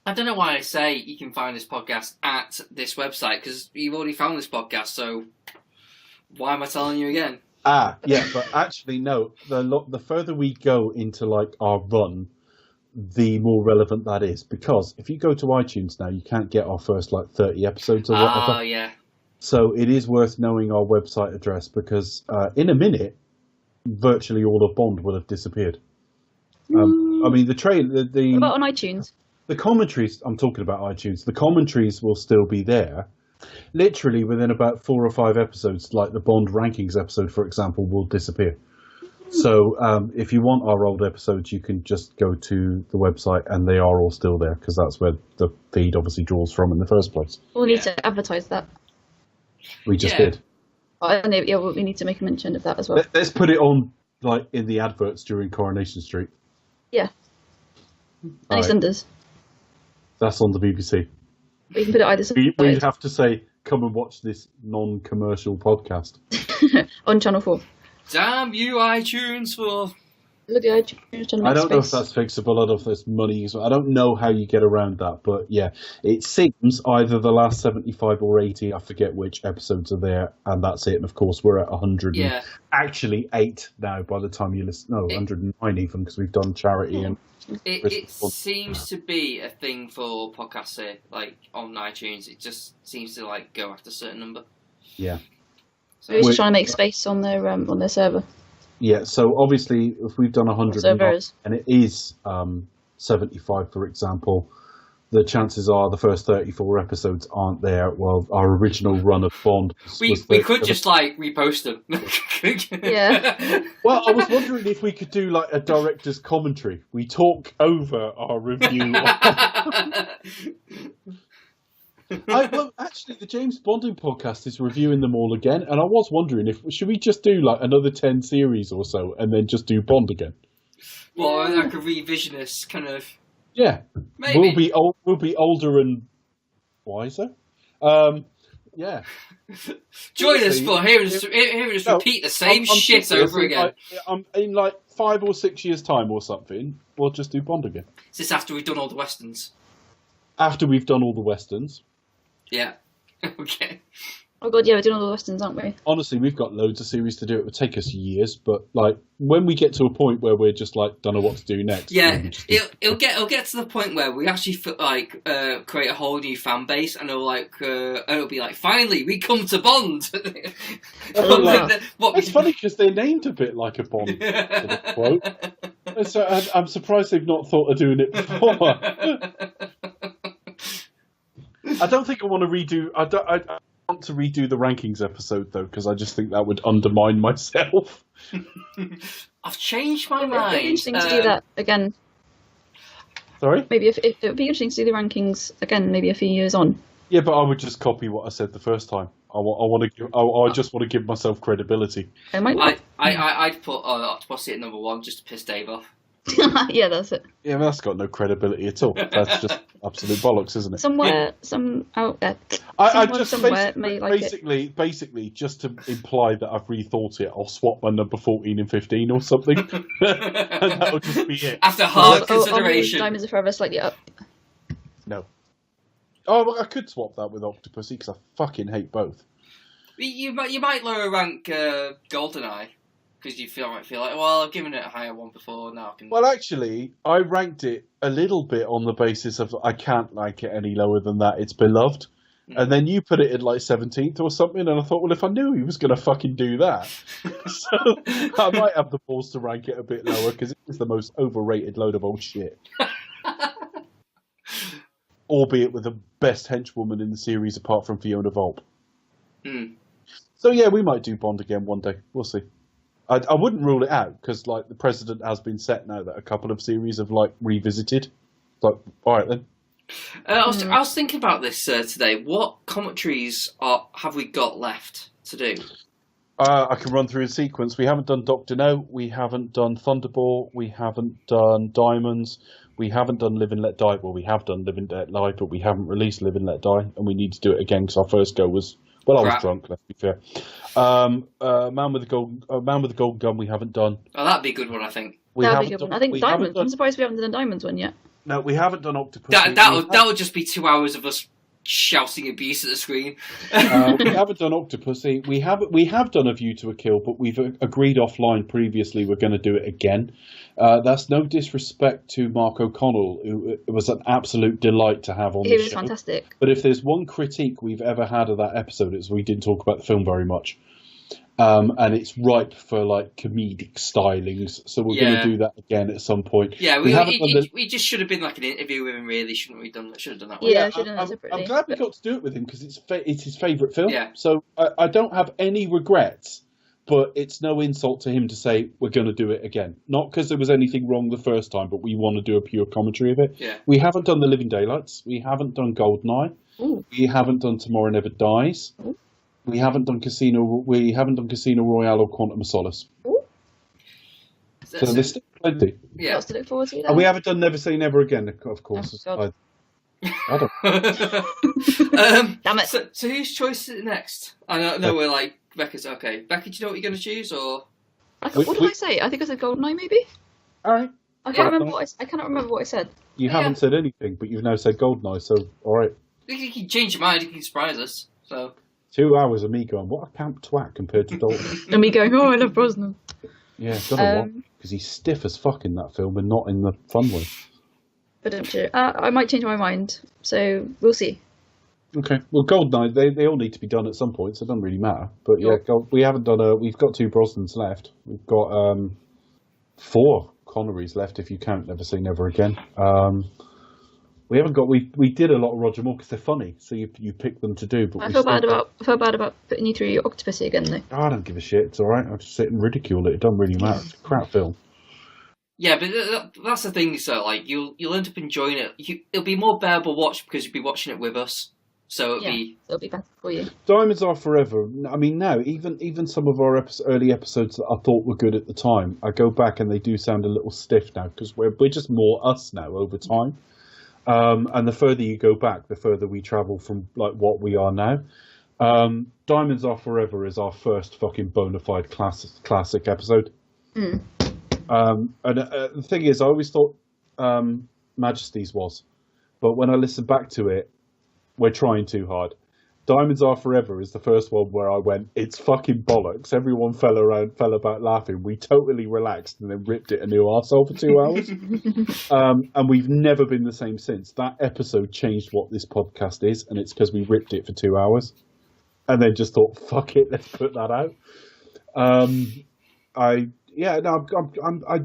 I don't know why I say you can find this podcast at this website, because you've already found this podcast. So why am I telling you again? Yeah, but actually, no. The further we go into our run, the more relevant that is. Because if you go to iTunes now, you can't get our first 30 episodes or whatever. Oh, yeah. So it is worth knowing our website address, because in a minute, virtually all of Bond will have disappeared. I mean, the trailer, What about on iTunes? The commentaries. I'm talking about iTunes. The commentaries will still be there. Literally within about 4 or 5 episodes, like the Bond rankings episode, for example, will disappear. So if you want our old episodes, you can just go to the website, and they are all still there, because that's where the feed obviously draws from in the first place. We'll need to advertise that. We just did. We need to make a mention of that as well. Let's put it on in the adverts during Coronation Street. Yeah. EastEnders. That's on the BBC. We can put it either side. We'd have to say, "Come and watch this non-commercial podcast." On Channel 4. Damn you, iTunes, for... Look at iTunes. I don't know if that's fixable. I don't know if there's money. I don't know how you get around that. But yeah, it seems either the last 75 or 80, I forget which episodes are there, and that's it. And of course, we're at 100. Yeah. Actually, 8 now by the time you listen. No, 109 even, because we've done charity and... It seems to be a thing for podcasts here, on iTunes. It just seems to go after a certain number. Yeah. So we're just trying to make space on their server. Yeah. So obviously, if we've done 100, and it is 75, for example, the chances are the first 34 episodes aren't there. Well, our original run of Bond we could just like repost them. Yeah. Well, I was wondering if we could do like a director's commentary. We talk over our review. Well, actually, the James Bonding podcast is reviewing them all again, and I was wondering should we just do like another 10 series or so, and then just do Bond again? Well, like a revisionist kind of. Yeah, maybe we'll be older and wiser. Yeah. Join us for hearing us repeat the same shit over again. In like 5 or 6 years' time or something, we'll just do Bond again. Is this after we've done all the westerns? After we've done all the westerns. Yeah. Okay. Oh god, yeah, we're doing all the westerns, aren't we? Honestly, we've got loads of series to do. It would take us years, but like when we get to a point where we're just like don't know what to do next. Yeah, it'll get to the point where we actually like create a whole new fan base, and it'll be like finally we come to Bond. It's funny because they're named a bit like a Bond sort of quote. So I'm surprised they've not thought of doing it before. I don't think I want to redo. I want to redo the rankings episode though, because I just think that would undermine myself. I've changed my mind. It'd be interesting to do that again. Sorry? Maybe if it would be interesting to do the rankings again, maybe a few years on. Yeah, but I would just copy what I said the first time. I just want to give myself credibility. I'd put Octopussy at number 1 just to piss Dave off. Yeah, that's it. Yeah, that's got no credibility at all. That's just absolute bollocks, isn't it? Some out there. I just basically just to imply that I've rethought it, I'll swap my number 14 and 15 or something, and that'll just be it. After hard consideration, Diamonds Are Forever slightly up. No. Oh, well, I could swap that with Octopussy because I fucking hate both. You might lower rank GoldenEye. Because you might feel like, well, I've given it a higher one before, now I can... Well, actually, I ranked it a little bit on the basis of I can't like it any lower than that, it's beloved. And then you put it in like 17th or something, and I thought, well, if I knew he was going to fucking do that, so I might have the balls to rank it a bit lower, because it is the most overrated load of old shit. Albeit with the best henchwoman in the series apart from Fiona Volpe. So yeah, we might do Bond again one day. We'll see. I wouldn't rule it out because, like, the precedent has been set now that a couple of series have like revisited. Like, all right then. I was thinking about this today. What commentaries have we got left to do? I can run through a sequence. We haven't done Doctor No. We haven't done Thunderball. We haven't done Diamonds. We haven't done Live and Let Die. Well, we have done Live and Let Die, but we haven't released Live and Let Die, and we need to do it again because our first go was. Well, I was drunk, let's be fair. Man with the Golden Gun, we haven't done. Oh, that'd be a good one, I think. That'd be a good one. I think Diamonds. I'm surprised we haven't done a Diamonds one yet. No, we haven't done Octopus. That would just be 2 hours of us shouting abuse at the screen. We haven't done Octopussy. We have done A View to a Kill, but we've agreed offline previously we're going to do it again. That's no disrespect to Mark O'Connell, who it was an absolute delight to have on the show. He was fantastic. But if there's one critique we've ever had of that episode, it's we didn't talk about the film very much. And it's ripe for like comedic stylings, so we're going to do that again at some point. Yeah, we just should have been like an interview with him, really, shouldn't we? Should have done that one. Yeah, should have done that separately. I'm glad we got to do it with him because it's his favourite film. Yeah. So I don't have any regrets, but it's no insult to him to say we're going to do it again. Not because there was anything wrong the first time, but we want to do a pure commentary of it. Yeah. We haven't done The Living Daylights. We haven't done Goldeneye. Ooh. We haven't done Tomorrow Never Dies. Ooh. We haven't done Casino Royale or Quantum of Solace. Ooh. So there's still plenty. Yeah. Lots to look forward to. And we haven't done Never Say Never Again, of course. Oh, I don't. Damn it. So whose choice is it next? I know we're like Becca's. Okay, Becca, do you know what you're going to choose, or What did I say? I think I said Goldeneye, maybe. All right. I cannot remember what I said. You haven't said anything, but you've now said Goldeneye, so all right. You can change your mind. You can surprise us. So 2 hours of me going, what a camp twat compared to Dalton. And me going, oh, I love Brosnan. Yeah, don't know what, because he's stiff as fuck in that film and not in the fun way. But I might change my mind, so we'll see. Okay, well, Goldeneye, they all need to be done at some point, so it doesn't really matter. But yeah, we haven't done we've got 2 Brosnans left. We've got 4. Connerys left, if you count Never Say Never Again. We haven't got. We did a lot of Roger Moore because they're funny, so you pick them to do. But I feel bad about putting you through your Octopussy again, though. I don't give a shit. It's all right. I'll just sit and ridicule it. It doesn't really matter. It's a crap film. Yeah, but that's the thing. So like you'll end up enjoying it. It'll be more bearable watch because you'll be watching it with us. So it'll be better for you. Diamonds Are Forever. I mean, now even some of our early episodes that I thought were good at the time, I go back and they do sound a little stiff now because we're just more us now over time. And the further you go back, the further we travel from like what we are now. Diamonds Are Forever is our first fucking bona fide classic episode. And the thing is, I always thought Majesty's was, but when I listen back to it, we're trying too hard. Diamonds Are Forever is the first one where I went, it's fucking bollocks. Everyone fell about laughing. We totally relaxed and then ripped it a new arsehole for 2 hours. And we've never been the same since. That episode changed what this podcast is, and it's because we ripped it for 2 hours. And then just thought, fuck it, let's put that out.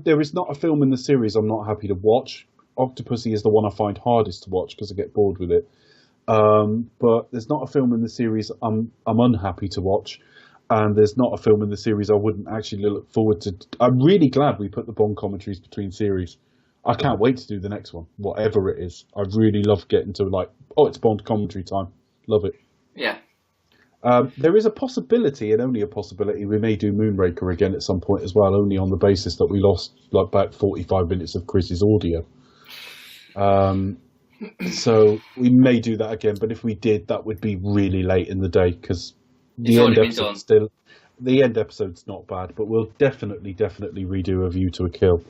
There is not a film in the series I'm not happy to watch. Octopussy is the one I find hardest to watch because I get bored with it. But there's not a film in the series I'm unhappy to watch, and there's not a film in the series I wouldn't actually look forward to. I'm really glad we put the Bond commentaries between series. I can't wait to do the next one, whatever it is. I really love getting to it's Bond commentary time. Love it. Yeah. There is a possibility, and only a possibility, we may do Moonraker again at some point as well, only on the basis that we lost like about 45 minutes of Chris's audio. So we may do that again, but if we did, that would be really late in the day because the end episode's not bad, but we'll definitely redo A View to a Kill.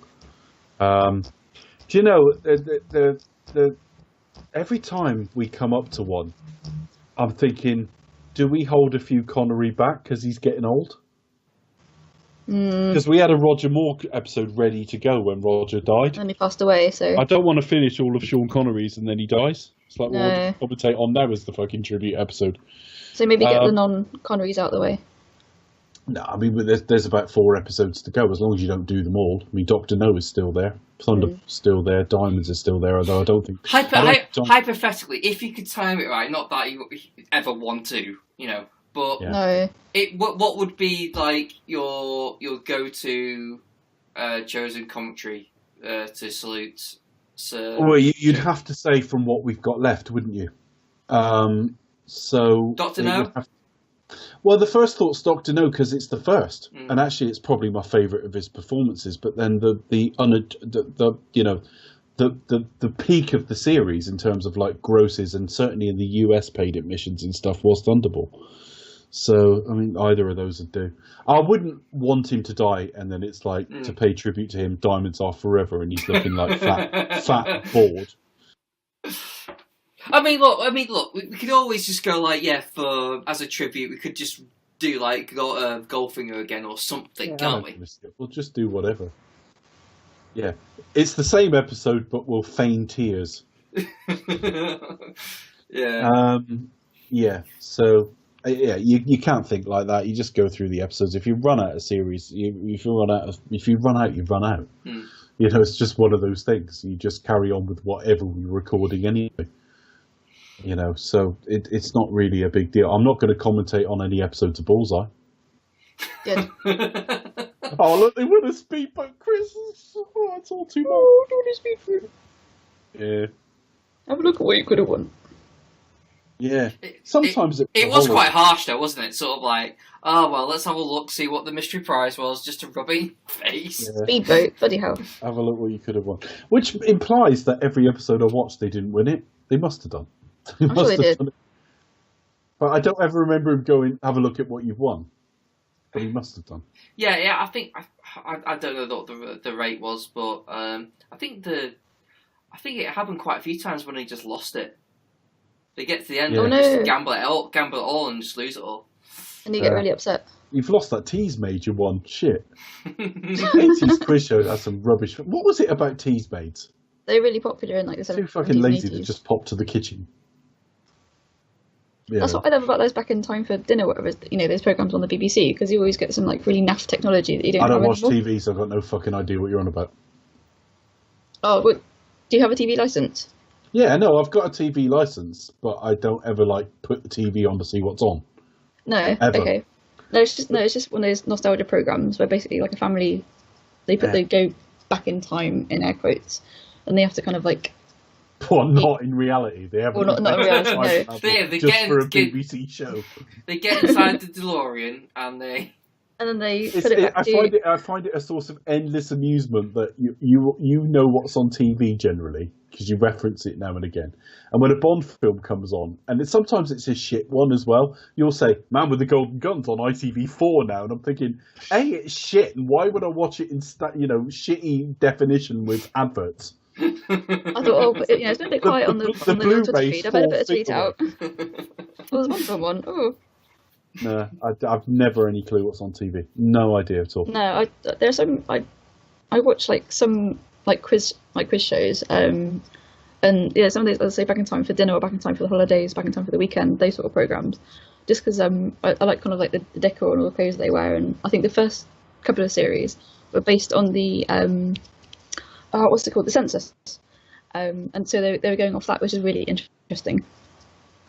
Do you know the every time we come up to one, I'm thinking, do we hold a few Connery back because he's getting old? Because we had a Roger Moore episode ready to go when Roger died. And he passed away, so... I don't want to finish all of Sean Connery's and then he dies. It's like, we'll just commentate on now as the fucking tribute episode. So maybe get the non-Connerys out of the way. No, I mean, there's about 4 episodes to go, as long as you don't do them all. I mean, Dr. No is still there. Thunder's still there. Diamonds is still there, although I don't think... Hypothetically, if you could time it right, not that you ever want to, but what would be like your go-to chosen commentary to salute? Well, you'd have to say from what we've got left, wouldn't you? So Dr. No. Well, the first thought's Dr. No because it's the first, and actually it's probably my favourite of his performances. But then the peak of the series in terms of like grosses and certainly in the US paid admissions and stuff was Thunderball. So I mean, either of those would do. I wouldn't want him to die, and then it's like to pay tribute to him. Diamonds Are Forever, and he's looking like fat, bored. I mean, look. We could always just go like, as a tribute, we could just do like Goldfinger again or something, can't we? We'll just do whatever. Yeah, it's the same episode, but we'll feign tears. So you can't think like that. You just go through the episodes. If you run out of series, if you run out, you run out. It's just one of those things. You just carry on with whatever we're recording anyway. So it's not really a big deal. I'm not going to commentate on any episodes of Bullseye. Good. Oh, look, they want a speedboat, Chris. Oh, it's all too much. Oh, don't want a speedboat. Yeah. Have a look at what you could have won. Yeah. Sometimes it was quite harsh, though, wasn't it? Sort of like, let's have a look, see what the mystery prize was, just a rubbing face. Yeah. Speedboat, bloody hell. Have a look what you could have won. Which implies that every episode I watched, they didn't win it. They must have done. I'm sure they did. But I don't ever remember him going, have a look at what you've won. But he must have done. Yeah, I think I don't know what the rate was, but I think it happened quite a few times when he just lost it. They get to the end and just gamble it all and just lose it all. And you get really upset. You've lost that Tease Made you won. Shit. 80s quiz show has some rubbish. What was it about Tease Maids? They're really popular in like the 70s. Too fucking lazy to just pop to the kitchen. Yeah. That's what I love about those Back in Time for Dinner, whatever, those programs on the BBC, because you always get some like really naff technology that you don't have I don't watch anymore. TV, so I've got no fucking idea what you're on about. Oh, but do you have a TV license? Yeah, no, I've got a TV license, but I don't ever like put the TV on to see what's on. No. Ever. Okay. No, it's just one of those nostalgia programs where basically like a family, they go back in time in air quotes, and they have to kind of like. Well, not in reality. They haven't. Well, not in reality. No. They just get, for a BBC show. They get inside the DeLorean and they. And then they put it back I find it a source of endless amusement that you know what's on TV generally because you reference it now and again. And when a Bond film comes on, and sometimes it's a shit one as well, you'll say "Man with the Golden Gun's" on ITV4 now, and I'm thinking, A, it's shit, and why would I watch it in shitty definition with adverts? I thought, oh, but, it's been a bit quiet on the Twitter feed. I've had a bit of tweet out. Well, there's one. Oh. No, I've never any clue what's on TV. No idea at all. No, there's some. I watch like some quiz shows. And yeah, some of these, I'll say Back in Time for Dinner or Back in Time for the Holidays, Back in Time for the Weekend, those sort of programs. Just because I like kind of like the decor and all the clothes they wear, and I think the first couple of series were based on the what's it called, the census. And so they were going off that, which is really interesting.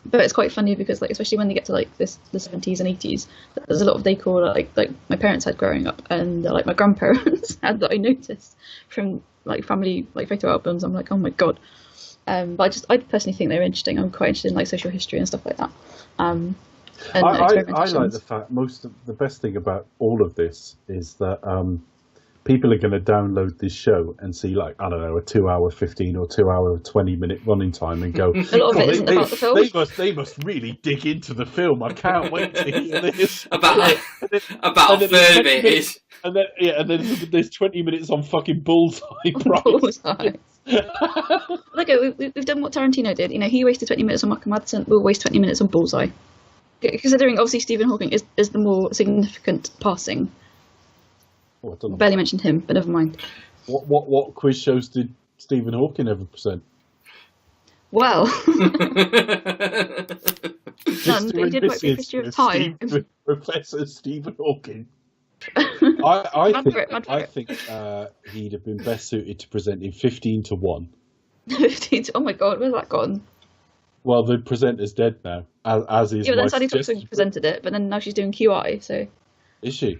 But it's quite funny because, like, especially when they get to like the 70s and 80s, there's a lot of decor like my parents had growing up, and like my grandparents had, that I noticed from like family like photo albums. I'm like, oh my god. But I personally think they're interesting. I'm quite interested in like social history and stuff like that. And I like the fact the best thing about all of this is that people are going to download this show and see, like, I don't know, a 2 hour 15 or 2 hour 20-minute running time and go, a lot of it isn't about the film. They must really dig into the film. I can't wait to hear this. about a third of it is. And then there's 20 minutes on fucking Bullseye. Bullseye. Look, we've done what Tarantino did. He wasted 20 minutes on Micheal Madsen. We'll waste 20 minutes on Bullseye. Considering, obviously, Stephen Hawking is the more significant passing. Oh, I don't know. Barely mentioned him, but never mind. What quiz shows did Stephen Hawking ever present? Well, none, but he did write the History of Time. Professor Stephen Hawking. I think he'd have been best suited to presenting 15 to 1. 15 to, oh my god, where's that gone? Well, the presenter's dead now, as is. Yeah, but then Sally Thompson presented it, but then now she's doing QI. So is she?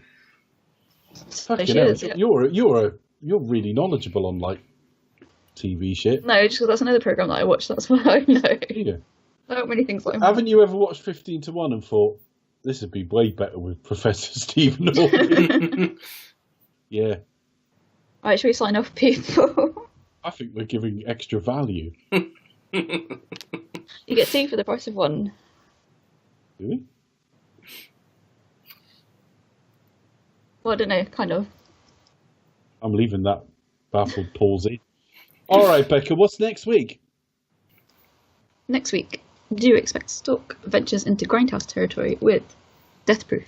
Fucking she is, yeah. You're really knowledgeable on like TV shit. No, just because that's another program that I watch. That's what I know. Yeah. Not many things like. Haven't you ever watched 15 to 1 and thought this would be way better with Professor Stephen Hawking? Yeah. All right, should we sign off, people? I think we're giving extra value. You get 2 for the price of 1. Do we? Well, I don't know, kind of. I'm leaving that baffled palsy. All right, Becca, what's next week? Next week, do you expect Stalk ventures into Grindhouse territory with Death Proof?